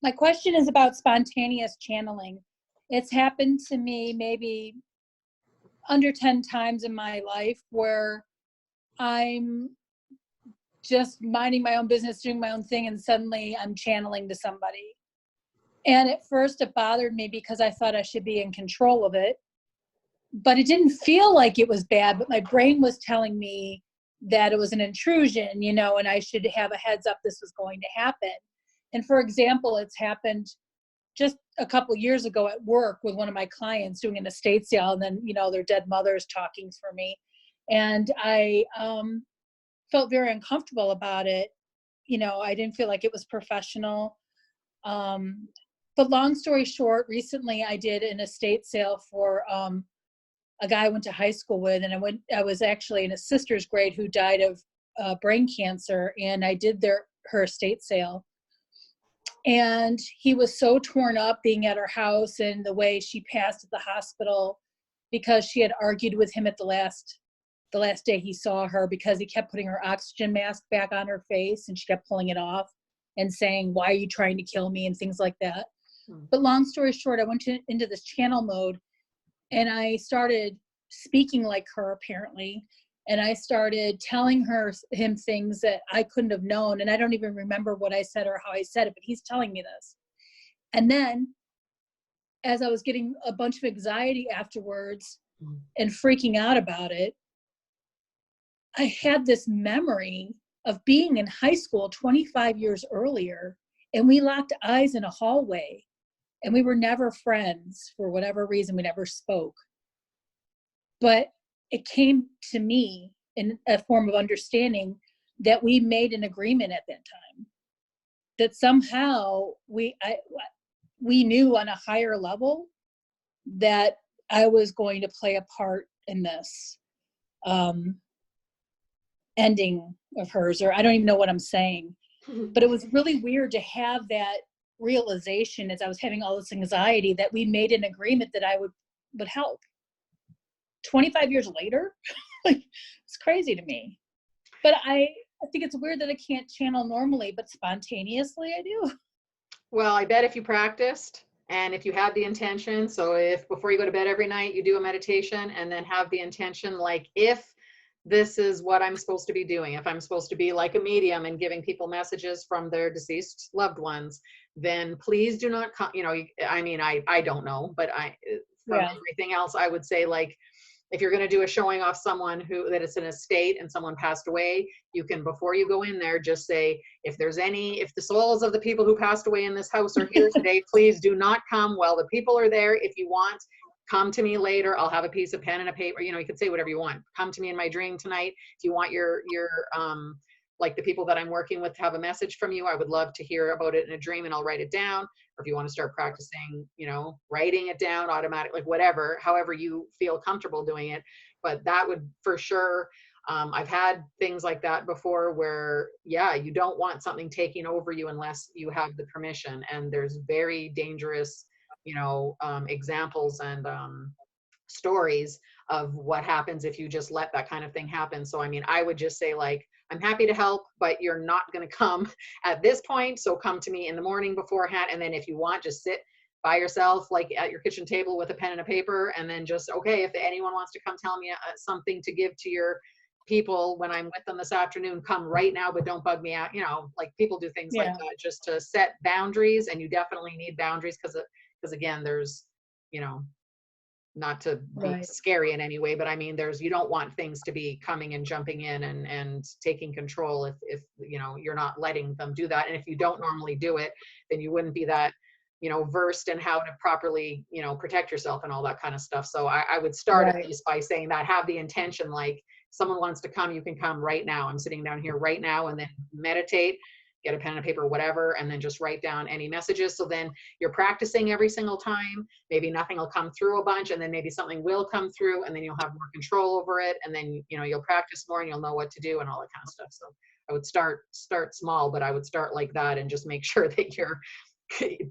My question is about spontaneous channeling. It's happened to me maybe under 10 times in my life where I'm just minding my own business, doing my own thing, and suddenly I'm channeling to somebody. And at first it bothered me because I thought I should be in control of it. But it didn't feel like it was bad, but my brain was telling me that it was an intrusion, and I should have a heads up this was going to happen. And for example, it's happened just a couple years ago at work with one of my clients doing an estate sale, and then, their dead mother's talking for me. And I felt very uncomfortable about it. I didn't feel like it was professional. But long story short, recently I did an estate sale for a guy I went to high school with, and I was actually in his sister's grade who died of brain cancer, and I did her estate sale. And he was so torn up being at her house and the way she passed at the hospital because she had argued with him at the last day he saw her because he kept putting her oxygen mask back on her face and she kept pulling it off and saying, "Why are you trying to kill me?" and things like that. But long story short, I went into this channel mode. And I started speaking like her, apparently. And I started telling him things that I couldn't have known. And I don't even remember what I said or how I said it, but he's telling me this. And then as I was getting a bunch of anxiety afterwards and freaking out about it, I had this memory of being in high school 25 years earlier. And we locked eyes in a hallway. And we were never friends for whatever reason. We never spoke. But it came to me in a form of understanding that we made an agreement at that time. That somehow we knew on a higher level that I was going to play a part in this ending of hers, or I don't even know what I'm saying. But it was really weird to have that realization as I was having all this anxiety that we made an agreement that I would help. 25 years later, like, it's crazy to me. But I think it's weird that I can't channel normally, but spontaneously I do. Well, I bet if you practiced and if you had the intention, so if before you go to bed every night you do a meditation and then have the intention, like, if this is what I'm supposed to be doing, if I'm supposed to be like a medium and giving people messages from their deceased loved ones, then please do not come, you know, I mean, I don't know, but from everything else, I would say, like, if you're going to do a showing off someone that it's in a state and someone passed away, you can, before you go in there, just say, if the souls of the people who passed away in this house are here today, please do not come while the people are there. If you want, come to me later. I'll have a piece of pen and a paper. You know, you can say whatever you want. Come to me in my dream tonight. If you want your like the people that I'm working with to have a message from you, I would love to hear about it in a dream and I'll write it down. Or if you want to start practicing, you know, writing it down automatically, like whatever, however you feel comfortable doing it. But that would for sure, I've had things like that before where, yeah, you don't want something taking over you unless you have the permission. And there's very dangerous, you know, examples and stories of what happens if you just let that kind of thing happen. So, I mean, I would just say, like, I'm happy to help, but you're not going to come at this point. So come to me in the morning beforehand. And then if you want, just sit by yourself, like at your kitchen table with a pen and a paper. And then just, okay, if anyone wants to come tell me something to give to your people when I'm with them this afternoon, come right now, but don't bug me out. You know, like, people do things like that just to set boundaries. And you definitely need boundaries because again, there's, you know, not to be scary in any way, but I mean, you don't want things to be coming and jumping in and taking control if, you know, you're not letting them do that. And if you don't normally do it, then you wouldn't be that, you know, versed in how to properly, you know, protect yourself and all that kind of stuff. So I would start at least by saying that, have the intention, like, someone wants to come, you can come right now. I'm sitting down here right now, and then meditate, get a pen and paper, whatever, and then just write down any messages. So then you're practicing every single time. Maybe nothing will come through a bunch, and then maybe something will come through, and then you'll have more control over it. And then, you know, you'll practice more and you'll know what to do and all that kind of stuff. So I would start small, but I would start like that and just make sure that you're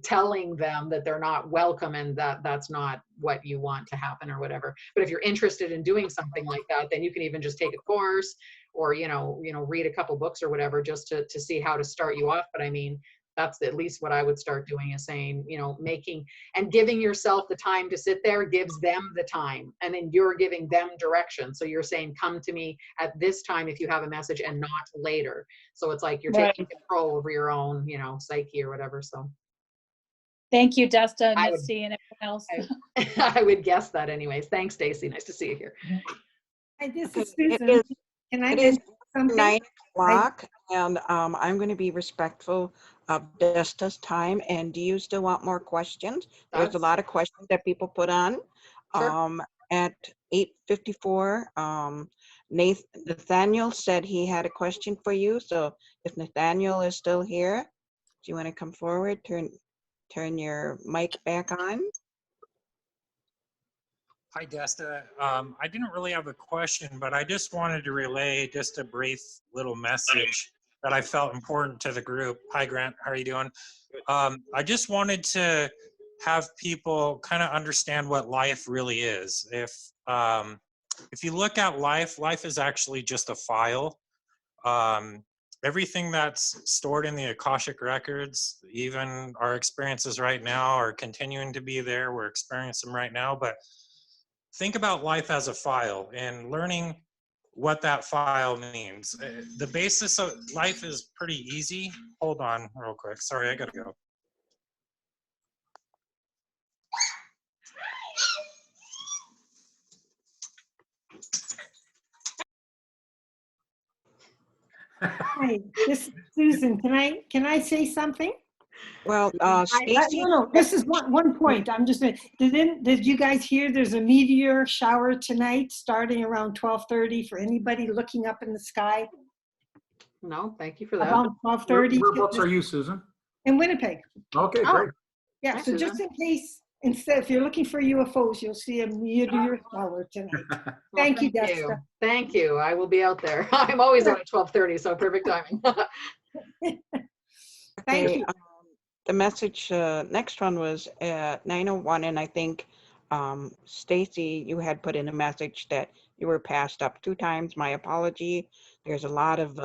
telling them that they're not welcome and that that's not what you want to happen or whatever. But if you're interested in doing something like that, then you can even just take a course or, you know, read a couple books or whatever, just to see how to start you off. But I mean, that's at least what I would start doing, is saying, you know, making and giving yourself the time to sit there gives them the time, and then you're giving them direction. So you're saying, come to me at this time if you have a message and not later. So it's like you're taking control over your own, you know, psyche or whatever. So thank you, Desta and Missy and everyone else. I would guess that anyways. Thanks, Stacy. Nice to see you here. Hi, this is Susan. Can I mention something? 9 o'clock, and I'm going to be respectful of Desta's time. And do you still want more questions? There's a lot of questions that people put on. Sure. At 8:54, Nathaniel said he had a question for you. So if Nathaniel is still here, do you want to come forward? Turn your mic back on. Hi, Desta. I didn't really have a question, but I just wanted to relay just a brief little message that I felt important to the group. Hi, Grant. How are you doing? I just wanted to have people kind of understand what life really is. If you look at life is actually just a file. Everything that's stored in the Akashic records, even our experiences right now are continuing to be there. We're experiencing them right now, but think about life as a file and learning what that file means. The basis of life is pretty easy. Hold on real quick. Sorry, I gotta go. Hi, this is Susan. Can I say something? Well, Stacy. No, this is one point. I'm just saying, did you guys hear there's a meteor shower tonight starting around 12:30 for anybody looking up in the sky? No, thank you for that. Around 12:30. Whereabouts are you, Susan? In Winnipeg. Okay, Oh. great. Yeah, Hi, so Susan. just in case Instead, if you're looking for UFOs, you'll see a meteor shower tonight. Well, Thank you, Desta. Thank you. I will be out there. I'm always out at 12:30, so perfect timing. Thank Okay, you. the message, next one was at 9:01, and I think Stacy, you had put in a message that you were passed up 2 times. My apology. There's a lot of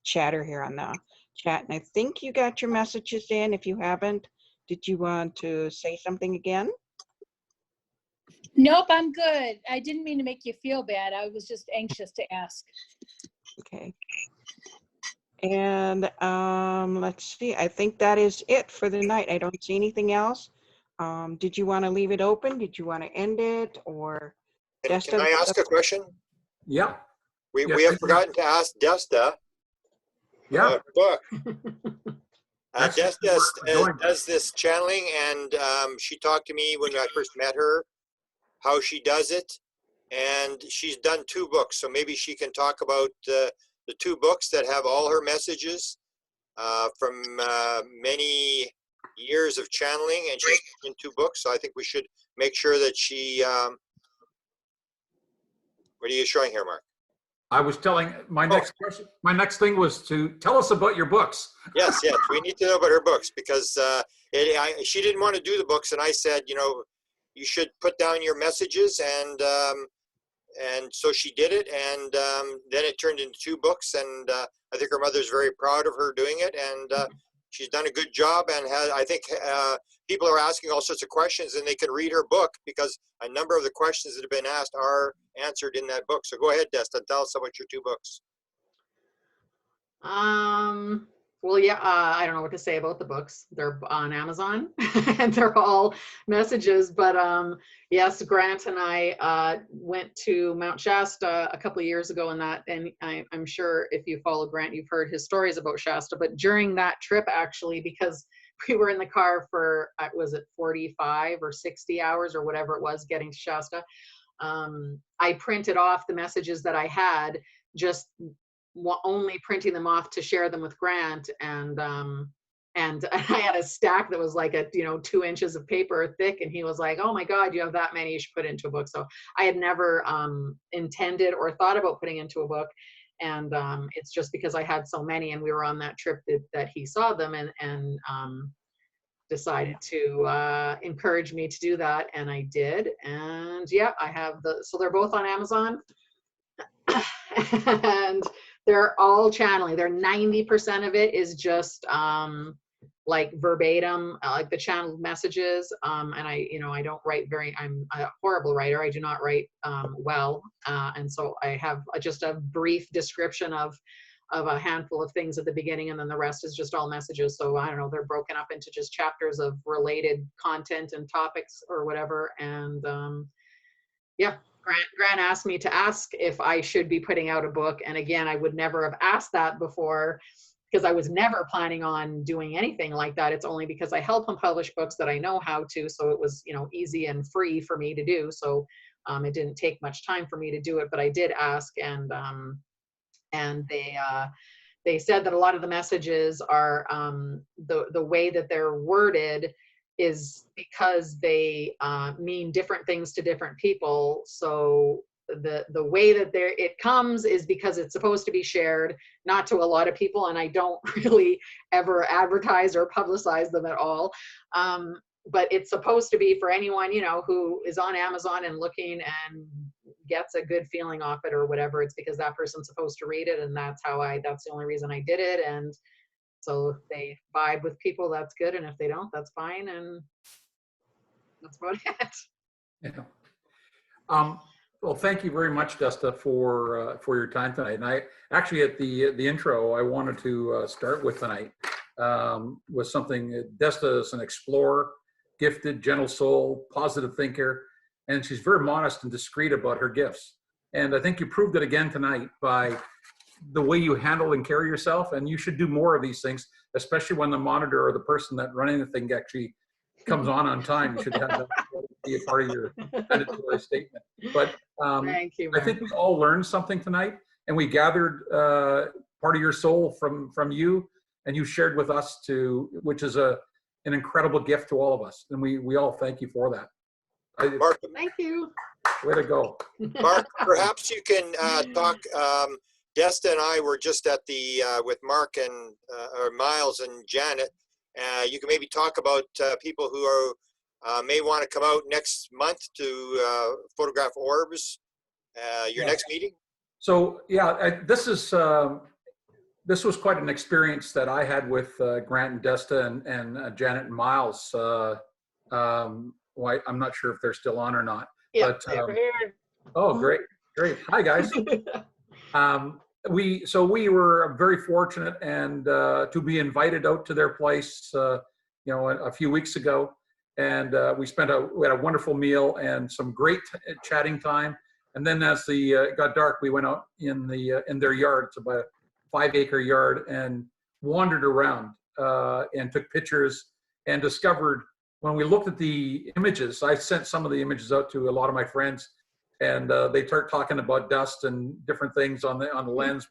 chatter here on the chat, and I think you got your messages in. If you haven't, did you want to say something again? Nope, I'm good. I didn't mean to make you feel bad. I was just anxious to ask. Okay. And let's see, I think that is it for the night. I don't see anything else. Did you want to leave it open? Did you want to end it, or Can I ask a question? Yeah. We Yes, have I do. forgotten to ask Desta Yeah. about her book. Actually, Desta we're- does this channeling, and she talked to me when I first met her, how she does it. And she's done 2 books, so maybe she can talk about the 2 books that have all her messages from many years of channeling, and she's in 2 books. So I think we should make sure that she. What are you showing here, Mark? I was telling my next question. My next thing was to tell us about your books. Yes, we need to know about her books, because she didn't want to do the books, and I said, you should put down your messages, and so she did it, and then it turned into 2 books, and I think her mother's very proud of her doing it, and she's done a good job, and I think people are asking all sorts of questions, and they can read her book, because a number of the questions that have been asked are answered in that book. So go ahead, Desta, tell us about your 2 books. Well, yeah, I don't know what to say about the books. They're on Amazon and they're all messages. But yes, Grant and I went to Mount Shasta a couple of years ago, and I'm sure if you follow Grant, you've heard his stories about Shasta. But during that trip, actually, because we were in the car for, was it 45 or 60 hours or whatever it was getting to Shasta, I printed off the messages that I had, just only printing them off to share them with Grant, and I had a stack that was like 2 inches of paper thick, and he was like, "Oh my God, you have that many, you should put it into a book." So I had never intended or thought about putting into a book, and it's just because I had so many, and we were on that trip that he saw them, and decided to encourage me to do that, and I did. And yeah, I have so they're both on Amazon. And they're all channeling. They're 90% of it is just like verbatim, like the channeled messages. And I don't write I'm a horrible writer. I do not write well. And so I have just a brief description of a handful of things at the beginning, and then the rest is just all messages. So I don't know, they're broken up into just chapters of related content and topics or whatever. And yeah. Grant asked me to ask if I should be putting out a book. And again, I would never have asked that before, because I was never planning on doing anything like that. It's only because I help him publish books that I know how to. So it was, easy and free for me to do. So it didn't take much time for me to do it, but I did ask, and they said that a lot of the messages are the way that they're worded is because they mean different things to different people. So the way that it comes is because it's supposed to be shared, not to a lot of people, and I don't really ever advertise or publicize them at all. But it's supposed to be for anyone, who is on Amazon and looking and gets a good feeling off it or whatever. It's because that person's supposed to read it, and that's the only reason I did it. And so if they vibe with people, that's good. And if they don't, that's fine. And that's about it. Yeah. Well, thank you very much, Desta, for your time tonight. And I actually, at the intro, I wanted to start with tonight was something. Desta is an explorer, gifted, gentle soul, positive thinker, and she's very modest and discreet about her gifts. And I think you proved it again tonight by the way you handle and carry yourself. And you should do more of these things, especially when the monitor or the person that running the thing actually comes on time. You should have that be a part of your mandatory statement. But Thank you, I think we all learned something tonight, and we gathered part of your soul from you, and you shared with us too, which is an an incredible gift to all of us. And we all thank you for that. Mark, Thank you. Way to go. Mark, perhaps you can talk. Desta and I were just at the with Mark and or Miles and Janet. You can maybe talk about people who are may want to come out next month to photograph orbs. Your next meeting. So yeah, this was quite an experience that I had with Grant and Desta and Janet and Miles. Well, I'm not sure if they're still on or not. Yeah, But, they're here. oh, great. Hi, guys. We were very fortunate and to be invited out to their place, a few weeks ago, and we had a wonderful meal and some great chatting time. And then as it got dark, we went out in their yard. It's about a 5-acre yard, and wandered around and took pictures and discovered. When we looked at the images, I sent some of the images out to a lot of my friends, and they start talking about dust and different things on the lens,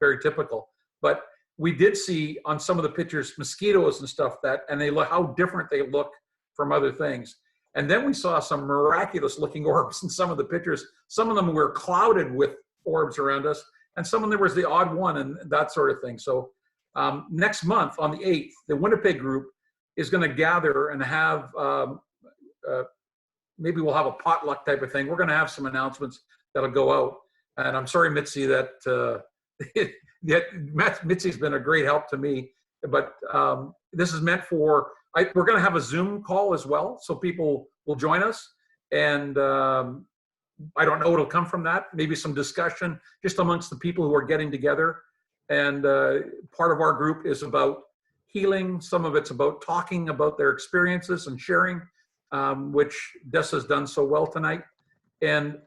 very typical. But we did see on some of the pictures mosquitoes and stuff and they look how different they look from other things. And then we saw some miraculous looking orbs in some of the pictures. Some of them were clouded with orbs around us, and some of them was the odd one and that sort of thing. So next month on the 8th, the Winnipeg group is going to gather and have, maybe we'll have a potluck type of thing. We're going to have some announcements that'll go out. And I'm sorry, Mitzi, that Mitzi's been a great help to me. But this is meant for, we're going to have a Zoom call as well, so people will join us. And I don't know what'll come from that. Maybe some discussion just amongst the people who are getting together. And part of our group is about healing. Some of it's about talking about their experiences and sharing, which Desta's done so well tonight. And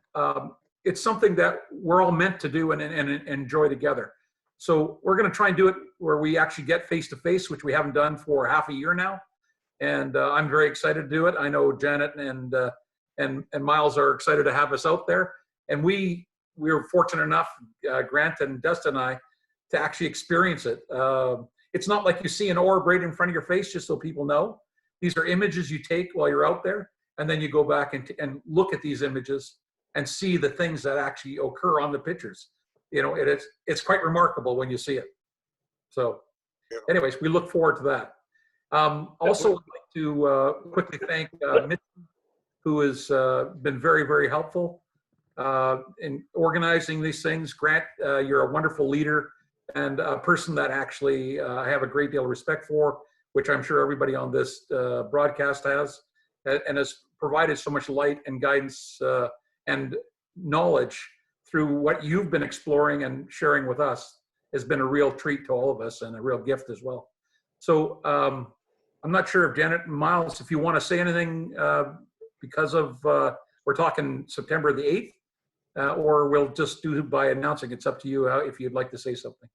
it's something that we're all meant to do and enjoy together. So we're going to try and do it where we actually get face-to-face, which we haven't done for half a year now. And I'm very excited to do it. I know Janet and Miles are excited to have us out there. And we were fortunate enough, Grant and Desta and I, to actually experience it. It's not like you see an orb right in front of your face, just so people know. These are images you take while you're out there, and then you go back and look at these images and see the things that actually occur on the pictures. It's quite remarkable when you see it. So anyways, we look forward to that. Also, I'd like to quickly thank Mitch, who has been very, very helpful in organizing these things. Grant, you're a wonderful leader and a person that actually I have a great deal of respect for, which I'm sure everybody on this broadcast has, and has provided so much light and guidance and knowledge through what you've been exploring and sharing with us. Has been a real treat to all of us and a real gift as well. So I'm not sure if Janet and Miles, if you want to say anything because of, we're talking September the 8th, or we'll just do it by announcing. It's up to you if you'd like to say something.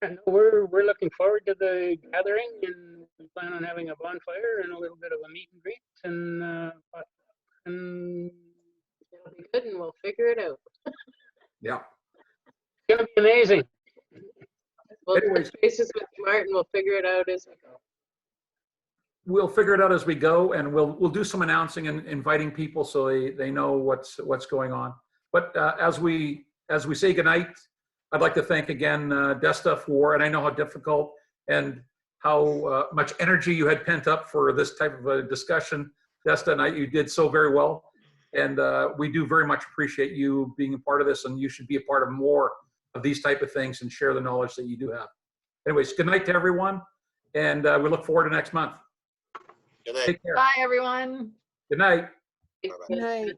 And we're looking forward to the gathering, and we plan on having a bonfire and a little bit of a meet and greet, and It'll be good, and we'll figure it out. Yeah. It's gonna be amazing. We'll touch bases with Martin. We'll figure it out as we go. We'll figure it out as we go, and we'll do some announcing and inviting people so they know what's going on. But as we say goodnight, I'd like to thank again Desta and I know how difficult and how much energy you had pent up for this type of a discussion. Desta and you did so very well, and we do very much appreciate you being a part of this, and you should be a part of more of these type of things and share the knowledge that you do have. Anyways, good night to everyone, and we look forward to next month. Good night. Take care. Bye, everyone. Good night. Good night.